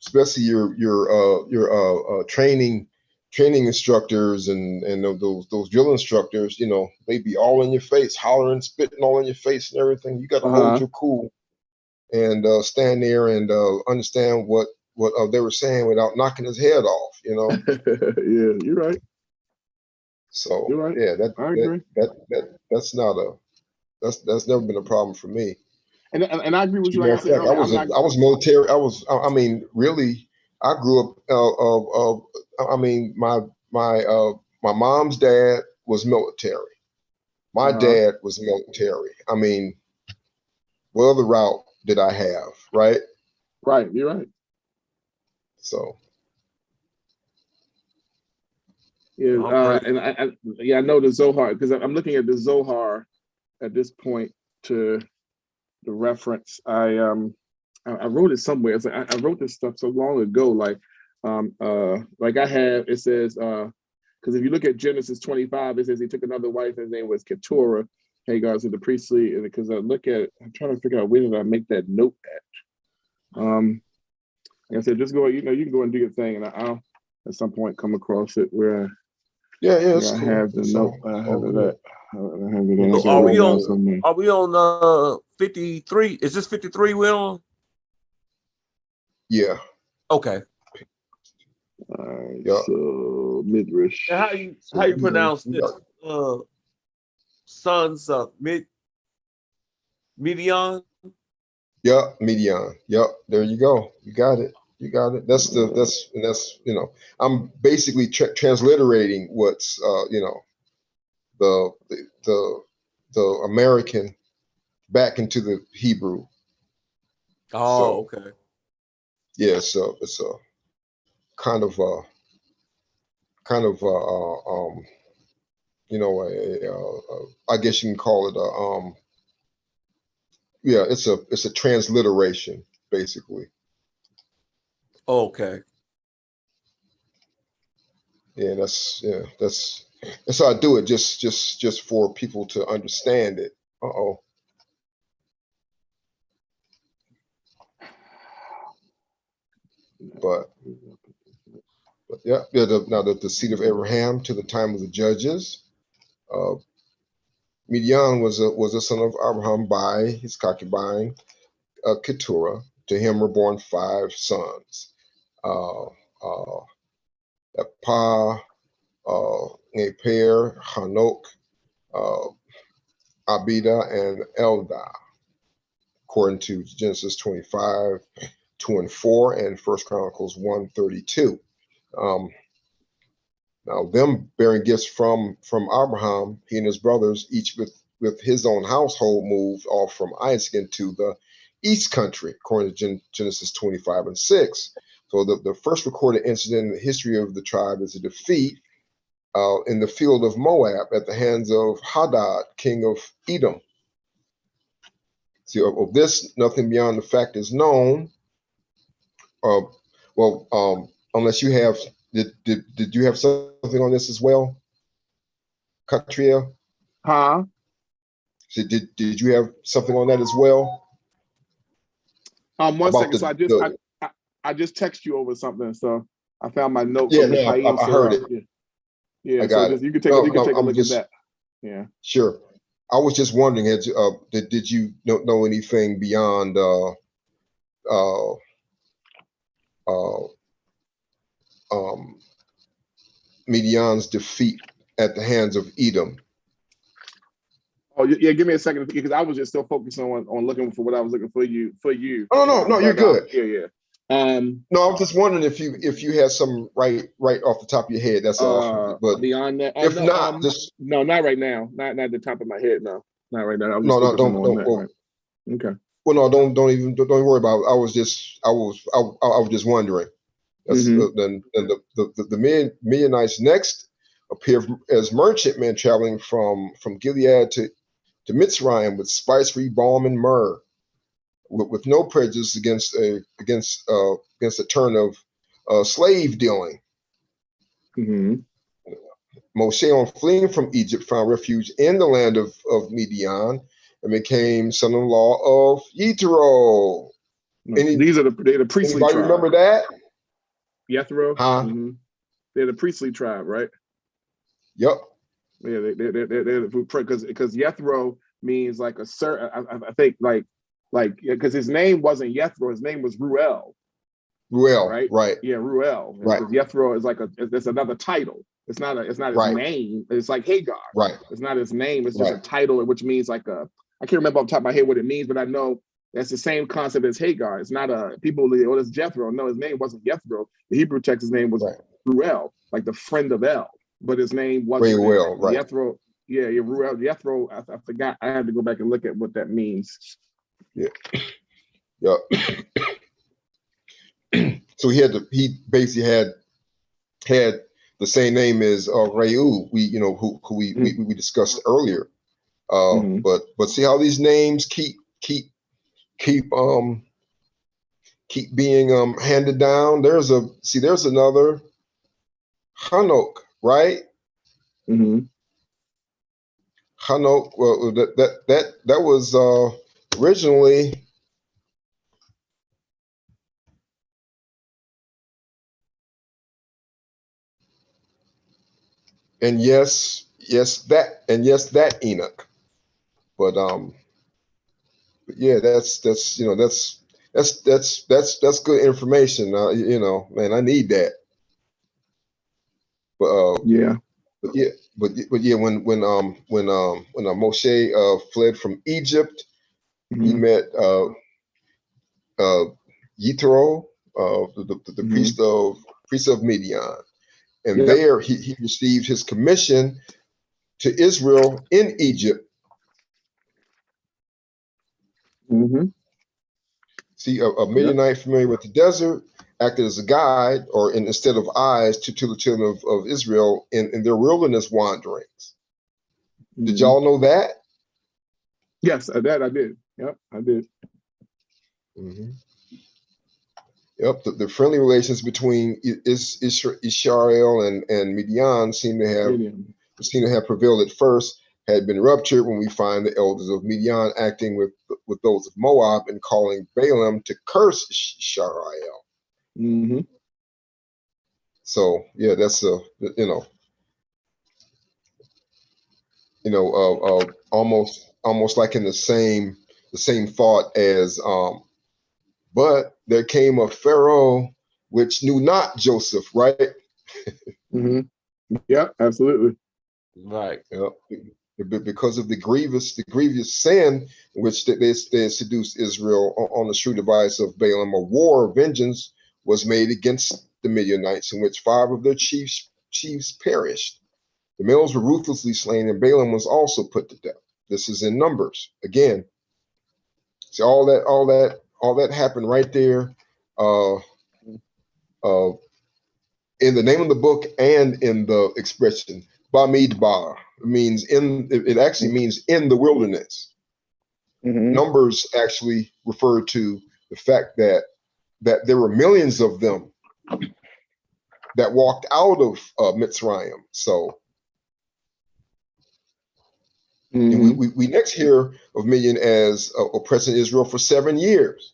especially your training instructors and those drill instructors, they be all in your face, hollering, spitting all in your face and everything. You got to hold your cool and stand there and understand what they were saying without knocking his head off. Yeah, you're right. So you're right. Yeah, I agree. That's never been a problem for me. And I agree with you. Like I said earlier, I was military. I mean, really, I grew up. I mean, my mom's dad was military. My dad was military. I mean, what other route did I have? Right. Right. You're right. So. Yeah, and I know the Zohar, because I'm looking at the Zohar at this point to the reference. I wrote it somewhere. It's like I wrote this stuff so long ago. Like I have, it says, because if you look at Genesis 25, it says he took another wife. His name was Keturah, Hagar, to the priestly. And because I look at it, I'm trying to figure out where did I make that note at. Like I said, just go. You can go and do your thing, and I'll at some point come across it where. Yeah, I have the note. I have it. Are we on 53? Is this 53 we're on? Yeah. Okay. Yeah. So Midrash. How you pronounce this? Sons of Midian? Yeah, Midian. Yep. There you go. You got it. That's I'm basically transliterating what's the American back into the Hebrew. Oh, okay. Yeah, so it's a kind of I guess you can call it it's a transliteration basically. Okay. Yeah, that's how I do it, just for people to understand it. But yeah, now the seed of Abraham to the time of the judges. Midian was a son of Abraham by his concubine Keturah. To him were born 5 sons. Epa, Neper, Hanok, Abida, and Eldah, according to Genesis 25, 2 and 4, and 1 Chronicles 1:32. Now, them bearing gifts from Abraham, he and his brothers, each with his own household, moved off from Isaac into the east country, according to Genesis 25 and 6. So the first recorded incident in the history of the tribe is a defeat in the field of Moab at the hands of Hadad, king of Edom. See, of this, nothing beyond the fact is known. Unless you have, did you have something on this as well, Katria? Huh? So did you have something on that as well? One second. So I just text you over something. So I found my note. Yeah, no, I heard it. Yeah, I got it. You can take a look at that. Yeah. Sure. I was just wondering, did you know anything beyond Midian's defeat at the hands of Edom? Oh yeah, give me a second because I was just still focusing on looking for what I was looking for you. Oh no, you're good. Yeah. No, I'm just wondering if you had some right off the top of your head. That's all. But beyond that, if not, no, not right now. Not at the top of my head. No, not right now. Don't. Right. Okay. Well, no, don't worry about it. I was just wondering. Then the Midianites next appear as merchantmen traveling from Gilead to Mitzrayim with spicery, balm, and myrrh, with no prejudice against a turn of slave dealing. Mm-hmm. Moshe, on fleeing from Egypt, found refuge in the land of Midian and became son-in-law of Yitro. These are the priestly anybody tribe. Remember that? Jethro. Huh? Mm-hmm. They're the priestly tribe, right? Yep. Yeah, they're because Jethro means like a certain. I think like because his name wasn't Jethro, his name was Ruel. Ruel, right? Yeah, Ruel. Right. Because Jethro is it's another title. It's not his name. It's like Hagar. Right. It's not his name. It's just a title, which means I can't remember off the top of my head what it means, but I know that's the same concept as Hagar. It's not it's Jethro. No, his name wasn't Jethro. The Hebrew text, his name was Ruel, like the friend of El, but his name wasn't Ruel, right? Jethro. Yeah, Ruel. Jethro. I forgot. I had to go back and look at what that means. Yeah. Yep. So he basically had the same name as Reu, who we discussed earlier. But see how these names keep being handed down. There's another Hanok, right? Mm-hmm. Hanok. Well, that was originally. And yes, that Enoch. But yeah, that's good information. Man, I need that. But when Moshe fled from Egypt, he met Yitro, the priest of Midian. And there he received his commission to Israel in Egypt. Mm-hmm. See, a Midianite familiar with the desert acted as a guide, or instead of eyes, to the children of Israel in their wilderness wanderings. Mm-hmm. Did y'all know that? Yes, that I did. Yep, I did. Mm-hmm. Yep, the friendly relations between Israel and Midian seem to have prevailed at first, had been ruptured when we find the elders of Midian acting with those of Moab and calling Balaam to curse Israel. Mm-hmm. So yeah, that's almost like in the same thought as but there came a Pharaoh which knew not Joseph, right? Mm-hmm. Yeah, absolutely. Right. Because of the grievous sin in which they seduced Israel on the shrewd device of Balaam, a war of vengeance was made against the Midianites, in which 5 of their chiefs perished. The males were ruthlessly slain, and Balaam was also put to death. This is in Numbers again. See, all that happened right there, uh, uh, in the name of the book and in the expression Bamidbar. It actually means in the wilderness. Mm-hmm. Numbers actually refer to the fact that there were millions of them that walked out of Mitzrayim. So we next hear of Midian as oppressing Israel for 7 years.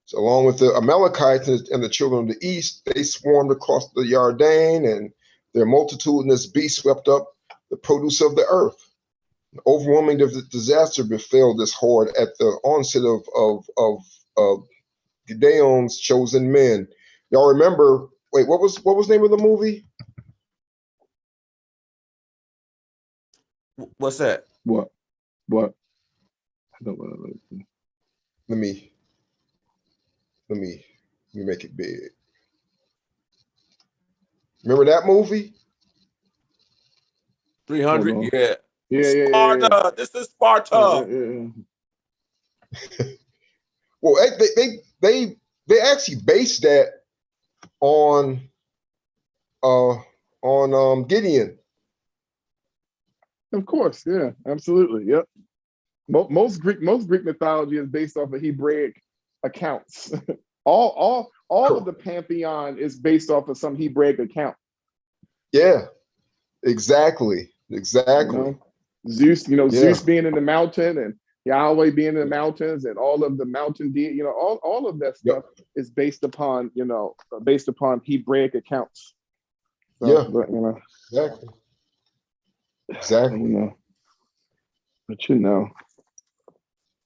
So along with the Amalekites and the children of the east, they swarmed across the Yarden, and their multitudinous beasts swept up the produce of the earth. An overwhelming disaster befell this horde at the onset of Gideon's chosen men. Y'all remember? Wait, what was the name of the movie? What's that? What? I don't want to. Let me make it big. Remember that movie? 300. Yeah. Yeah. Sparta. This is Sparta. Yeah. Well, they actually based that on Gideon. Of course, yeah, absolutely, yep. Most Greek mythology is based off of Hebraic accounts. all of the pantheon is based off of some Hebraic account. Yeah, exactly. Zeus, Zeus being in the mountain and Yahweh being in the mountains and all of the mountain all of that stuff is based upon Hebraic accounts. So, but, exactly. But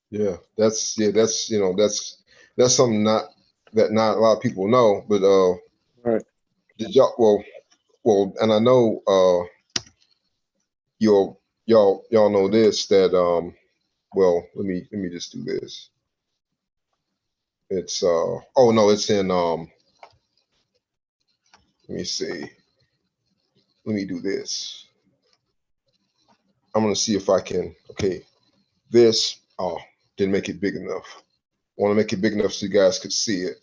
yeah, that's something not a lot of people know, but right. Did y'all and I know y'all know this, that let me just do this. It's oh no, it's in let me see. Let me do this. I'm gonna see if I can, okay. This didn't make it big enough. I want to make it big enough so you guys could see it.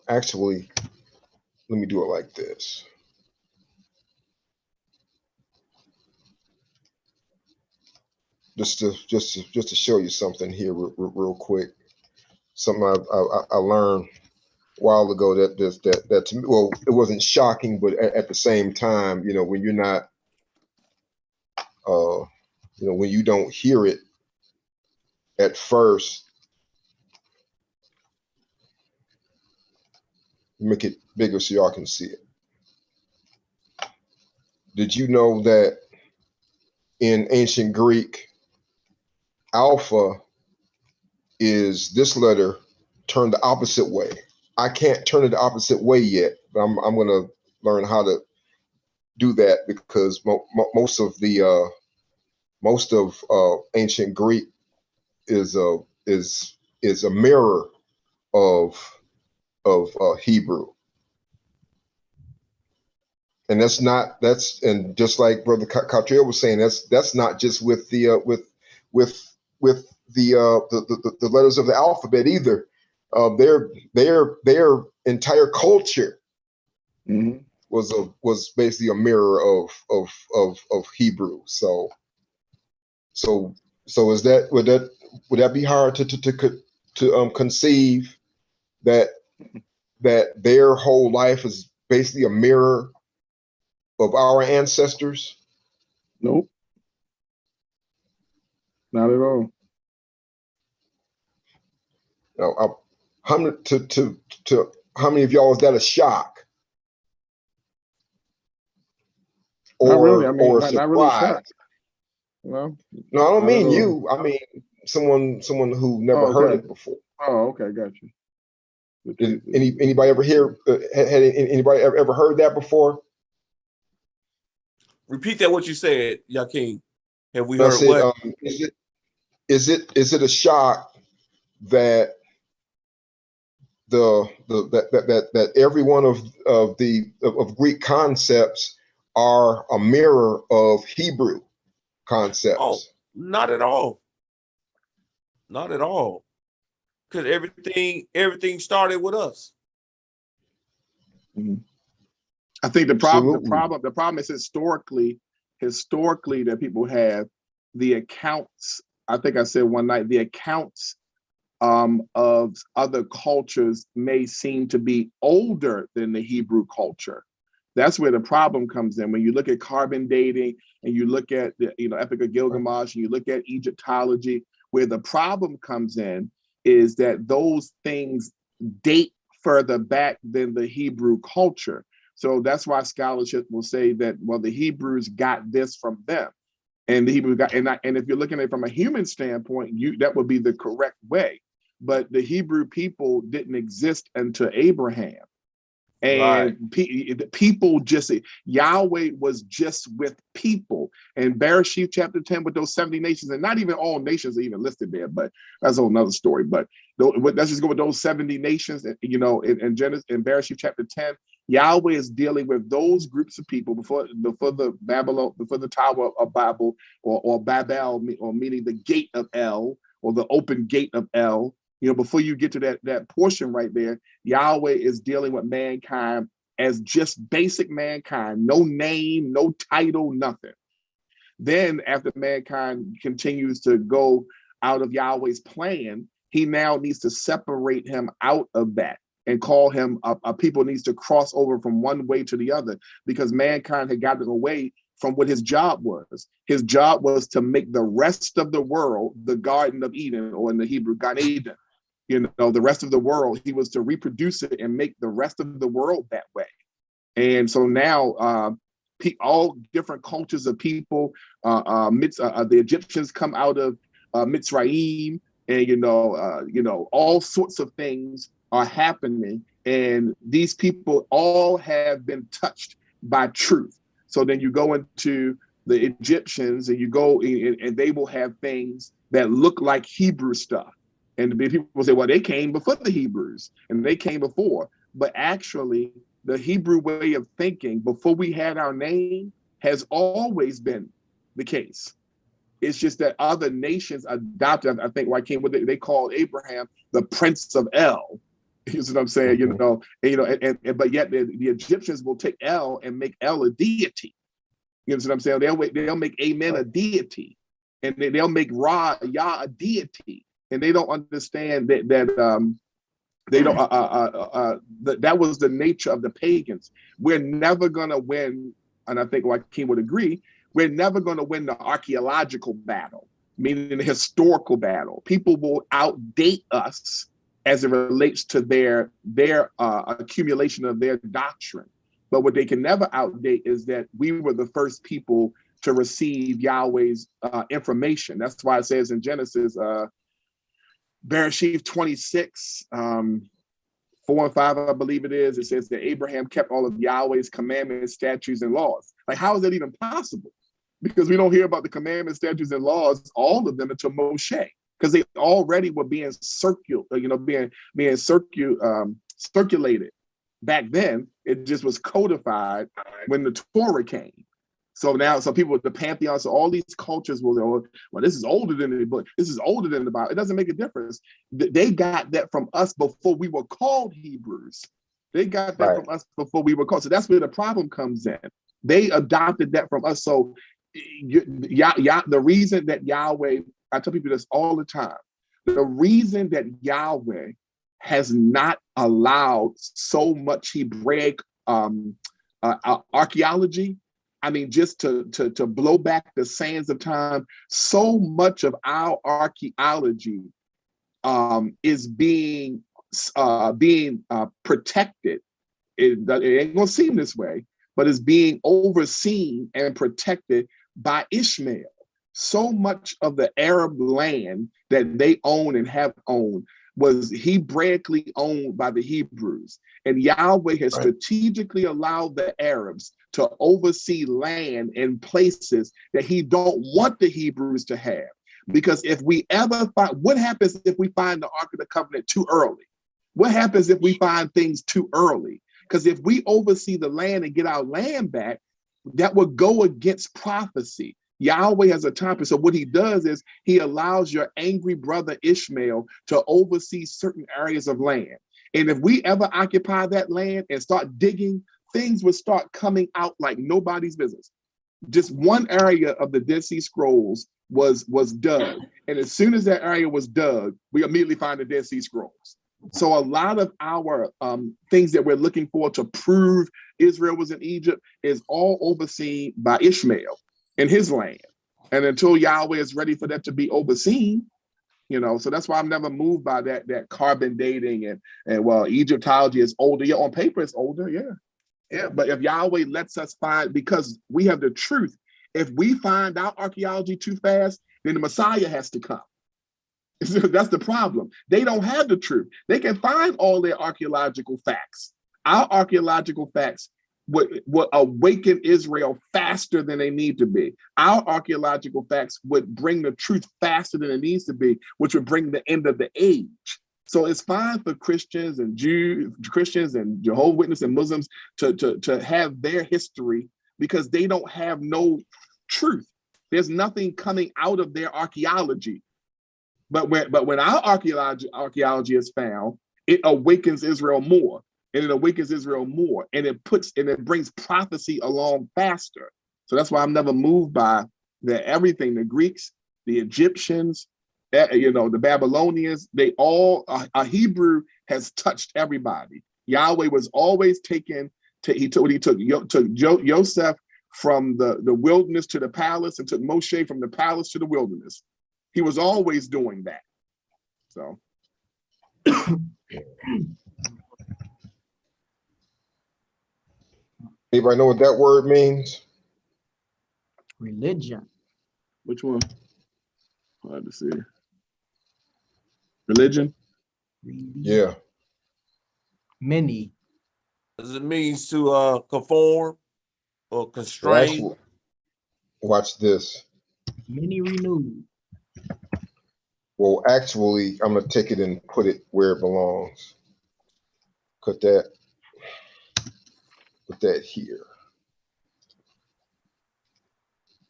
Actually, let me do it like this. Just to show you something here real quick. Something I learned a while ago that to me, well, it wasn't shocking, but at the same time, when you're not, when you don't hear it at first, make it bigger so y'all can see it. Did you know that in ancient Greek, alpha is this letter turned the opposite way? I can't turn it the opposite way yet, but I'm going to learn how to do that, because most of ancient Greek is a mirror of Hebrew. And and just like Brother Cottrell was saying, that's not just with the the letters of the alphabet either. Their entire culture was basically a mirror of Hebrew. So is that would that be hard to conceive that their whole life is basically a mirror of our ancestors? Nope, not at all. how many to how many of y'all is that a shock Not really. I mean, or a not really surprise? shocked. No, No, I don't not at mean all. you. I mean someone who never Oh, heard okay. it before. Oh, okay, got you. Did anybody ever hear? Had anybody ever heard that before? Repeat that what you said, Joaquin. Have we I heard said, what? is it a shock that that every one of Greek concepts are a mirror of Hebrew concepts? Oh, not at all. Not at all. Because everything started with us. Mm-hmm. I think the Absolutely. problem is historically that people have the accounts. I think I said one night the accounts of other cultures may seem to be older than the Hebrew culture. That's where the problem comes in. When you look at carbon dating and you look at the Epic of Gilgamesh and you look at Egyptology, where the problem comes in is that those things date further back than the Hebrew culture. So that's why scholarship will say that, well, the Hebrews got this from them. And the Hebrews got, and if you're looking at it from a human standpoint, that would be the correct way. But the Hebrew people didn't exist until Abraham. And people just, Yahweh was just with people. And Bereshit chapter 10 with those 70 nations, and not even all nations are even listed there, but that's a whole nother story. But let's just go with those 70 nations, in Genesis, in Bereshit chapter 10, Yahweh is dealing with those groups of people before the Tower of Babel, or Babel, or meaning the gate of El, or the open gate of El. Before you get to that portion right there, Yahweh is dealing with mankind as just basic mankind, no name, no title, nothing. Then after mankind continues to go out of Yahweh's plan, he now needs to separate him out of that and call him a people needs to cross over from one way to the other, because mankind had gotten away from what his job was. His job was to make the rest of the world the Garden of Eden, or in the Hebrew, Gan Eden. The rest of the world, he was to reproduce it and make the rest of the world that way. And so now all different cultures of people, the Egyptians come out of Mitzrayim, and all sorts of things are happening, and these people all have been touched by truth. So then you go into the Egyptians, and you go and they will have things that look like Hebrew stuff. And people say, well, they came before the Hebrews, and they came before. But actually, the Hebrew way of thinking before we had our name has always been the case. It's just that other nations adopted. I think they called Abraham the Prince of El. You see what I'm saying? But yet the Egyptians will take El and make El a deity. You know what I'm saying? They'll make Amen a deity, and they'll make Yah a deity. And they don't understand that they don't that was the nature of the pagans. We're never gonna win, and I think Joaquin would agree, we're never gonna win the archaeological battle, meaning the historical battle. People will outdate us as it relates to their accumulation of their doctrine. But what they can never outdate is that we were the first people to receive Yahweh's information. That's why it says in Genesis, Bereshit 26, 4 and 5, I believe it is. It says that Abraham kept all of Yahweh's commandments, statutes, and laws. Like, how is that even possible? Because we don't hear about the commandments, statutes, and laws, all of them, until Moshe, because they already were being circulated back then. It just was codified when the Torah came. So now, people with the pantheon, so all these cultures will go, well, this is older than the book. This is older than the Bible. It doesn't make a difference. They got that from us before we were called Hebrews. They got that from us before we were called. So that's where the problem comes in. They adopted that from us. So the reason that Yahweh, I tell people this all the time, the reason that Yahweh has not allowed so much Hebraic archaeology, I mean, just to blow back the sands of time, so much of our archaeology is being protected. It ain't gonna seem this way, but is being overseen and protected by Ishmael. So much of the Arab land that they own and have owned was Hebraically owned by the Hebrews. And Yahweh has strategically allowed the Arabs to oversee land in places that he don't want the Hebrews to have. Because if we ever find, what happens if we find the Ark of the Covenant too early? What happens if we find things too early? Because if we oversee the land and get our land back, that would go against prophecy. Yahweh has a time. So what he does is he allows your angry brother Ishmael to oversee certain areas of land. And if we ever occupy that land and start digging, things would start coming out like nobody's business. Just one area of the Dead Sea Scrolls was dug. And as soon as that area was dug, we immediately find the Dead Sea Scrolls. So a lot of our things that we're looking for to prove Israel was in Egypt is all overseen by Ishmael in his land. And until Yahweh is ready for that to be overseen, so that's why I'm never moved by that carbon dating and well, Egyptology is older. Yeah, on paper it's older, yeah. Yeah, but if Yahweh lets us find, because we have the truth, if we find out archaeology too fast, then the Messiah has to come. That's the problem. They don't have the truth. They can find all their archaeological facts. Our archaeological facts would awaken Israel faster than they need to be. Our archaeological facts would bring the truth faster than it needs to be, which would bring the end of the age. So it's fine for Christians and Jehovah's Witnesses and Muslims to have their history because they don't have no truth. There's nothing coming out of their archaeology. But when our archaeology is found, it awakens Israel more, and it awakens Israel more, and it brings prophecy along faster. So that's why I'm never moved by everything. The Greeks, the Egyptians, the Babylonians, they all a Hebrew has touched everybody. Yahweh was always he took Joseph from the wilderness to the palace and took Moshe from the palace to the wilderness. He was always doing that. So. Anybody know what that word means? Religion. Which one? Hard to see. Religion? Yeah. Many. Does it mean to conform or constrain? Watch this. Many renewed. Well, actually, I'm going to take it and put it where it belongs. Put that here.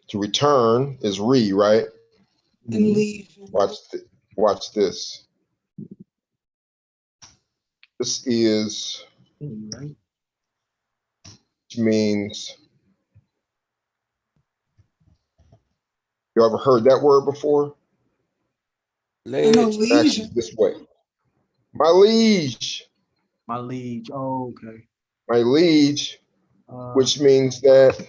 To return is right? And leave. Watch this. This is, right. Which means, you ever heard that word before? Actually, this way. My liege. My liege. Oh, okay. My liege, which means that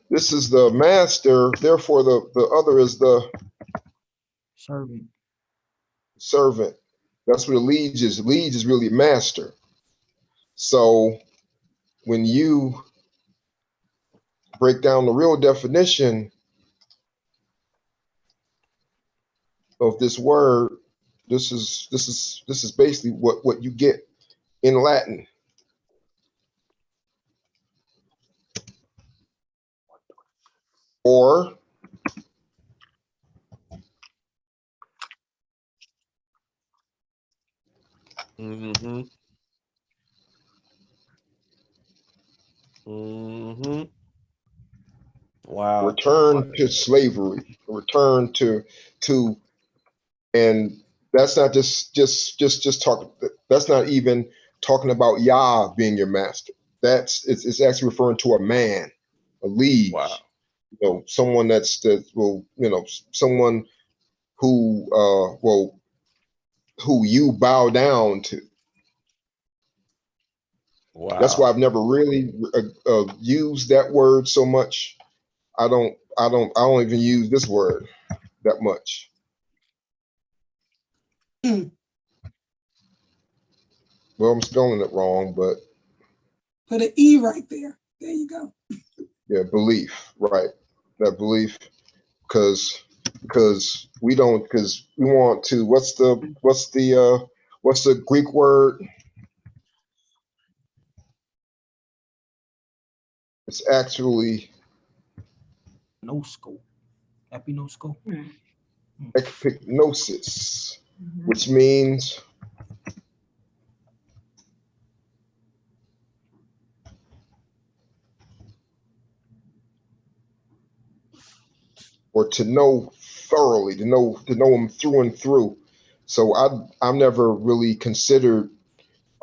this is the master, therefore the other is the servant. Servant. That's what a liege is. Liege is really master. So when you break down the real definition of this word, this is basically what you get in Latin. Or Mm-hmm. Mm-hmm. Wow. return to slavery, return to, and that's not just talk. That's not even talking about Yah being your master. It's actually referring to a man, a liege. Wow. Someone someone who you bow down to. Wow. That's why I've never really used that word so much. I don't even use this word that much. Well, I'm spelling it wrong, but put an E right there. There you go. Yeah, belief, right? That belief, because we don't, because we want to. What's the Greek word? It's actually Epinosko. Epinosko. epignosis, which means or to know thoroughly, to know them through and through. So I'm never really considered,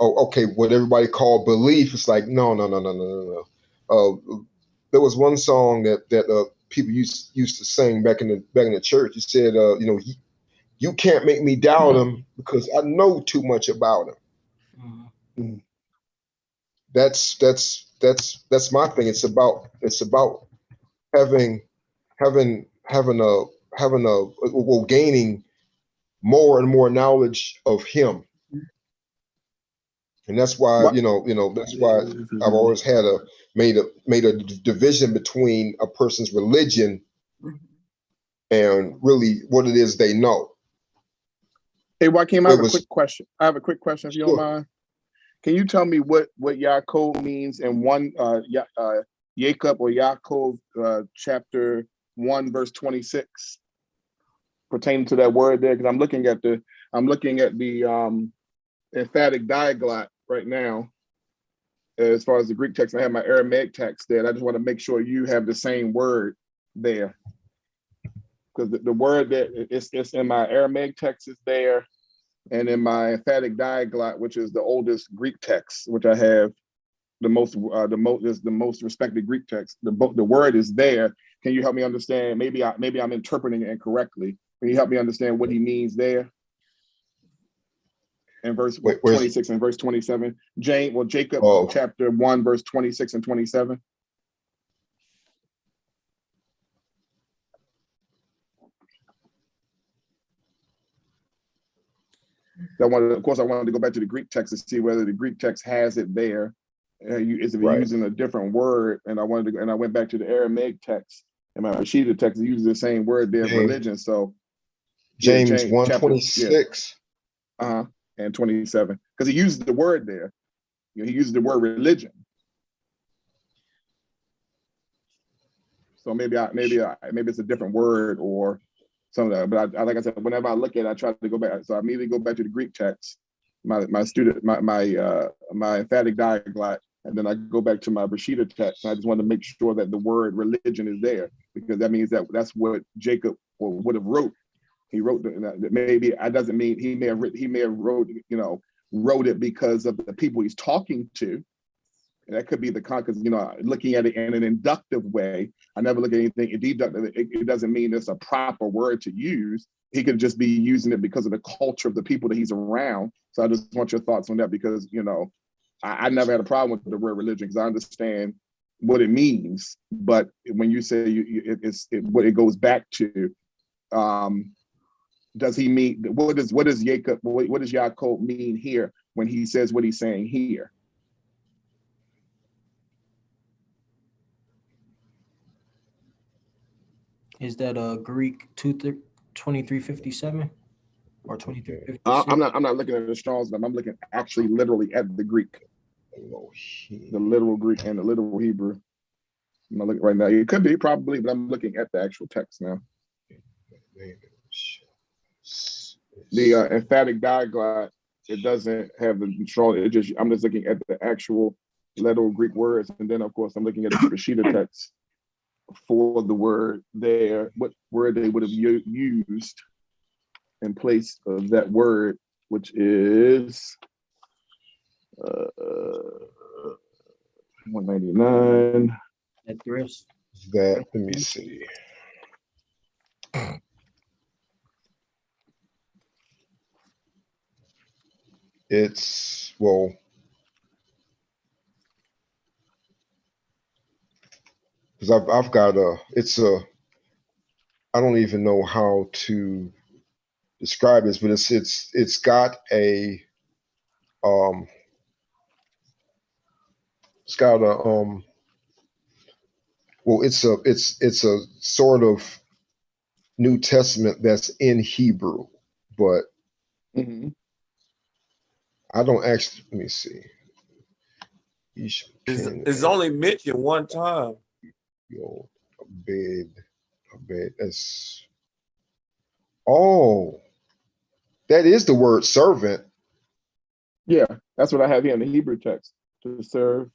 oh, okay, what everybody call belief. It's like no. There was one song that people used to sing back in the church. It said, you can't make me doubt him because I know too much about him. Mm-hmm. That's my thing. It's about having gaining more and more knowledge of him. And that's why, that's why I've always had made a division between a person's religion and really what it is they know. Hey, Joaquin, I have a quick question. If you don't mind. Can you tell me what Yaakov means in Jacob or Yaakov chapter 1 verse 26 pertaining to that word there? Because I'm looking at the emphatic diaglot right now as far as the Greek text. I have my Aramaic text there. And I just want to make sure you have the same word there, because the word that it's in my Aramaic text is there, and in my emphatic diaglot, which is the oldest Greek text, which I have the most respected Greek text, the word is there. Can you help me understand? Maybe I'm interpreting it incorrectly. Can you help me understand what he means there? In verse 26 and verse 27. Jacob chapter 1, verse 26 and 27. Of course, I wanted to go back to the Greek text to see whether the Greek text has it there. Is it using a different word? And I went back to the Aramaic text, and my Rashida text uses the same word there, religion. So James 1:26. And 27, because he uses the word there. He uses the word religion. So maybe it's a different word or something. But like I said, whenever I look at it, I try to go back. So I immediately go back to the Greek text, my emphatic diaglot, and then I go back to my Rashida text. And I just want to make sure that the word religion is there, because that means that's what Jacob would have wrote. He wrote maybe that doesn't mean he may have wrote it because of the people he's talking to. And that could be because looking at it in an inductive way. I never look at anything deductive. It doesn't mean it's a proper word to use. He could just be using it because of the culture of the people that he's around. So I just want your thoughts on that, because I never had a problem with the word religion, because I understand what it means. But when you say what it goes back to, does he mean what does Yaakov mean here when he says what he's saying here? Is that a Greek 2357 or 2356? I'm not looking at the Strong's, but I'm looking actually literally at the Greek, the literal Greek and the literal Hebrew. I'm not looking right now. It could be probably, but I'm looking at the actual text now. The emphatic diaglot, it doesn't have the strong. I'm just looking at the actual literal Greek words, and then of course I'm looking at the Rashida text for the word there, what word they would have used in place of that word, which is 199. Address. Let me see. It's because I've got I don't even know how to describe this, but it's got a It's got a well, it's a sort of New Testament that's in Hebrew, but I don't actually. Let me see. It's only mentioned one time. Yo, a bed. That's oh, that is the word servant. Yeah, that's what I have here in the Hebrew text, to serve.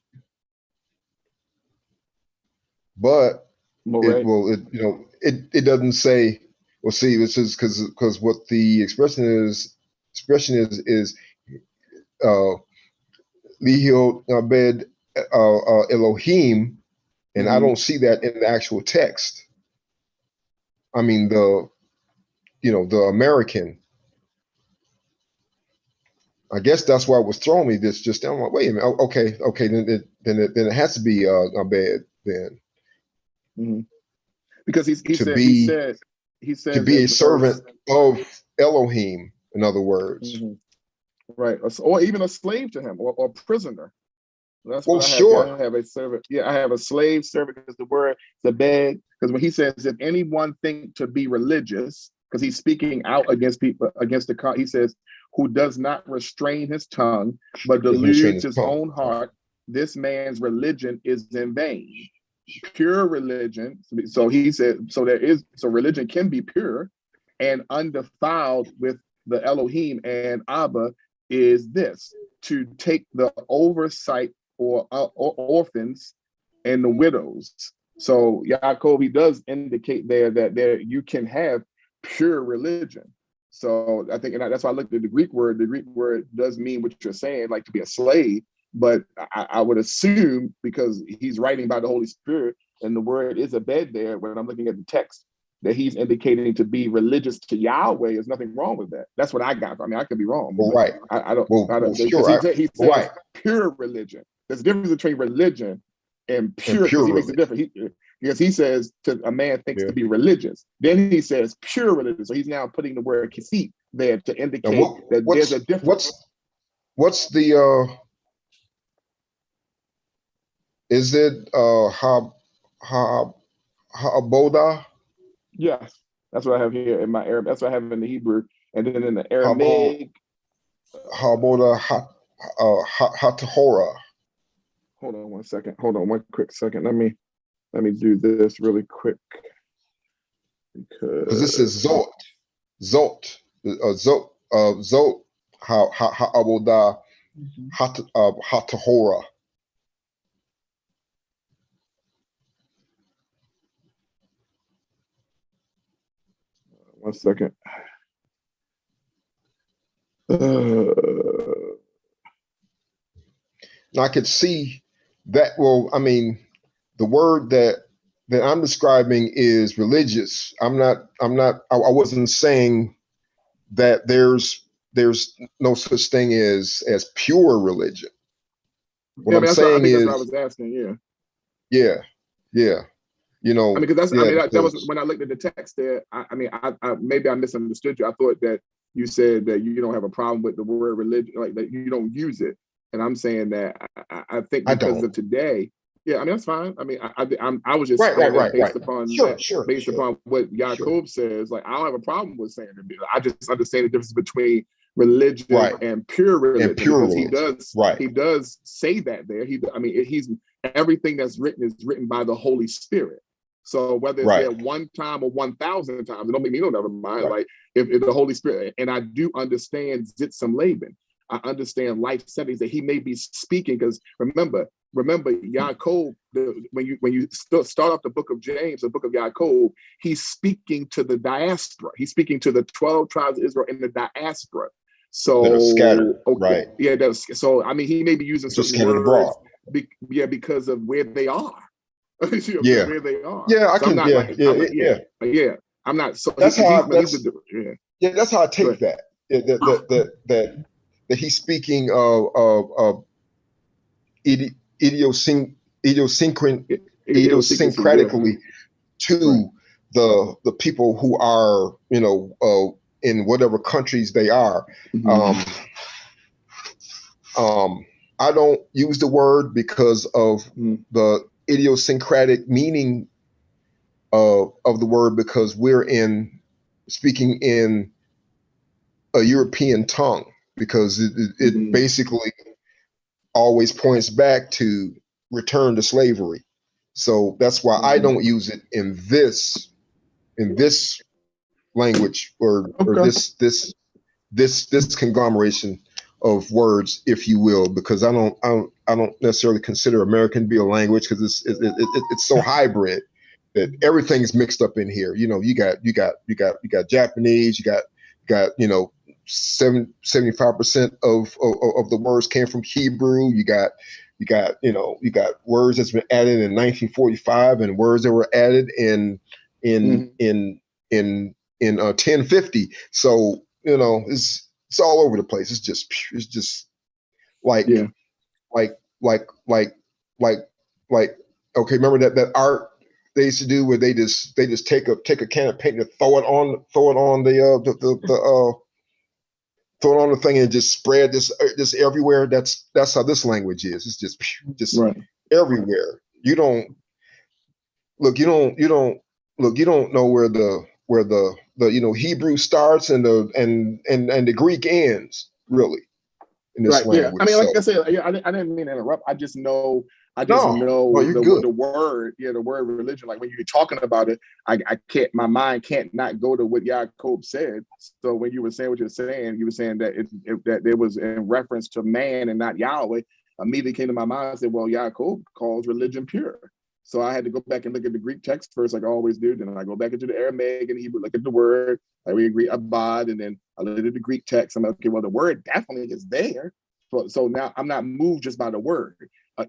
But it doesn't say. Well, see, this is because what the expression is Lihio Abed Elohim, and I don't see that in the actual text. I mean the American. I guess that's why it was throwing me. This just I'm like, wait a minute. Okay, then it has to be Abed then. Because he said to be a servant of Elohim, in other words. Right, or even a slave to him, or prisoner. That's well, what I have. sure. I have a servant. Yeah, I have a slave servant, because the word, the bed, because when he says, if anyone think to be religious, because he's speaking out against people, against he says, who does not restrain his tongue, but deludes his own heart, this man's religion is in vain. Pure religion. So he said, so religion can be pure and undefiled with the Elohim and Abba is this, to take the oversight for orphans and the widows. So Yaakov, he does indicate there that you can have pure religion. So I think, and that's why I looked at the Greek word. The Greek word does mean what you're saying, like to be a slave. But I would assume, because he's writing by the Holy Spirit, and the word is a bed there, when I'm looking at the text, that he's indicating to be religious to Yahweh. There's nothing wrong with that. That's what I got. I mean, I could be wrong. Well, right. I don't. Sure. He says right. Pure religion. There's a difference between religion and pure. Because he makes a difference. Because he says to a man thinks to be religious. Then he says pure religion. So he's now putting the word kisit there to indicate that there's a difference. What's the is it Ha'aboda? Yes, that's what I have here in my Arabic. That's what I have in the Hebrew, and then in the Aramaic. Ha'aboda Hatahora. Hold on one second. Hold on one quick second. Let me do this really quick. Because this is Zot, Ha'aboda Hatahora. One second. I could see that. Well, I mean, the word that I'm describing is religious. I wasn't saying that there's no such thing as pure religion. What I'm saying is, that's what I was asking. Yeah. You know, because that was when I looked at the text there. I maybe I misunderstood you. I thought that you said that you don't have a problem with the word religion, like that you don't use it. And I'm saying that I think because of today. Yeah, I mean that's fine. I mean, I was just based upon upon what Yaakov says. Like I don't have a problem with saying it. I just understand the difference between religion and pure religion. He does say that there. He's everything that's written is written by the Holy Spirit. So whether it's there one time or 1,000 times, it don't make me never mind. Like if the Holy Spirit, and I do understand Zitzim Laban. I understand life settings that he may be speaking, because remember Yaakov, when you start off the book of James, the book of Yaakov, he's speaking to the diaspora. He's speaking to the 12 tribes of Israel in the diaspora. So that are scattered, right? Yeah, so I mean, he may be using certain words, because of where they are. Where they are. Yeah, I can. I'm not. So that's how. That's how I take that. That he's speaking of idiosyncratically to the people who are, in whatever countries they are. I don't use the word because of the idiosyncratic meaning of the word, because we're speaking in a European tongue, because it basically always points back to return to slavery. So that's why I don't use it in this language or this conglomeration of words, if you will, because I don't necessarily consider American to be a language, because it's so hybrid that everything's mixed up in here. You know, you got Japanese, you got 75% of the words came from Hebrew. You got words that's been added in 1945 and words that were added in 1050. So it's all over the place. It's just like okay, remember that art they used to do where they just take a can of paint and throw it on the thing and just spread this everywhere. That's how this language is. It's just everywhere. You don't know where the Hebrew starts and the Greek ends, really, in this language. Yeah. I mean, like I said, I didn't mean to interrupt. I just know the word, the word religion. Like when you're talking about it, I can't, my mind can't not go to what Jacob said. So when you were saying what you're saying, you were saying that that it was in reference to man and not Yahweh. Immediately came to my mind and said, well, Jacob calls religion pure. So I had to go back and look at the Greek text first, like I always do. Then I go back into the Aramaic and Hebrew, look at the word, like we agree, abad, and then I look at the Greek text. I'm like, okay, well, the word definitely is there. So now I'm not moved just by the word.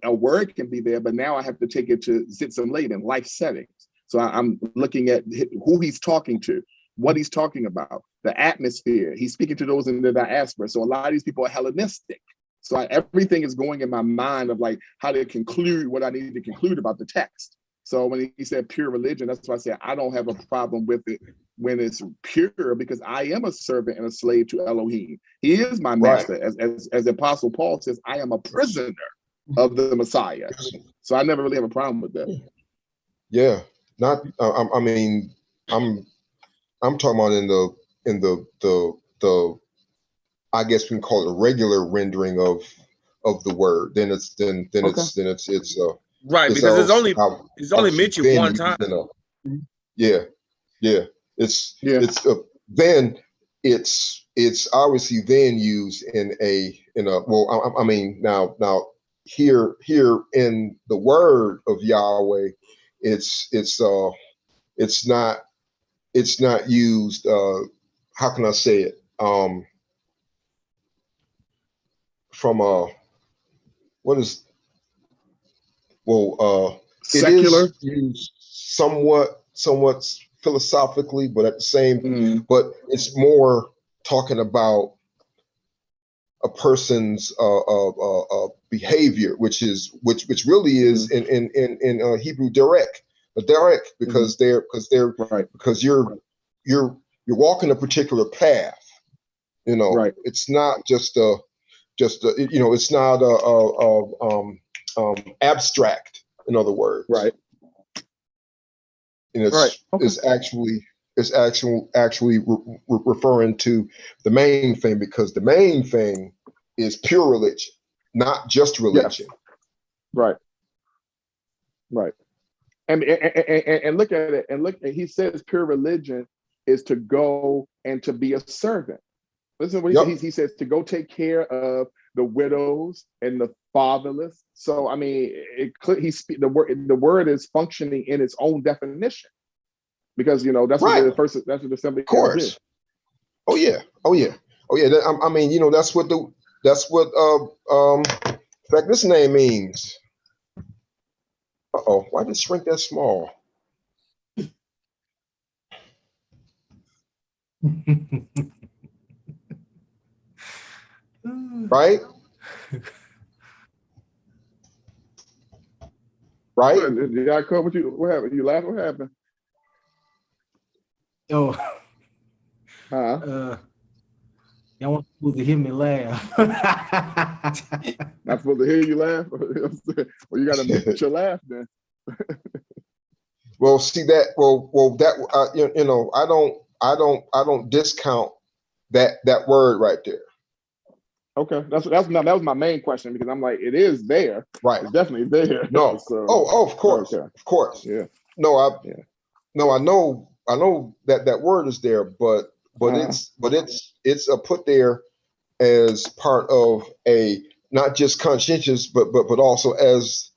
A word can be there, but now I have to take it to Zitzim Laden, life settings. So I'm looking at who he's talking to, what he's talking about, the atmosphere. He's speaking to those in the diaspora. So a lot of these people are Hellenistic. So everything is going in my mind of like how to conclude what I need to conclude about the text. So when he said pure religion, that's why I said I don't have a problem with it when it's pure, because I am a servant and a slave to Elohim. He is my master. As the Apostle Paul says, I am a prisoner of the Messiah. So I never really have a problem with that. Yeah, not. I mean, I'm talking about in the I guess we can call it a regular rendering of the word. Then it's right, because it's only mentioned one time. Yeah. Then it's obviously then used in a well. I mean now here in the word of Yahweh, it's not used. How can I say it? From what is secular? It is used somewhat philosophically, but at the same, but it's more talking about a person's behavior, which really is in Hebrew derek, because because you're walking a particular path. It's not just it's not abstract. In other words, and it's actually referring to the main thing, because the main thing is pure religion, not just religion. Yes. Right. And look at it, and he says pure religion is to go and to be a servant. Listen to what he says, to go take care of the widows and the fatherless. So I mean, the word is functioning in its own definition, because that's what the assembly. Of course. Oh yeah. I mean, that's what in fact this name means. Why did it shrink that small? Right? Right? Jacob, what happened? You laughed? What happened? Y'all want to hear me laugh? Not supposed to hear you laugh. Well, you got to mute your laugh then. Well, see that. Well, that you know, I don't discount that word right there. Okay, that was my main question, because I'm like, it is there. Right. It's definitely there. No. So, of course. Okay. Of course. Yeah. No, I know that word is there, but it's put there as part of a not just conscientious, but also as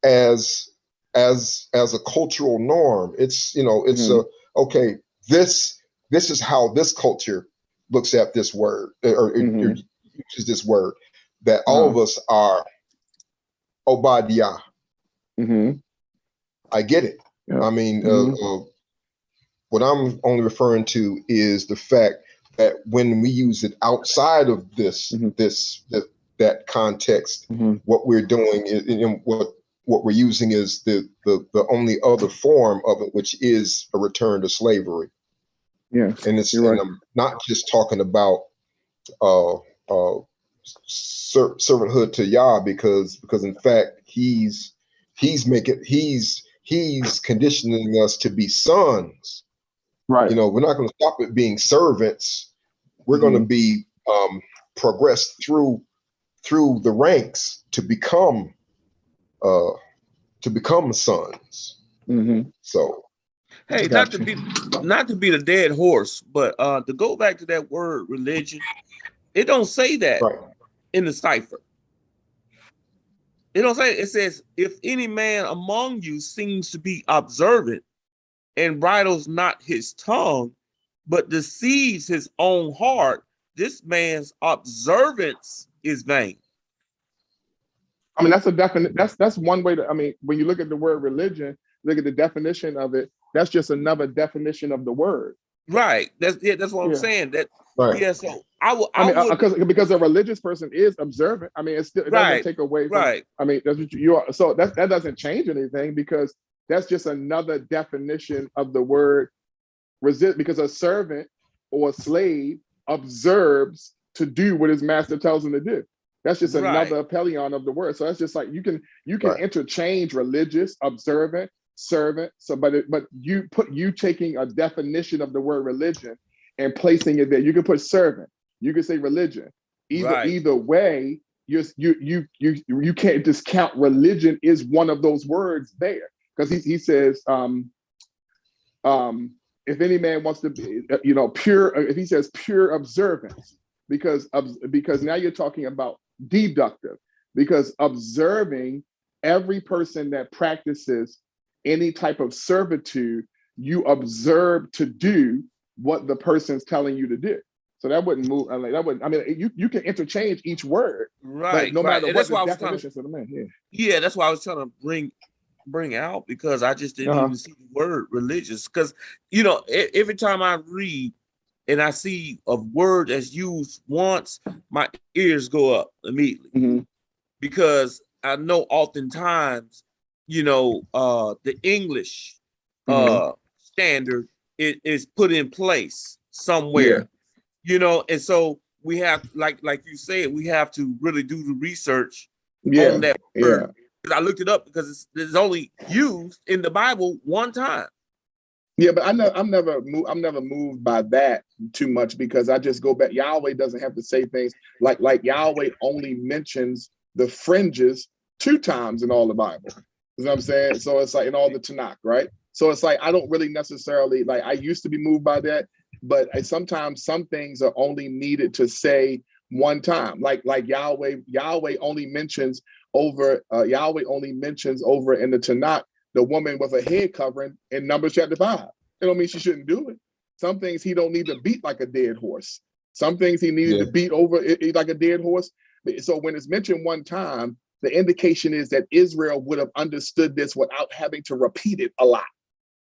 a cultural norm. It's it's okay. This is how this culture looks at this word or uses this word, that all of us are Obadiah. I get it. Yeah. I mean, what I'm only referring to is the fact that when we use it outside of that context, what we're doing is, what we're using is the only other form of it, which is a return to slavery. Yeah, and right. I'm not just talking about servanthood to Yah, because in fact he's conditioning us to be sons. Right. We're not going to stop at being servants. We're going to be progressed through the ranks to become sons. So, hey, not to be the dead horse, but to go back to that word religion, it don't say that in the cipher. It don't say. It says, if any man among you seems to be observant and bridles not his tongue, but deceives his own heart, this man's observance is vain. I mean, that's a definite. That's one way to. I mean, when you look at the word religion, look at the definition of it. That's just another definition of the word. Right. That's what I'm saying. That yeah. So I would, because a religious person is observant. I mean, it doesn't take away from. I mean, that's what you are. So that doesn't change anything, because that's just another definition of the word resist. Because a servant or a slave observes to do what his master tells him to do. That's just another pelion of the word. So that's just like you can interchange religious, observant, servant. So, but you taking a definition of the word religion and placing it there. You can put servant. You can say religion. Either way, you can't discount religion is one of those words there, because he says if any man wants to be pure, if he says pure observance, because now you're talking about deductive, because observing, every person that practices any type of servitude, you observe to do what the person's telling you to do. So that wouldn't move. That wouldn't. I mean, you can interchange each word, but no matter what the definition of the man. Yeah, that's why I was trying to bring out, because I just didn't even see the word religious. Because every time I read and I see a word that's used once, my ears go up immediately, because I know oftentimes, the English standard is put in place somewhere, and so we have, like you said, we have to really do the research on that word. Because I looked it up, because it's only used in the Bible one time. Yeah, but I'm never moved by that too much, because I just go back. Yahweh doesn't have to say things like Yahweh only mentions the fringes 2 times in all the Bible. You know what I'm saying? So it's like in all the Tanakh, right? So it's like I don't really necessarily like. I used to be moved by that, but sometimes some things are only needed to say one time. Like Yahweh only mentions over in the Tanakh the woman with a head covering in Numbers chapter 5. It don't mean she shouldn't do it. Some things he don't need to beat like a dead horse. Some things he needed to beat over like a dead horse. So when it's mentioned one time, the indication is that Israel would have understood this without having to repeat it a lot.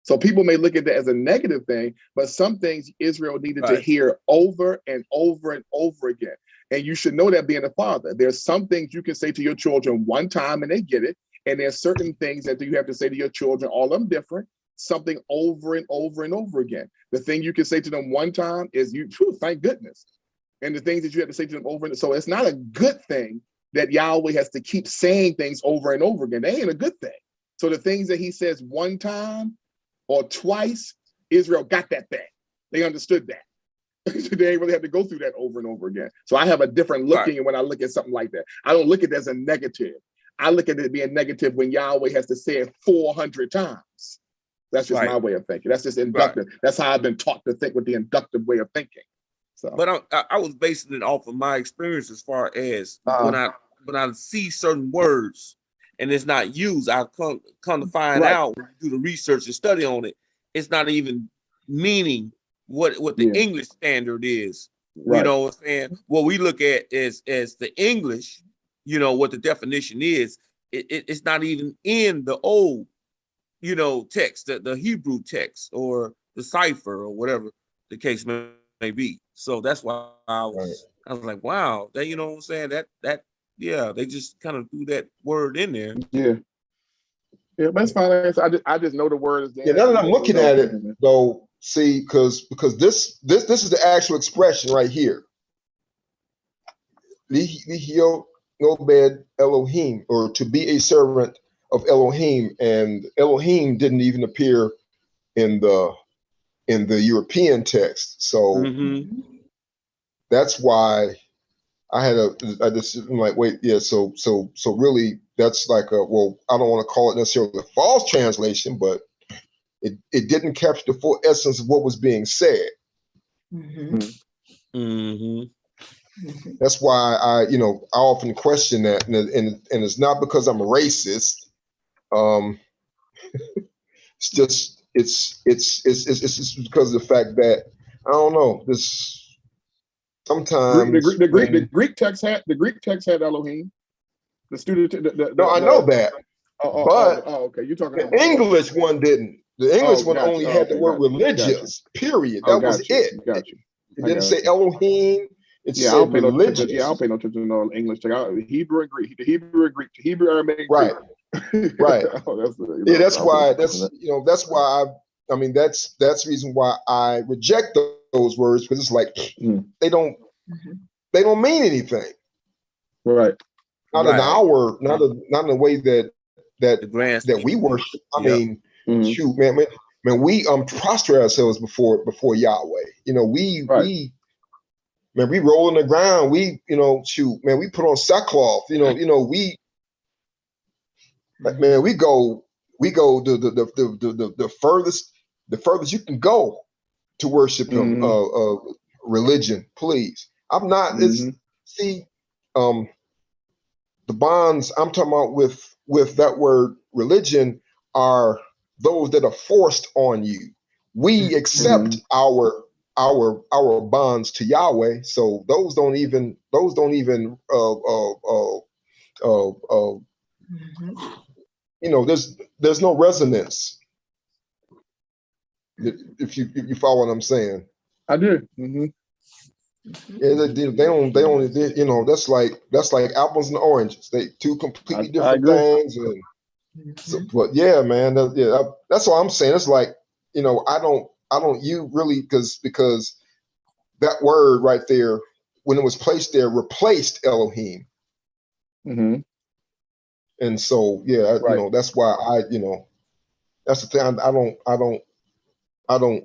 So people may look at that as a negative thing, but some things Israel needed to hear over and over and over again. And you should know that, being a father. There's some things you can say to your children one time and they get it. And there's certain things that you have to say to your children, all of them different, something over and over and over again. The thing you can say to them one time is thank goodness. And the things that you have to say to them over and so it's not a good thing that Yahweh has to keep saying things over and over again. They ain't a good thing. So the things that he says one time or twice, Israel got that thing. They understood that. They ain't really have to go through that over and over again. So I have a different looking when I look at something like that. I don't look at it as a negative. I look at it being negative when Yahweh has to say it 400 times. That's just my way of thinking. That's just inductive. That's how I've been taught to think, with the inductive way of thinking. So, but I was basing it off of my experience as far as when I see certain words and it's not used, I come to find out when you do the research and study on it, it's not even meaning what the English standard is. You know what I'm saying? What we look at as the English, you know, what the definition is, it's not even in the old, you know, text, the Hebrew text or the cipher or whatever the case may be. So that's why I was like, wow, that, you know what I'm saying? That they just kind of threw that word in there. Yeah, but that's fine. I just know the word is there. Yeah, now that I'm looking at it though, see, because this is the actual expression right here. Lihio Obed Elohim, or to be a servant of Elohim, and Elohim didn't even appear in the European text. So that's why I just I'm like, wait, yeah, so really that's like I don't want to call it necessarily a false translation, but it didn't capture the full essence of what was being said. That's why I often question that, and it's not because I'm a racist. It's just it's because of the fact that I don't know, this sometimes the Greek text had Elohim. The student I know that. But okay, you're talking the about English one didn't. The English one only had the word religious. Period. That was it. Got you. It didn't say Elohim. It said I don't pay religious. I don't pay no attention to no English. Hebrew and Greek. The Hebrew and Greek. Hebrew, Aramaic, and right, Greek. right. That's why. That's why I mean, that's the reason why I reject those words, because it's like they don't mean anything. Right. Not in our, not in the way that we worship. I mean, shoot, man, we prostrate ourselves before Yahweh. You know, we roll on the ground. We, shoot, man, we put on sackcloth. We go the furthest you can go to worship him. Religion, please. I'm not. See, the bonds I'm talking about with that word religion are those that are forced on you. We accept our bonds to Yahweh, so those don't even there's no resonance. If you follow what I'm saying. I do. Yeah, they only that's like apples and oranges. They two completely different things. And so, but yeah, man, that's all I'm saying. It's like, I don't you really because that word right there, when it was placed there, replaced Elohim. And so that's why that's the thing. I don't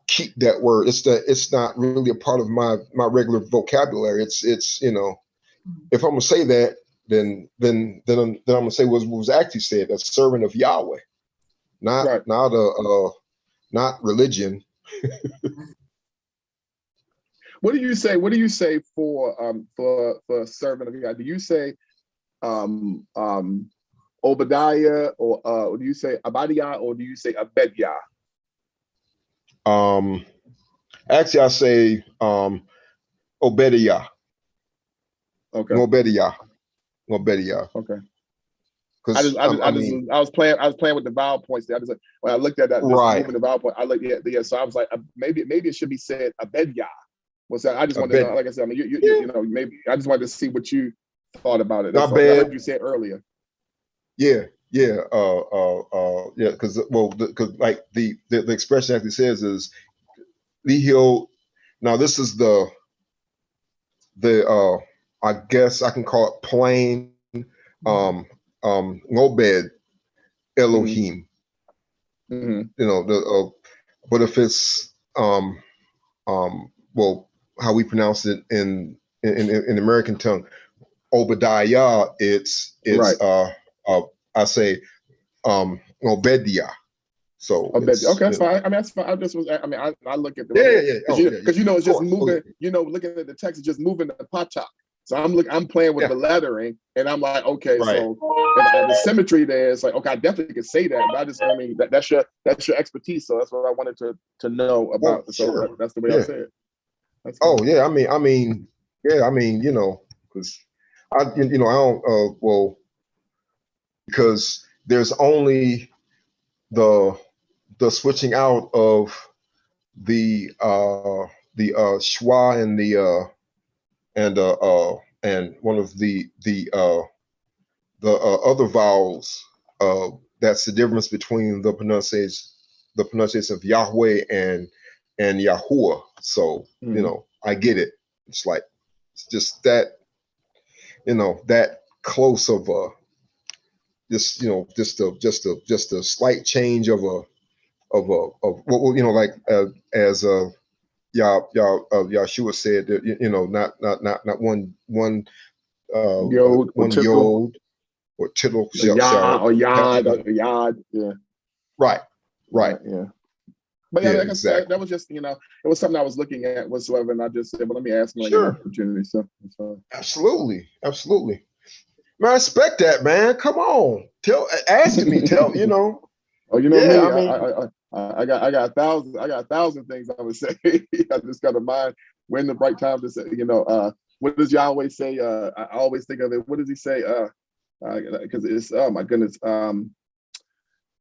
keep that word. It's not really a part of my regular vocabulary. It's if I'm gonna say that, then I'm gonna say what was actually said, a servant of Yahweh, not religion. What do you say? What do you say for servant of God? Do you say Obadiah, or do you say Abadiah, or do you say Abediah? Actually, I say Obadiah. Okay. Obadiah. Okay. I was playing with the vowel points there. When I looked at that, moving the vowel point, I looked at so I was like, maybe it should be said Abediah. I just wanted to know, like I said, I mean, you know, maybe I just wanted to see what you thought about it. That's all. I heard you said earlier. Yeah. Because like the expression actually says is Lihio. Now this is the I guess I can call it plain Obed Elohim. Mm-hmm. You know, but if it's well, how we pronounce it in American tongue, Obadiah, it's Right. I say Obadiah. So it's, okay, that's you know, fine. I mean, that's fine. I just was. I mean, I look at the yeah. because you know it's just Of course. moving. You know, looking at the text, it's just moving the pachak. So I'm playing with the lettering, and I'm like, okay, Right. so the symmetry there is like, okay, I definitely could say that, but I just, I mean, that's your expertise. So that's what I wanted to know about. So Sure. that's the way I say it. That's yeah. I mean, you know, because I don't because there's only the switching out of the schwa and one of the other vowels. That's the difference between the pronunciation of Yahweh and Yahuwah. So you know, I get it. It's like it's just that, you know, that close of a just, you know, just a slight change of what, you know, like as Yahshua said that, you know, not one Yod or tittle or tittle or yad, yeah. Right. Yeah. But yeah, like I said, exactly. that was just, you know, it was something I was looking at whatsoever, and I just said, well, let me ask him, like, Sure. an opportunity. So Absolutely. Man, I respect that, man. Come on, asking me, you know. Oh, you know me. I mean, I got a thousand things I would say. I just got to mind when the right time to say. You know, what does Yahweh say? I always think of it. What does he say? Because it's, oh my goodness.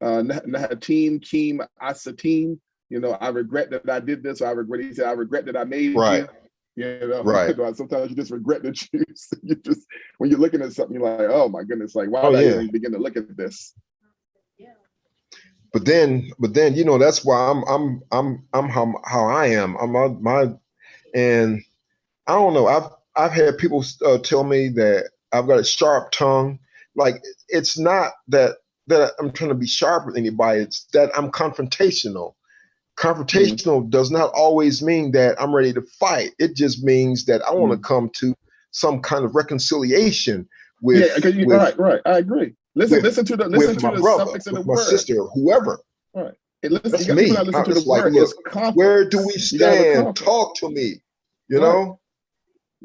Nahatim, Keem, Asatim. You know, I regret that I did this. Or I regret. He said, I regret that I made you. You know, right. Sometimes you just regret that you just, when you're looking at something, you're like, oh my goodness, like why did I even begin to look at this? But then, you know, that's why I'm how I am. And I don't know. I've had people tell me that I've got a sharp tongue. Like, it's not that I'm trying to be sharp with anybody. It's that I'm confrontational. Confrontational does not always mean that I'm ready to fight. It just means that I want to come to some kind of reconciliation with. Right. I agree. Listen to the brother, suffix of the my word. sister, whoever. Right. That's me. You listen to the word. Look, it's where do we stand? Talk to me. You know.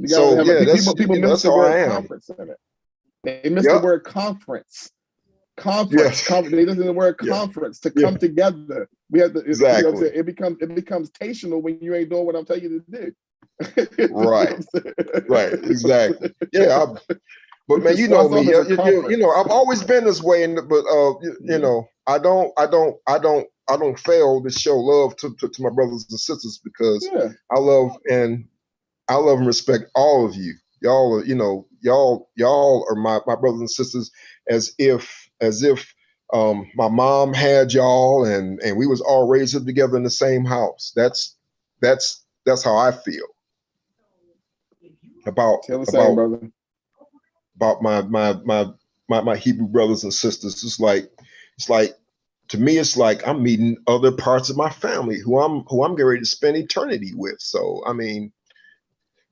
So yeah, people miss the word conference in it. They miss the word conference. Conference. They listen to the word conference to come together. We have to. Exactly. You know what I'm saying? It becomes tational when you ain't doing what I'm telling you to do. Right. Exactly. Yeah. But man, you know me. You know, I've always been this way, but you know, I don't fail to show love to my brothers and sisters, because I love and respect all of you. Y'all are, you know, y'all are my brothers and sisters, as if my mom had y'all and we was all raised up together in the same house. That's how I feel about my Hebrew brothers and sisters. It's like to me, it's like I'm meeting other parts of my family who I'm getting ready to spend eternity with. So I mean,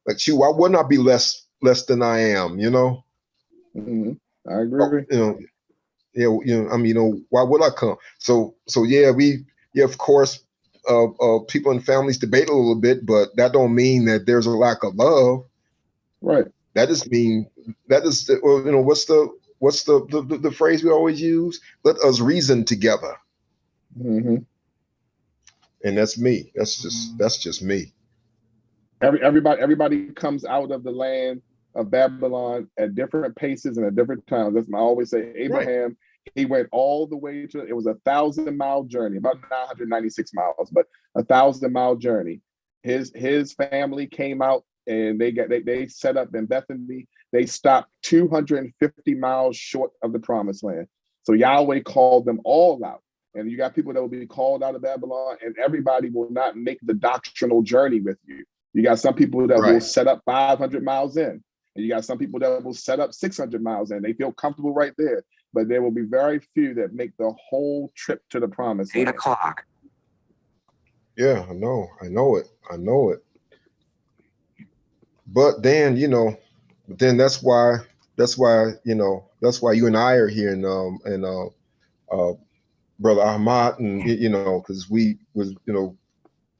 like you, why wouldn't I be less than I am? You know. I agree. You know. I mean, you know, why would I come? So yeah, of course, people and families debate a little bit, but that don't mean that there's a lack of love. Right. That just mean you know, what's the phrase we always use? Let us reason together. And that's me. That's just me. Everybody comes out of the land of Babylon at different paces and at different times. That's what I always say. Abraham, he went all the way to, it was 1,000-mile journey, about 996 miles, but 1,000-mile journey. His family came out and they set up in Bethany. They stopped 250 miles short of the promised land. So Yahweh called them all out. And you got people that will be called out of Babylon, and everybody will not make the doctrinal journey with you. You got some people that will set up 500 miles in. And you got some people that will set up 600 miles and they feel comfortable right there. But there will be very few that make the whole trip to the promised land. 8 o'clock. Yeah, I know it. But then, then that's why you and I are here, and Brother Ahmad, and because we was,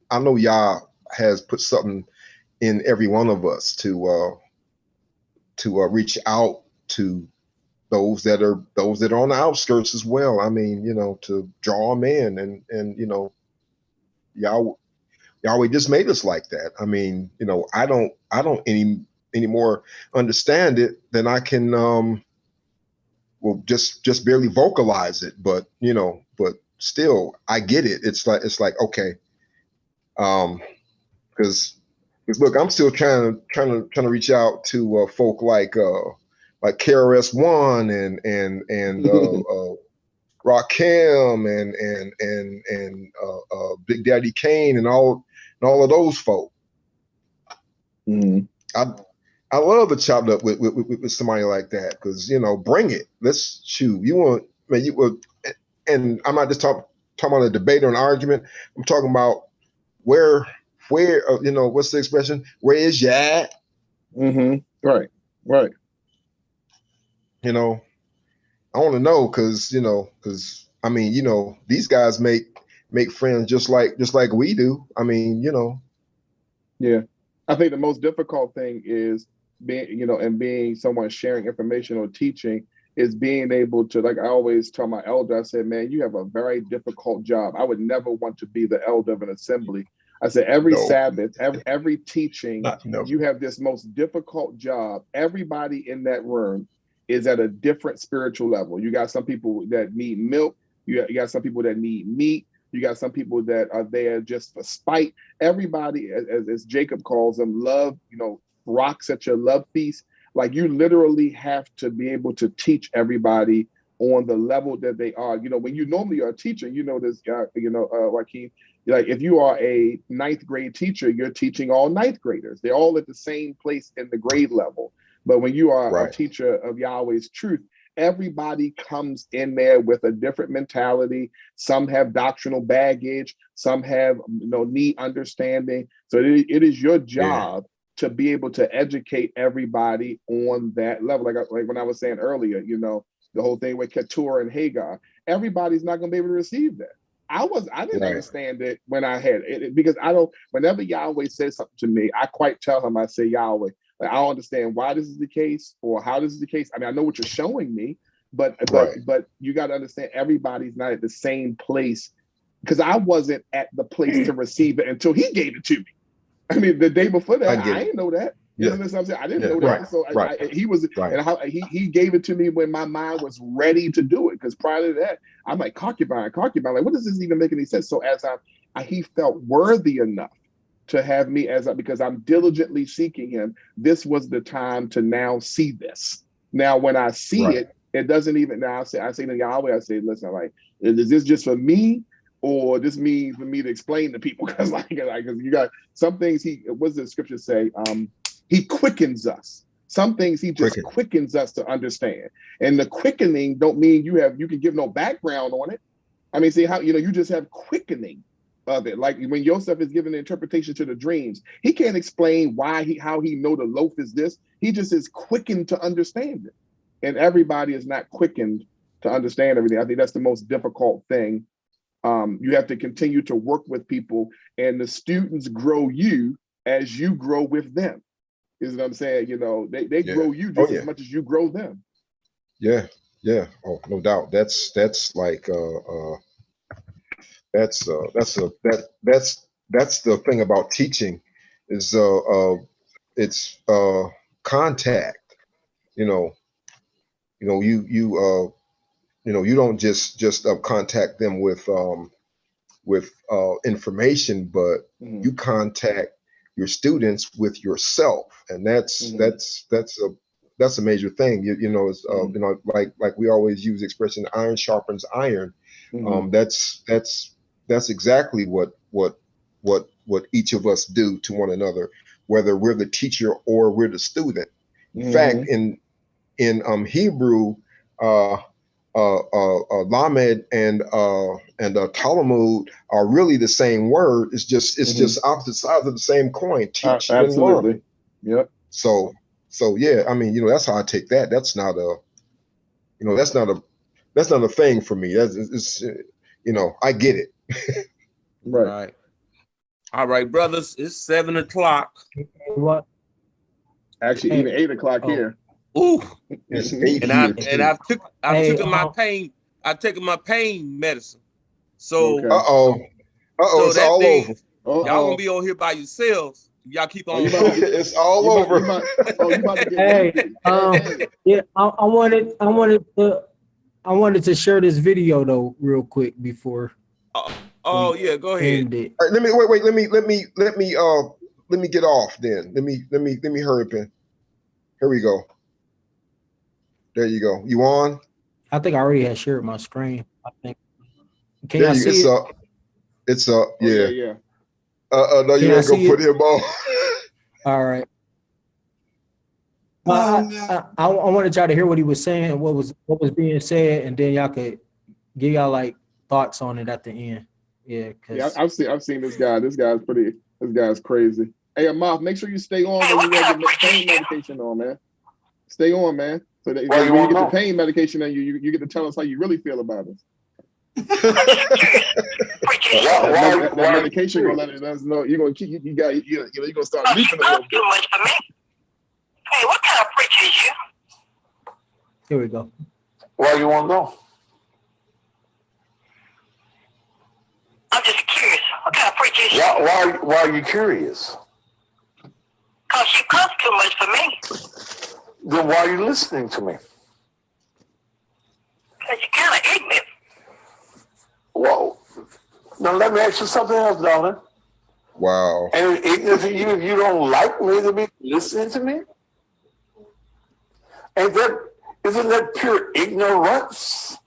I know Yah has put something in every one of us to reach out to those that are on the outskirts as well. I mean, to draw them in, and Yahweh just made us like that. I mean, I don't anymore understand it than I can well just barely vocalize it, but but still I get it. It's like okay, because look, I'm still trying to reach out to folk like KRS-One and Rakim and Big Daddy Kane and all of those folk. Mm-hmm. I love to chop up with somebody like that, because bring it. Let's shoot. You want, man? You will, and I'm not just talking about a debate or an argument. I'm talking about where what's the expression? Where is ya at? Mm-hmm. Right. I want to know, because I mean, these guys make friends just like we do. I mean, Yeah, I think the most difficult thing is being someone sharing information or teaching is being able to, like I always tell my elder, I said, man, you have a very difficult job. I would never want to be the elder of an assembly. I said, every Sabbath, every teaching, you have this most difficult job. Everybody in that room is at a different spiritual level. You got some people that need milk. You got some people that need meat. You got some people that are there just for spite. Everybody, as Jacob calls them, love, rocks at your love feast. Like, you literally have to be able to teach everybody on the level that they are. When you normally are a teacher, this, Joaquin, like if you are a 9th grade teacher, you're teaching all 9th graders. They're all at the same place in the grade level. But when you are a teacher of Yahweh's truth, everybody comes in there with a different mentality. Some have doctrinal baggage. Some have need understanding. So it is your job to be able to educate everybody on that level. Like when I was saying earlier, the whole thing with Keturah and Hagar, everybody's not going to be able to receive that. I didn't understand it when I had it, because whenever Yahweh says something to me, I quite tell him, I say, Yahweh, like, I don't understand why this is the case or how this is the case. I mean, I know what you're showing me, but you got to understand, everybody's not at the same place, because I wasn't at the place to receive it until he gave it to me. I mean, the day before that, I didn't know that. You know what I'm saying? I didn't know that. So he was, and he gave it to me when my mind was ready to do it. Because prior to that, I'm like, concubine. Like, what does this even make any sense? So as he felt worthy enough to have me because I'm diligently seeking him, this was the time to now see this. Now, when I see it, it doesn't even, now I say to Yahweh, I say, listen, like, is this just for me? Or this means for me to explain to people? Because because you got some things, what does the scripture say? He quickens us. Some things he just quickens us to understand. And the quickening don't mean you can give no background on it. I mean, see how, you just have quickening of it. Like when Joseph is giving the interpretation to the dreams, he can't explain how he know the loaf is this. He just is quickened to understand it. And everybody is not quickened to understand everything. I think that's the most difficult thing. You have to continue to work with people, and the students grow you as you grow with them. Is what I'm saying? They grow you just as much as you grow them. Yeah. Oh, no doubt. That's like that's the thing about teaching, is it's contact. You don't just contact them with information, but you contact your students with yourself, and that's a major thing. It's like we always use the expression, iron sharpens iron. That's exactly what each of us do to one another, whether we're the teacher or we're the student. In fact, in Hebrew, Lamed and Talmud are really the same word. It's just opposite sides of the same coin. Teach and learn. Yep. So yeah, I mean, that's how I take that. That's not a thing for me. It's I get it. Right. All right, brothers. It's 7 o'clock. What? Actually, even 8 o'clock here. Ooh. It's 8 and I've taken my pain medicine. So it's all over. Y'all gonna be on here by yourselves. Y'all keep on. It's all over. You about to get yeah, I wanted to share this video though real quick before. Yeah, go ahead. All right, let me get off then. Let me hurry up in. Here we go. There you go. You on? I think I already had shared my screen. I think. Can there I see it? up. It's up. Yeah. Yeah. No, you ain't gonna put him on. All right. Well, I wanted y'all to hear what he was saying, what was being said, and then y'all could give y'all like thoughts on it at the end. Yeah, I've seen this guy. This guy's crazy. Hey, Amoth, make sure you stay on when you get pain medication on, man. Stay on, man. So that when you get the pain medication and you get to tell us how you really feel about it. that medication gonna let us know you're gonna keep you're gonna start leaping a little bit. Hey, what kind of preacher is you? Here we go. Where you want to go? I'm just curious. What kind of preacher is you? Why are you curious? Because you cuss too much for me. Then why are you listening to me? Because you're kind of ignorant. Whoa. Now let me ask you something else, darling. Wow. And ignorant for you, if you don't like me to be listening to me? Isn't that pure ignorance?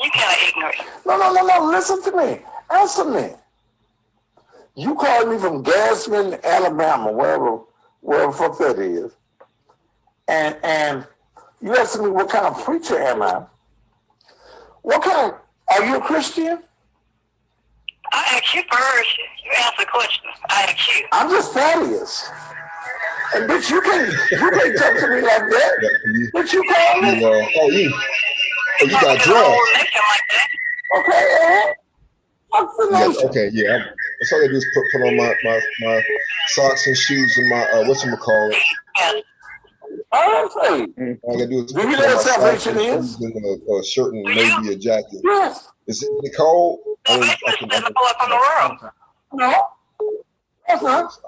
You kind of ignorant. No. Listen to me. Answer me. You called me from Gasman, Alabama, wherever the fuck that is. And you asking me what kind of preacher am I? Are you a Christian? I asked you first. You asked the question. I asked you. I'm just Thaddeus. And bitch, you can't talk to me like that. What you call me? You got dressed. Okay, okay, yeah. That's all I do is put on my socks and shoes and my whatchamacallit. All I do is put on my socks and shoes and a shirt and maybe a jacket. Yes. Is it cold? No. That's not.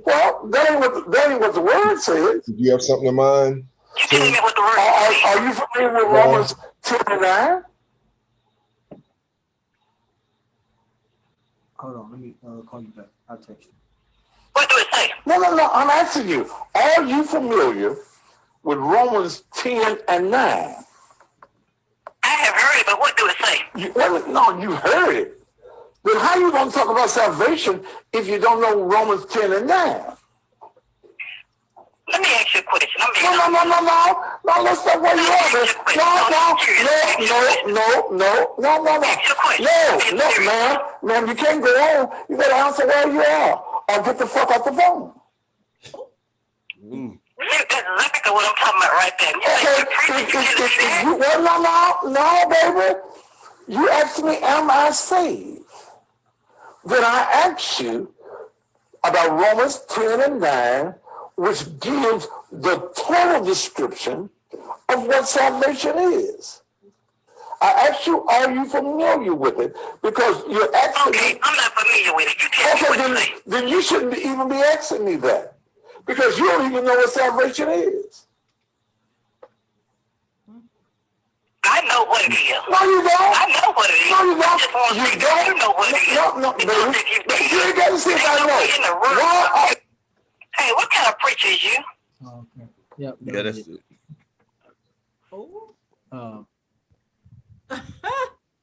Well, that ain't what the word says. Do you have something in mind? Are you familiar with Romans 10:9? Hold on, let me call you back. I'll text you. What do it say? No. I'm asking you. Are you familiar with Romans 10:9? I have heard it, but what do it say? You heard it. But how you gonna talk about salvation if you don't know Romans 10:9? Let me ask you a question. No. Let's stop where you are. No, ma'am, you can't go on. You gotta answer where you are, or get the fuck out the phone. That's exactly what I'm talking about right there. No, baby. You asked me, am I saved? Then I asked you about Romans 10:9, which gives the total description of what salvation is. I asked you, are you familiar with it? Because you're asking me. I'm not familiar with it. You can't then you shouldn't even be asking me that. Because you don't even know what salvation is. I know what it is. No, you don't. I know what it is. No, you don't. You don't know what it is. No, baby. You ain't got to see if I know. Hey, what kind of preacher is you? Okay. Yep. Yeah, that's it.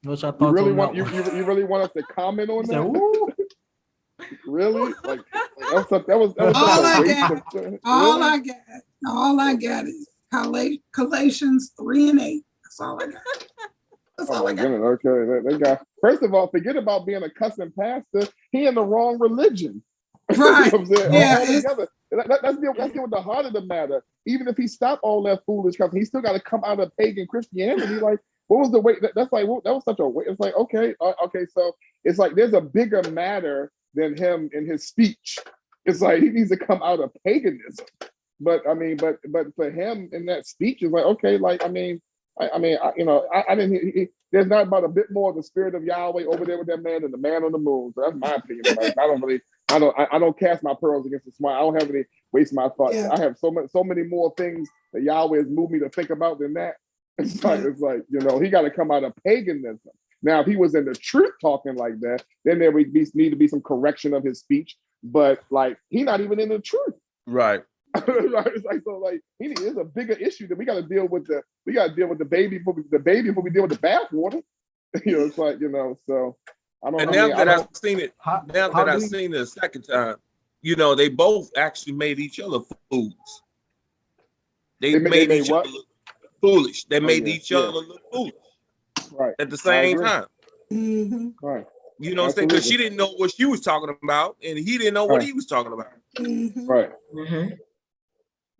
What's your thoughts you really on want that you really want us to comment on that? Ooh. Really? Like All I got is Galatians 3:8. That's all I got. Oh my goodness. Okay, they got. First of all, forget about being a cussing pastor. He in the wrong religion. Right. You know what I'm saying? Yeah. All together. Let's deal with the heart of the matter. Even if he stopped all that foolish cussing, he still got to come out of pagan Christianity. Like, what was the way? That's like that was such a way. It's like okay. So it's like there's a bigger matter than him in his speech. It's like he needs to come out of paganism. But I mean, but for him in that speech, it's like okay. Like I didn't. There's not about a bit more of the spirit of Yahweh over there with that man than the man on the moon. So that's my opinion. Like, I don't cast my pearls against the swine. I don't have any waste my thoughts. Yeah. I have so many more things that Yahweh has moved me to think about than that. It's like he got to come out of paganism. Now, if he was in the truth talking like that, then there would need to be some correction of his speech. But like, he's not even in the truth. Right. It's like so. Like, there's a bigger issue that we got to deal with. We got to deal with the baby before we deal with the bathwater. It's like So I don't. And now that I've seen it, the second time, they both actually made each other fools. They made each other look foolish. They made each other look foolish. Right. At the same time. Mm-hmm. Right. You know what I'm saying? Because she didn't know what she was talking about, and he didn't know what he was talking about. Mm-hmm. Right. Mm-hmm.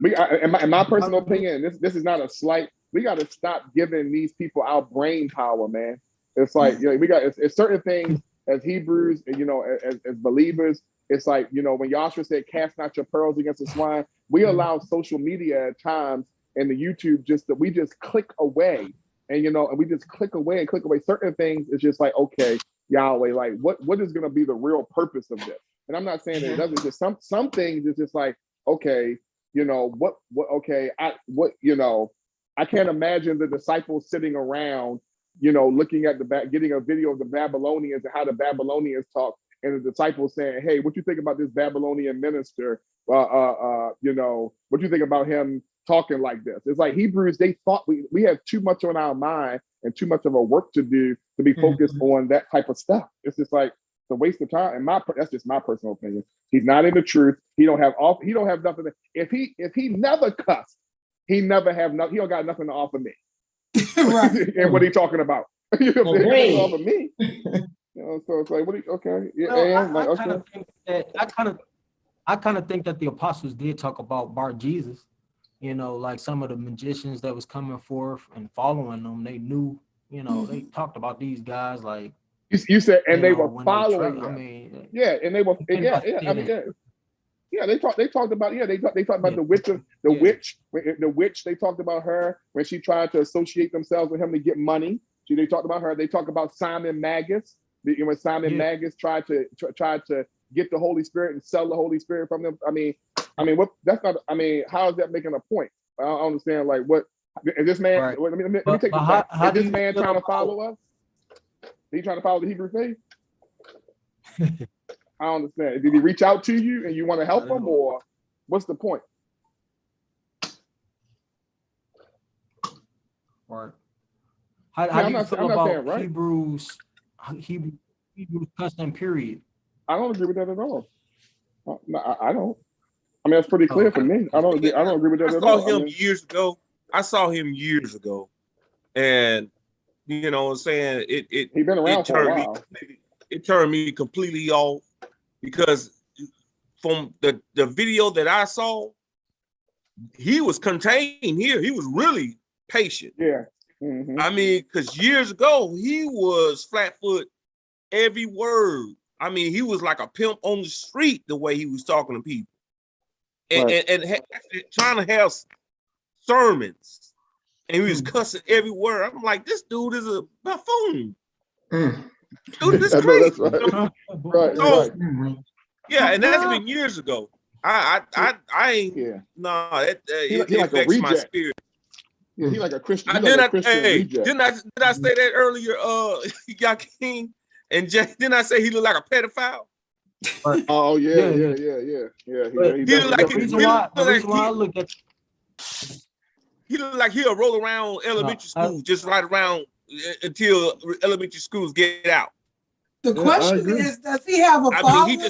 In my personal opinion, this is not a slight. We got to stop giving these people our brain power, man. It's like we got it's certain things as Hebrews, as believers. It's like when Yahshua said, "Cast not your pearls against the swine." We allow social media at times and the YouTube we just click away, and we just click away. Certain things it's just like okay, Yahweh, like what is going to be the real purpose of this? And I'm not saying that it doesn't. Just some things it's just like okay. I can't imagine the disciples sitting around, looking at getting a video of the Babylonians and how the Babylonians talk, and the disciples saying, "Hey, what you think about this Babylonian minister? What you think about him talking like this?" It's like Hebrews, they thought we have too much on our mind and too much of a work to do to be focused on that type of stuff. It's just like a waste of time. And that's just my personal opinion. He's not in the truth. He don't have nothing. If he never cussed, he never have nothing. He don't got nothing to offer me. Right. And what he talking about? He doesn't offer me. So it's like, okay. Yeah, I kind of think that the apostles did talk about Bar Jesus. Like some of the magicians that was coming forth and following them, they knew, they talked about these guys like. You said, and they were following. And they were, they talked about, they talked about the witch. They talked about her when she tried to associate themselves with him to get money. They talked about her. They talked about Simon Magus. When Simon Magus tried to get the Holy Spirit and sell the Holy Spirit from them. I mean, what? That's not. I mean, how is that making a point? I don't understand. Like, what is this man? Right. Let me take this back. Is this man trying to follow us? He trying to follow the Hebrew faith? I don't understand. Did he reach out to you and you want to help him, or what's the point? Right. How do you feel about Hebrews custom period? I don't agree with that at all. No, I don't. I mean, that's pretty clear for me. I don't agree with that at all. I saw him years ago, and you know what I'm saying? He's been around for a while. It turned me completely off because from the video that I saw, he was contained here. He was really patient. Yeah. Mm-hmm. I mean, because years ago, he was flat-foot every word. I mean, he was like a pimp on the street the way he was talking to people. And trying to have sermons. And he was cussing every word. I'm like, this dude is a buffoon. Dude, this is crazy. Right. Yeah, and that's been years ago. I ain't. Yeah. No, it affects my spirit. Yeah, he like a Christian. Didn't I say that earlier, Yakin? And didn't I say he looked like a pedophile? Oh yeah. He looked like he'll roll around elementary school, just right around until elementary schools get out. The question is, does he have a following?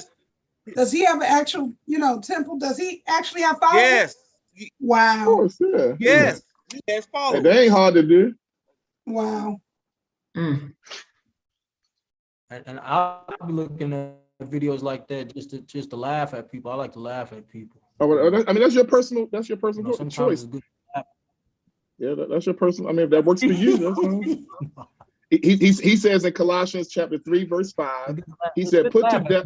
Does he have an actual, temple? Does he actually have followers? Yes. Wow. Of course, yeah. Yes. He has followers. And they ain't hard to do. Wow. And I'll be looking at videos like that just to laugh at people. I like to laugh at people. That's your personal choice. Sometimes it's good. Yeah, that's your personal. I mean, if that works for you, that's fine. He says in Colossians chapter 3, verse 5, he said, put to death,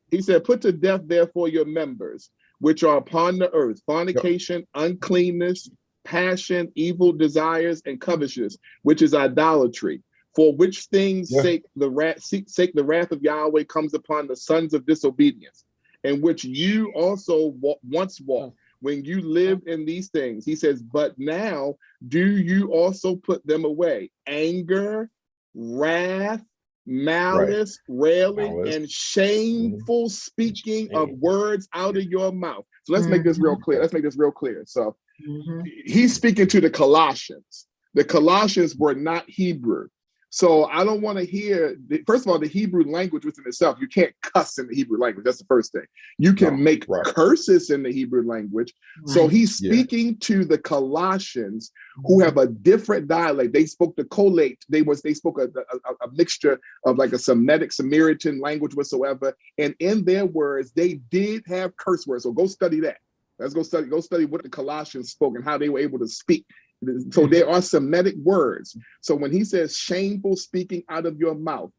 he said, put to death, therefore, your members, which are upon the earth, fornication, uncleanness, passion, evil desires, and covetousness, which is idolatry. For which things sake the wrath of Yahweh comes upon the sons of disobedience, in which you also once walked when you lived in these things. He says, but now do you also put them away? Anger, wrath, malice, railing, and shameful speaking of words out of your mouth. So let's make this real clear. So he's speaking to the Colossians. The Colossians were not Hebrew. So I don't want to hear, first of all, the Hebrew language within itself, you can't cuss in the Hebrew language. That's the first thing. You can make curses in the Hebrew language. So he's speaking to the Colossians who have a different dialect. They spoke the Colate. They spoke a mixture of like a Semitic, Samaritan language whatsoever. And in their words, they did have curse words. So go study that. Let's go study what the Colossians spoke and how they were able to speak. So there are Semitic words. So when he says shameful speaking out of your mouth,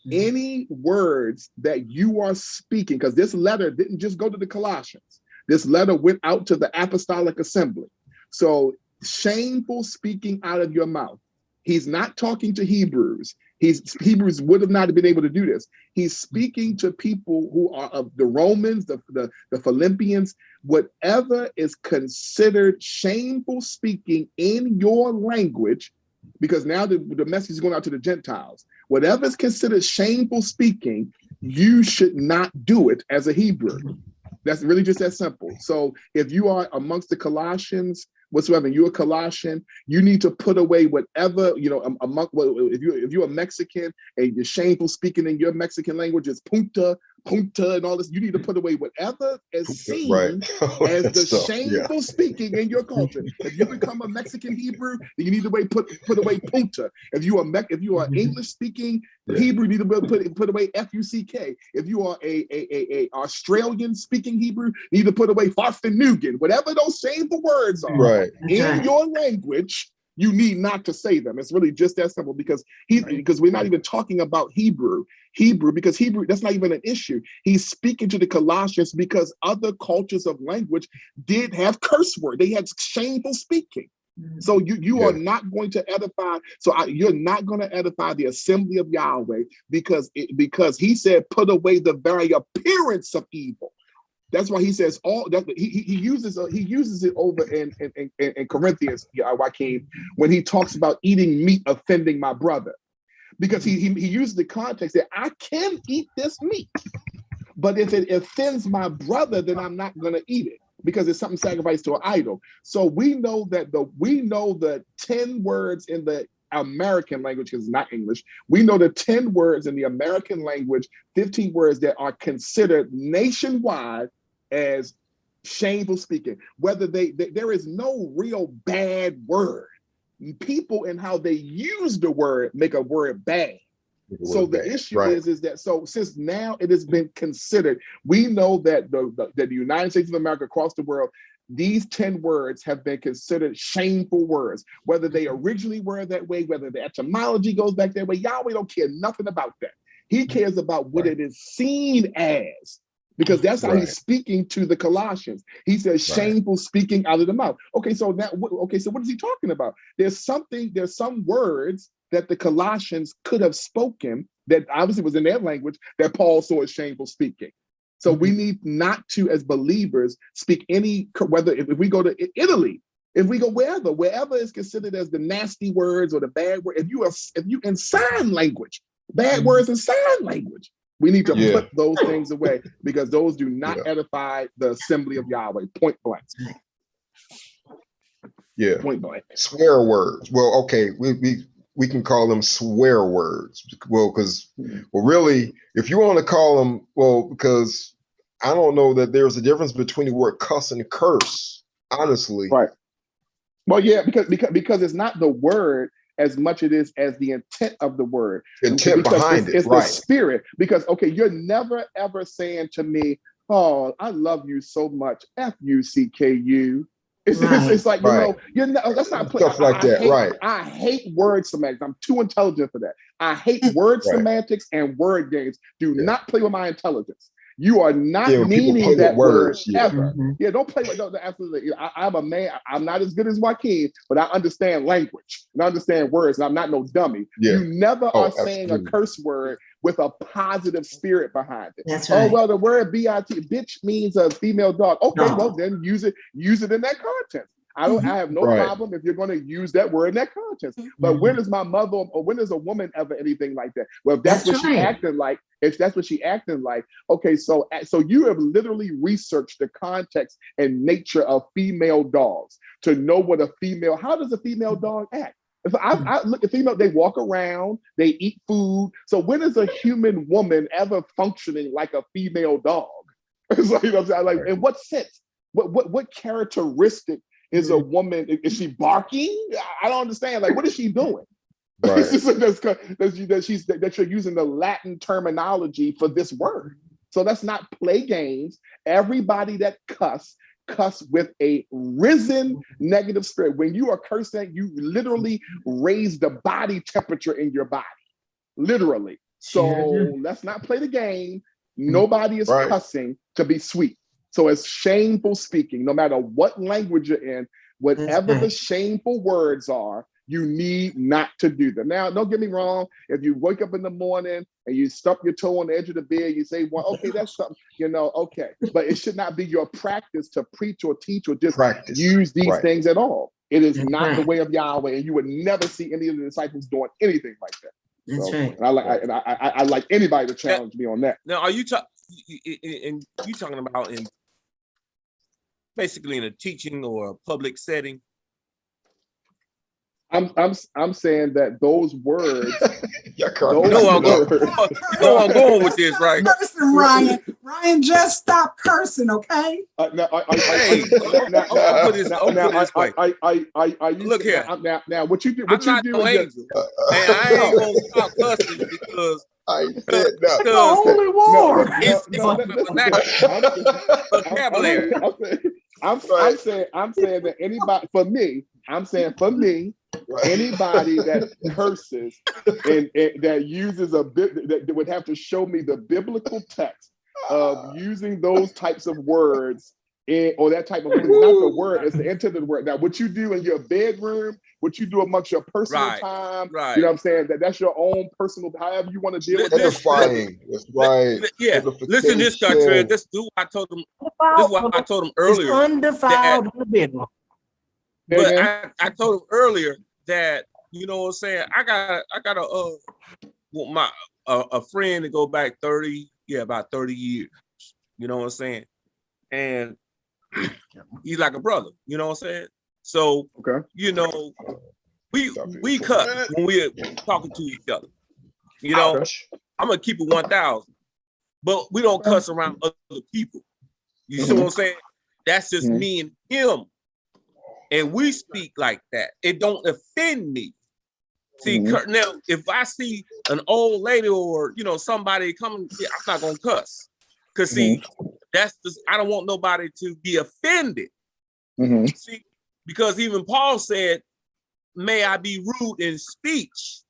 any words that you are speaking, because this letter didn't just go to the Colossians. This letter went out to the apostolic assembly. So shameful speaking out of your mouth. He's not talking to Hebrews. Hebrews would have not been able to do this. He's speaking to people who are of the Romans, the Philippians, whatever is considered shameful speaking in your language, because now the message is going out to the Gentiles. Whatever is considered shameful speaking, you should not do it as a Hebrew. That's really just that simple. So if you are amongst the Colossians, whatsoever, you're a Colossian, you need to put away whatever, if you're a Mexican and you're shameful speaking in your Mexican language, it's punta, and all this, you need to put away whatever is seen as the shameful speaking in your culture. If you become a Mexican Hebrew, then you need to put away punta. If you are English speaking Hebrew, you need to put away fuck. If you are a Australian speaking Hebrew, you need to put away farfenugan. Whatever those shameful words are in your language, you need not to say them. It's really just that simple, because we're not even talking about Hebrew, because Hebrew, that's not even an issue. He's speaking to the Colossians because other cultures of language did have curse word. They had shameful speaking. So you are not going to edify. You're not going to edify the assembly of Yahweh because he said, put away the very appearance of evil. That's why he says all that. He uses it over in Corinthians, Joaquin, when he talks about eating meat offending my brother, because he uses the context that I can eat this meat, but if it offends my brother, then I'm not going to eat it because it's something sacrificed to an idol. So we know the 10 words in the American language, because it's not English. We know the 10 words in the American language, 15 words that are considered nationwide as shameful speaking. Whether there is no real bad word. People and how they use the word make a word bad. So the issue is that since now it has been considered, we know that the United States of America, across the world, these 10 words have been considered shameful words. Whether they originally were that way, whether the etymology goes back that way, Yahweh don't care nothing about that. He cares about what it is seen as, because that's how he's speaking to the Colossians. He says shameful speaking out of the mouth. So what is he talking about? There's some words that the Colossians could have spoken that obviously was in their language that Paul saw as shameful speaking. So we need not to, as believers, speak whether if we go to Italy, if we go wherever is considered as the nasty words or the bad word, if you in sign language, bad words in sign language, we need to put those things away, because those do not edify the assembly of Yahweh. Point blank. Yeah. Point blank. Swear words. Well, okay, we can call them swear words. Well, really, if you want to call them, because I don't know that there's a difference between the word cuss and curse, honestly. Right. Well, yeah, because it's not the word as much it is as the intent of the word. Intent because behind it, it's right. the spirit. Because, okay, you're never, ever saying to me, oh, I love you so much, F-U-C-K-U. It's like, you know, that's not stuff like that, right? I hate word semantics. I'm too intelligent for that. I hate word semantics and word games. Do not play with my intelligence. You are not meaning that word ever. Yeah, don't play with absolutely. I'm a man. I'm not as good as Joaquin, but I understand language and I understand words, and I'm not no dummy. Yeah. You never are saying a curse word with a positive spirit behind it. That's right. Oh, well, the word B-I-T, bitch, means a female dog. Okay, well, then use it in that context. I have no problem if you're going to use that word in that context. But when is my mother or when is a woman ever anything like that? Well, if that's what she acting like, okay, so you have literally researched the context and nature of female dogs to know what how does a female dog act? If I look at female, they walk around, they eat food. So when is a human woman ever functioning like a female dog? It's like, you know what I'm saying? Like, in what sense? What characteristic is a woman? Is she barking? I don't understand. Like, what is she doing? Right. that you're using the Latin terminology for this word. So let's not play games. Everybody that cuss with a risen negative spirit. When you are cursing, you literally raise the body temperature in your body. Literally. So let's not play the game. Nobody is cussing to be sweet. So it's shameful speaking, no matter what language you're in, whatever the shameful words are, you need not to do them. Now, don't get me wrong. If you wake up in the morning and you stub your toe on the edge of the bed, you say, well, okay, that's something, you know, okay. But it should not be your practice to preach or teach or just use these things at all. It is not the way of Yahweh, and you would never see any of the disciples doing anything like that. That's right. And I like anybody to challenge me on that. Now, are you talking about in basically in a teaching or a public setting? I'm saying that those words. You know I'm going with this, right? Cursing, Ryan, just stop cursing, okay? Look here. Now, what you do? I'm not no angel, and I ain't gonna stop cussing because the holy war. Vocabulary. I'm saying that anybody, for me, anybody that curses and that uses a bit that would have to show me the biblical text of using those types of words or that type of not the word, it's the intent of the word. Now, what you do in your bedroom, what you do amongst your personal time, you know what I'm saying? That's your own personal, however you want to deal with it. Edifying. That's right. Yeah. Listen, this country, this is what I told them. This is what I told them earlier. It's undefiled in the bedroom. But I told him earlier that, you know what I'm saying, I got a friend to go back about 30 years. You know what I'm saying? And he's like a brother, you know what I'm saying? So you know, we cut when we're talking to each other. You know, I'm gonna keep it 1,000, but we don't cuss around other people. You see what I'm saying? That's just me and him. And we speak like that. It don't offend me. See, now, if I see an old lady or, you know, somebody coming, I'm not going to cuss. Because, see, that's just, I don't want nobody to be offended. See, because even Paul said, may I be rude in speech.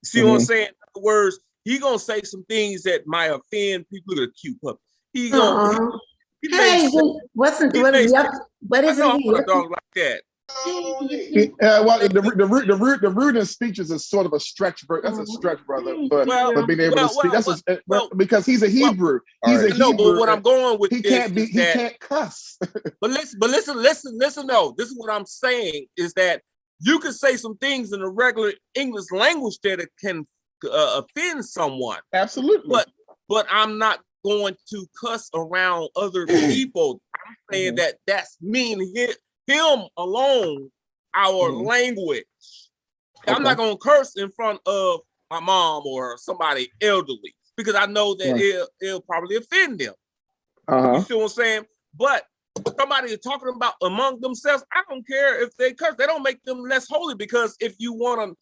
See what I'm saying? In other words, he going to say some things that might offend people. Look at a cute puppy. He going to... Hey, what is it? A dog like that. Well, the rude in speech is a sort of a stretch, bro. That's a stretch, brother. But being able to speak, because he's a Hebrew. He's a Hebrew. But what I'm going with he can't cuss. but listen. No, this is what I'm saying is that you can say some things in the regular English language that it can offend someone. Absolutely. But I'm not going to cuss around other people. I'm saying that that's me and him alone, our language. I'm not going to curse in front of my mom or somebody elderly because I know that it'll probably offend them. You see what I'm saying? But somebody is talking about among themselves. I don't care if they curse. They don't make them less holy, because if you want to,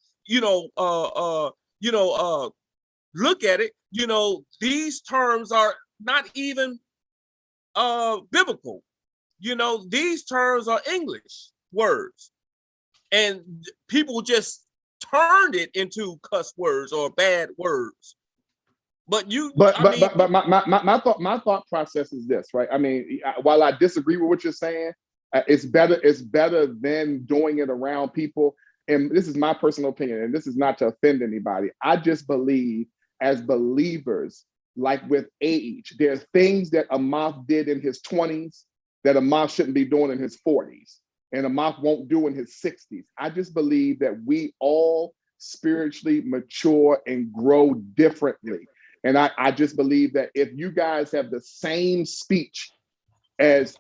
look at it, these terms are not even biblical. These terms are English words, and people just turned it into cuss words or bad words. But my thought process is this, right? I mean, while I disagree with what you're saying, it's better than doing it around people. And this is my personal opinion, and this is not to offend anybody. I just believe, as believers, like with age, there are things that Amath did in his 20s that Amath shouldn't be doing in his 40s, and Amath won't do in his 60s. I just believe that we all spiritually mature and grow differently. And I just believe that if you guys have the same speech as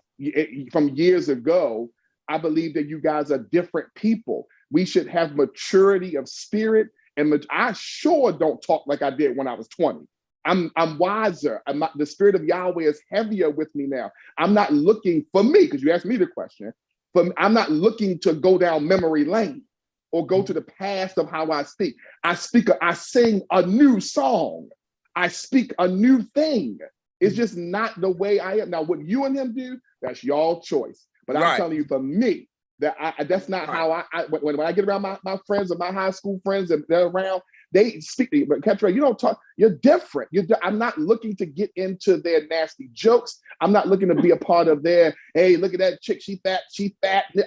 from years ago, I believe that you guys are different people. We should have maturity of spirit, and I sure don't talk like I did when I was 20. I'm wiser. The spirit of Yahweh is heavier with me now. I'm not looking for me, because you asked me the question, but I'm not looking to go down memory lane or go to the past of how I speak. I sing a new song. I speak a new thing. It's just not the way I am. Now, what you and him do, that's y'all choice. But I'm telling you, for me, that's not how when I get around my friends or my high school friends and they're around, they speak to you. But Ketra, you don't talk, you're different. I'm not looking to get into their nasty jokes. I'm not looking to be a part of their, hey, look at that chick, she fat.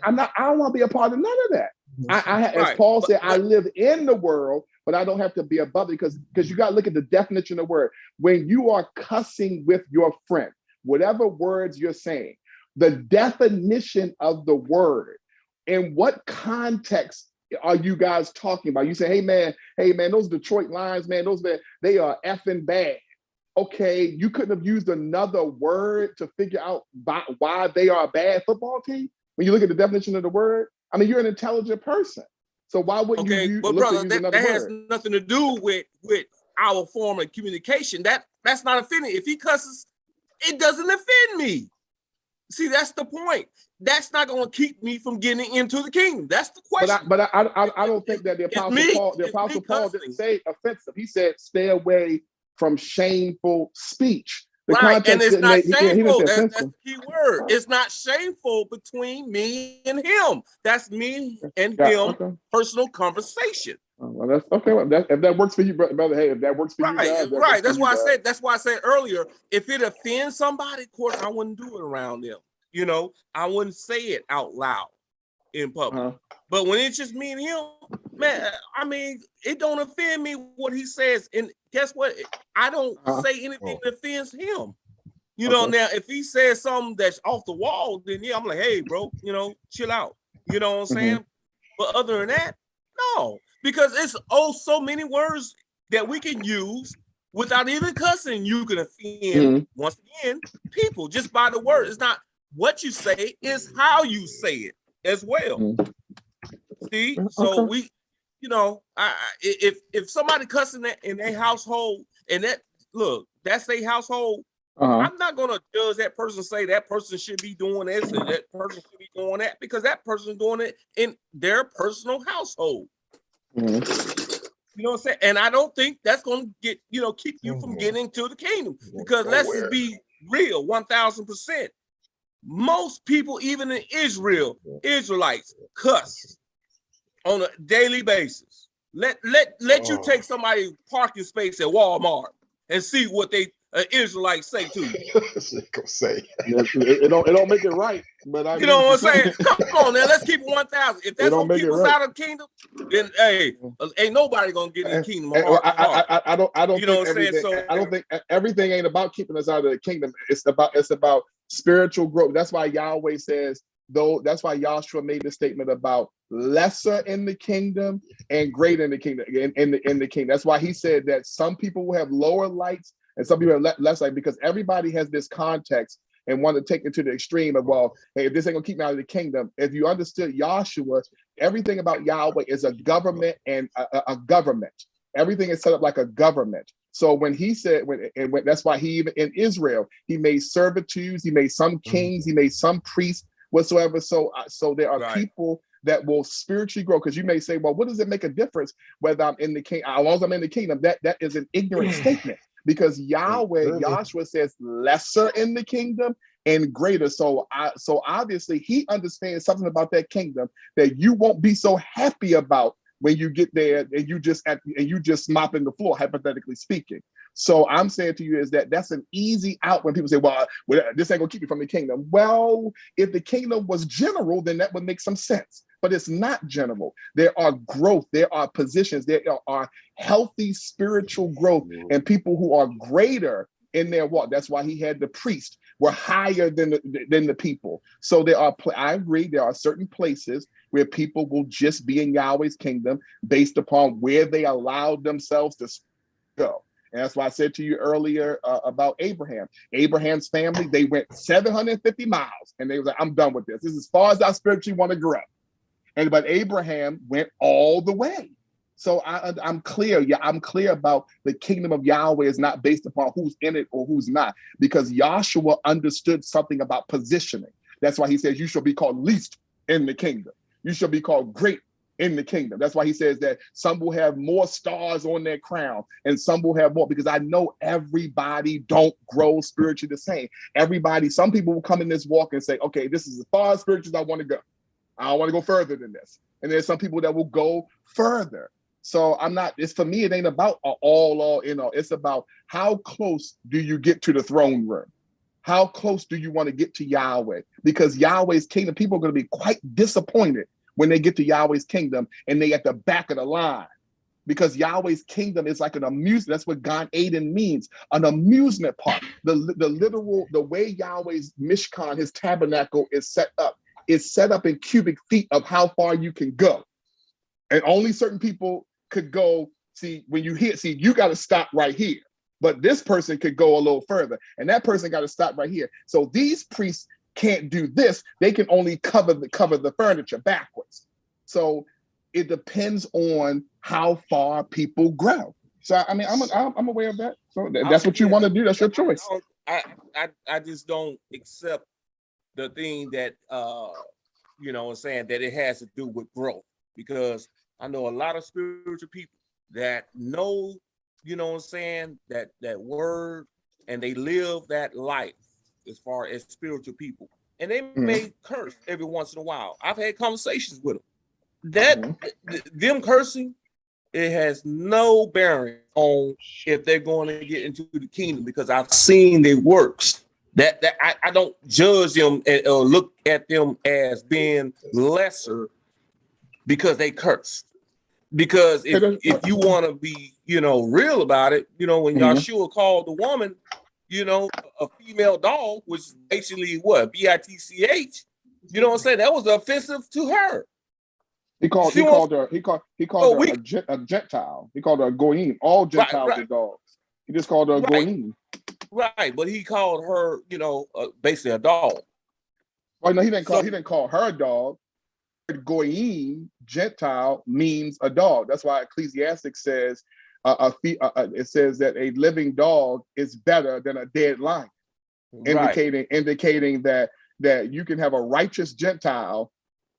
I don't want to be a part of none of that. As Paul said, I live in the world, but I don't have to be above it, because you got to look at the definition of the word. When you are cussing with your friend, whatever words you're saying, the definition of the word, in what context are you guys talking about? You say, hey man, those Detroit Lions, man, they are effing bad. Okay, you couldn't have used another word to figure out why they are a bad football team? When you look at the definition of the word, I mean, you're an intelligent person. So why wouldn't you look to use another word? That has nothing to do with our form of communication. That's not offending. If he cusses, it doesn't offend me. See, that's the point. That's not going to keep me from getting into the kingdom. That's the question. But I don't think that the Apostle Paul didn't say offensive. He said, stay away from shameful speech. Right, and it's not shameful. That's the key word. It's not shameful between me and him. That's me and him, personal conversation. Well, that's okay. Well, if that works for you, brother, hey, if that works for you guys, right. That's why I said earlier, if it offends somebody, of course, I wouldn't do it around them. I wouldn't say it out loud in public. But when it's just me and him, man, I mean, it don't offend me what he says. And guess what? I don't say anything that offends him. Now, if he says something that's off the wall, then yeah, I'm like, hey, bro, chill out. You know what I'm saying? But other than that, no. Because it's so many words that we can use without even cussing. You can offend, once again, people just by the word. It's not what you say, it's how you say it as well. See? So we, if somebody cussing in their household, and that's their household, I'm not going to judge that person, say that person should be doing this and that person should be doing that, because that person's doing it in their personal household. You know what I'm saying? And I don't think that's going to get, keep you from getting to the kingdom, because let's just be real, 1000%. Most people, even in Israel, Israelites cuss on a daily basis. Let you take somebody's parking space at Walmart and see what they Israelites say to you. It don't make it right, but you know what I'm saying? Come on now, let's keep it 1,000. If that's gonna keep us out of the kingdom, then hey, ain't nobody gonna get in the kingdom. I don't think everything ain't about keeping us out of the kingdom. It's about spiritual growth. That's why Yahweh says, that's why Yahshua made the statement about lesser in the kingdom and greater in the kingdom. In the kingdom. That's why he said that some people will have lower lights and some people have less light, because everybody has this context and want to take it to the extreme of, well, hey, if this ain't gonna keep me out of the kingdom. If you understood Yahshua, everything about Yahweh is a government and a government. Everything is set up like a government. So when he said, that's why he even in Israel, he made servitudes, he made some kings, he made some priests, whatsoever. So there are people that will spiritually grow. Because you may say, well, what does it make a difference whether I'm in the kingdom? As long as I'm in the kingdom, that is an ignorant statement. Because Yahshua says lesser in the kingdom and greater. So obviously he understands something about that kingdom that you won't be so happy about when you get there and you just mopping the floor, hypothetically speaking. So I'm saying to you is that's an easy out when people say, well, this ain't gonna keep you from the kingdom. Well, if the kingdom was general, then that would make some sense. But it's not general. There are growth, there are positions, there are healthy spiritual growth, and people who are greater in their walk. That's why he had the priest were higher than the people. So I agree, there are certain places where people will just be in Yahweh's kingdom based upon where they allowed themselves to go. And that's why I said to you earlier about Abraham. Abraham's family, they went 750 miles and they was like, I'm done with this. This is as far as I spiritually want to grow. But Abraham went all the way. So I'm clear. Yeah, I'm clear about the kingdom of Yahweh is not based upon who's in it or who's not, because Yahshua understood something about positioning. That's why he says you shall be called least in the kingdom. You shall be called great in the kingdom. That's why he says that some will have more stars on their crown and some will have more, because I know everybody don't grow spiritually the same. Some people will come in this walk and say, okay, this is as far as spiritual as I want to go. I don't want to go further than this. And there's some people that will go further. So for me, it ain't about all in all. It's about how close do you get to the throne room? How close do you want to get to Yahweh? Because Yahweh's kingdom, people are going to be quite disappointed when they get to Yahweh's kingdom and they at the back of the line. Because Yahweh's kingdom is like an amusement. That's what Gan Eden means, an amusement park. The way Yahweh's Mishkan, his tabernacle, is set up in cubic feet of how far you can go. And only certain people could go. You got to stop right here. But this person could go a little further. And that person got to stop right here. So these priests can't do this. They can only cover the furniture backwards. So it depends on how far people grow. So I mean, I'm aware of that. So that's what you want to do. That's your choice. I just don't accept the thing that saying that it has to do with growth, because I know a lot of spiritual people that know, that word, and they live that life as far as spiritual people, and they may curse every once in a while. I've had conversations with them them cursing, it has no bearing on if they're going to get into the kingdom, because I've seen their works. That I don't judge them or look at them as being lesser because they curse. Because if you want to be, real about it, when Yahshua called the woman, a female dog, which is basically what, bitch, that was offensive to her. He called her a Gentile. He called her a goyim. All Gentiles are dogs. He just called her a goyim. Right, but he called her, basically a dog. Well, no, he didn't call her a dog. Goyim, Gentile, means a dog. That's why Ecclesiastic says it says that a living dog is better than a dead lion, indicating that you can have a righteous Gentile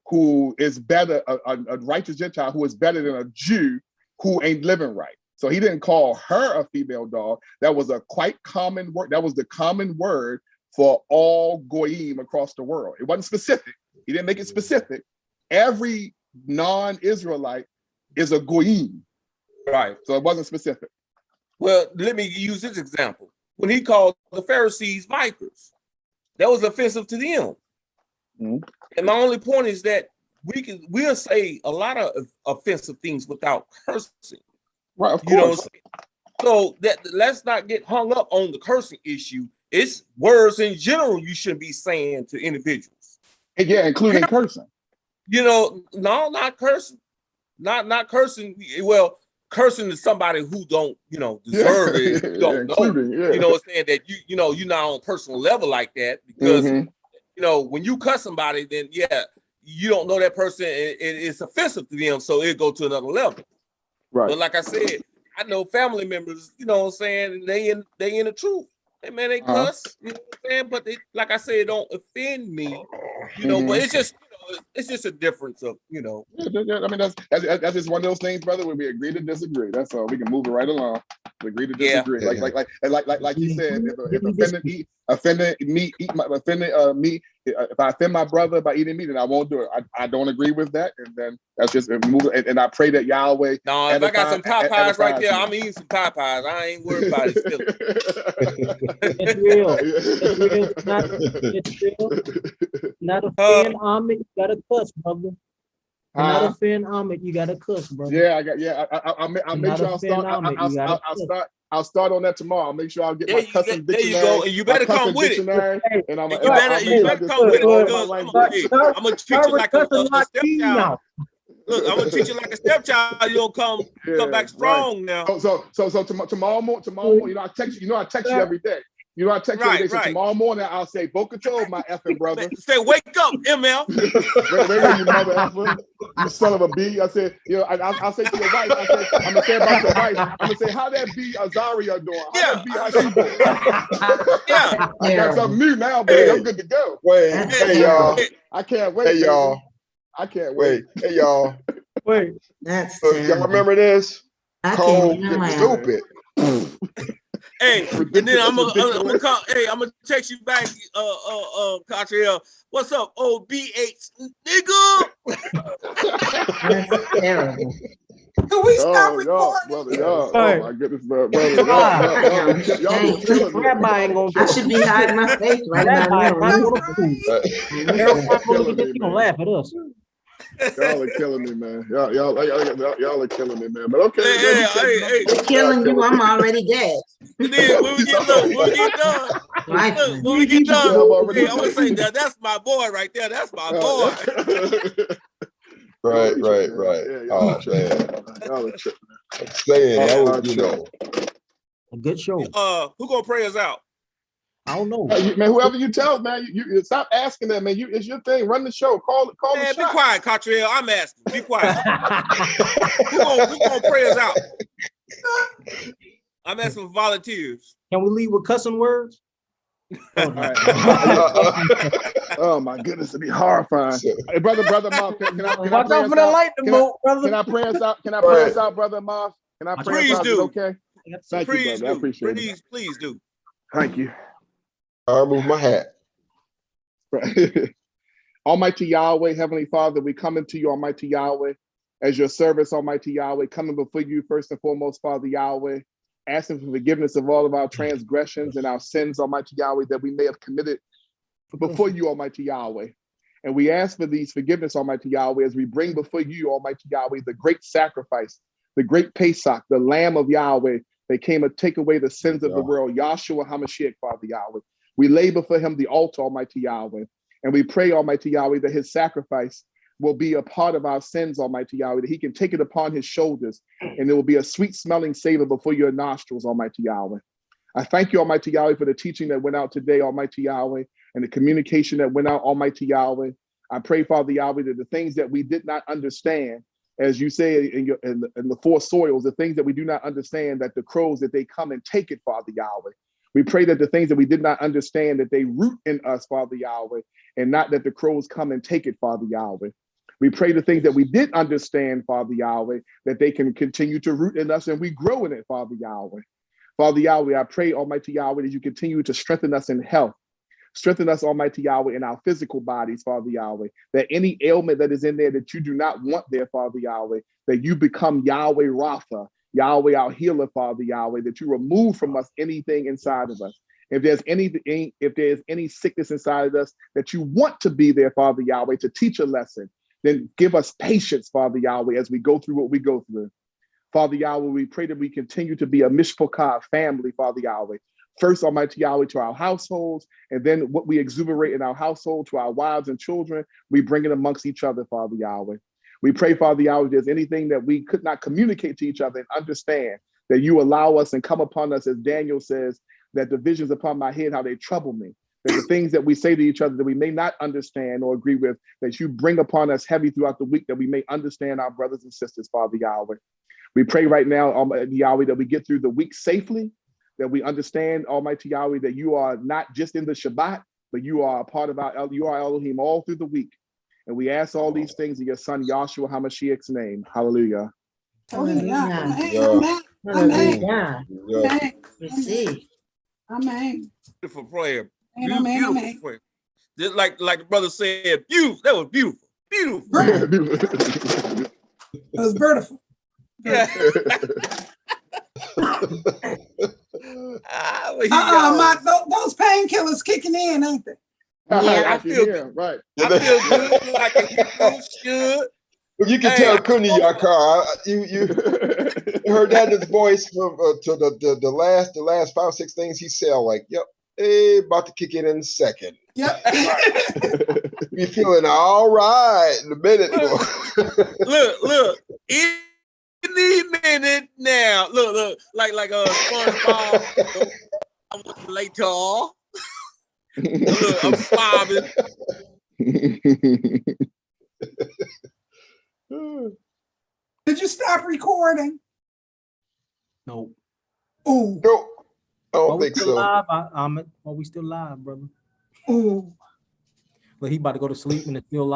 who is better, a righteous Gentile who is better than a Jew who ain't living right. So he didn't call her a female dog. That was a quite common word. That was the common word for all goyim across the world. It wasn't specific. He didn't make it specific. Every non-Israelite is a goyim. Right. So it wasn't specific. Well, let me use this example. When he called the Pharisees vipers, that was offensive to them. Mm-hmm. And my only point is that we'll say a lot of offensive things without cursing. Right, of course. So that let's not get hung up on the cursing issue. It's words in general you shouldn't be saying to individuals. Yeah, including cursing. No, not cursing. Not cursing. Well, cursing to somebody who don't, deserve it. You don't know. Saying that you're not on a personal level like that, because when you cuss somebody, then you don't know that person. It's offensive to them, so it go to another level. Right. But like I said, I know family members, you know what I'm saying, and they in the truth. Hey man, they cuss, you know what I'm saying? But they, like I said, it don't offend me, you know, but it's just, you know, it's just a difference of, you know. I mean, that's just one of those things, brother, where we agree to disagree. That's all. We can move it right along. We agree to disagree. Like you said, if offended me, if I offend my brother by eating meat, then I won't do it. I don't agree with that, and then that's just move. And I pray that Yahweh. No, if I got some Popeyes right there, I'm eating some Popeyes. I ain't worried about it still. It's real. It's real. It's real. Not offend Ahmed, you gotta cuss, brother. Not offend Ahmed, you gotta cuss, brother. Yeah, I'll make sure I'll start on that tomorrow. I'll make sure I'll get my cussing dictionary. There you go, and you better come with it. And you better come with it. I'm gonna treat you like a stepchild. Look, I'm gonna treat you like a stepchild. You don't come back strong now. So tomorrow morning, you know, I text you every day. You know, I text you every day. So tomorrow morning, I'll say, Boca Tov, my effing brother. Say, wake up, ML. Wait, you mother effer. You son of a B. I said, you know, I'll say to your wife, I'm going to say about your wife, I'm going to say, how that B Azaria doing? How she doing? I got something new now, baby. I'm good to go. Hey, y'all. I can't wait. Hey, y'all. I can't wait. Hey, y'all. Wait. That's y'all remember this? Cole getting stupid. Hey, and then I'm gonna call. Hey, I'm gonna text you back, Cottrell. What's up, old BH nigga? That's terrible. Can we stop recording? Oh my goodness, brother. Y'all killing me. Rabbi ain't gonna. I should be hiding my face right now. Everybody's gonna look at this, gonna laugh at us. Y'all are killing me, man. Y'all are killing me, man. But okay, hey, killing you. I'm already dead. When we get done, I'm gonna say that that's my boy right there. That's my boy. Right. Yeah, oh man, y'all are tripping. I'm saying that was, you know, a good show. Who gonna pray us out? I don't know, man. Whoever you tell, man, you stop asking that, man. It's your thing. Run the show. Call man, the shot. Be quiet, Cottrell. I'm asking. Be quiet. Who gonna pray us out? I'm asking for volunteers. Can we leave with cussing words? Oh my goodness, it'd be horrifying. Hey, brother Moff, can I watch out for the lightning bolt, brother? Can I pray us out? Can I pray us out, brother Moff? Can I pray us out? Do. Okay. Thank you, brother. I appreciate it. Please do. Thank you. I remove my hat. Almighty Yahweh, Heavenly Father, we come into you, Almighty Yahweh, as your service, Almighty Yahweh, coming before you first and foremost, Father Yahweh, asking for forgiveness of all of our transgressions and our sins, Almighty Yahweh, that we may have committed before you, Almighty Yahweh. And we ask for these forgiveness, Almighty Yahweh, as we bring before you, Almighty Yahweh, the great sacrifice, the great Pesach, the Lamb of Yahweh, that came to take away the sins of the world, Yahshua HaMashiach, Father Yahweh. We lay before him the altar, Almighty Yahweh, and we pray, Almighty Yahweh, that his sacrifice will be a part of our sins, Almighty Yahweh, that he can take it upon his shoulders, and it will be a sweet-smelling savor before your nostrils, Almighty Yahweh. I thank you, Almighty Yahweh, for the teaching that went out today, Almighty Yahweh, and the communication that went out, Almighty Yahweh. I pray, Father Yahweh, that the things that we did not understand, as you say in the four soils, the things that we do not understand, that the crows, that they come and take it, Father Yahweh. We pray that the things that we did not understand, that they root in us, Father Yahweh, and not that the crows come and take it, Father Yahweh. We pray the things that we did understand, Father Yahweh, that they can continue to root in us and we grow in it, Father Yahweh. Father Yahweh, I pray, Almighty Yahweh, that you continue to strengthen us in health. Strengthen us, Almighty Yahweh, in our physical bodies, Father Yahweh, that any ailment that is in there that you do not want there, Father Yahweh, that you become Yahweh Rapha, Yahweh, our healer, Father Yahweh, that you remove from us anything inside of us. If there's any sickness inside of us that you want to be there, Father Yahweh, to teach a lesson, then give us patience, Father Yahweh, as we go through what we go through. Father Yahweh, we pray that we continue to be a Mishpokah family, Father Yahweh. First, Almighty Yahweh, to our households, and then what we exuberate in our household to our wives and children, we bring it amongst each other, Father Yahweh. We pray, Father Yahweh, if there's anything that we could not communicate to each other and understand, that you allow us and come upon us, as Daniel says, that the visions upon my head, how they trouble me, that the things that we say to each other that we may not understand or agree with, that you bring upon us heavy throughout the week, that we may understand our brothers and sisters, Father Yahweh. We pray right now, Almighty Yahweh, that we get through the week safely, that we understand, Almighty Yahweh, that you are not just in the Shabbat, but you are a part of you are Elohim all through the week. And we ask all these things in your son, Yahshua HaMashiach's name. Hallelujah. Hallelujah. Amen. Amen. Beautiful prayer. Amen. Beautiful prayer. Just like the brother said, beautiful. That was beautiful. Beautiful. It was beautiful. Yeah. Those painkillers kicking in, ain't they? Yeah, I feel good. Right. I feel good like a Hebrew should. You can tell Kuni Yakar. You heard that in his voice from to the last 5 or 6 things he said. Like, yep, hey, about to kick in a second. Yep. Be feeling all right in a minute. Look. Any minute now. Look. Like SpongeBob. I'm looking later. Look, I'm sobbing. Did you stop recording? No. Oh. No. I don't think so. Live? We still live, brother. Oh. But he about to go to sleep and it's still live.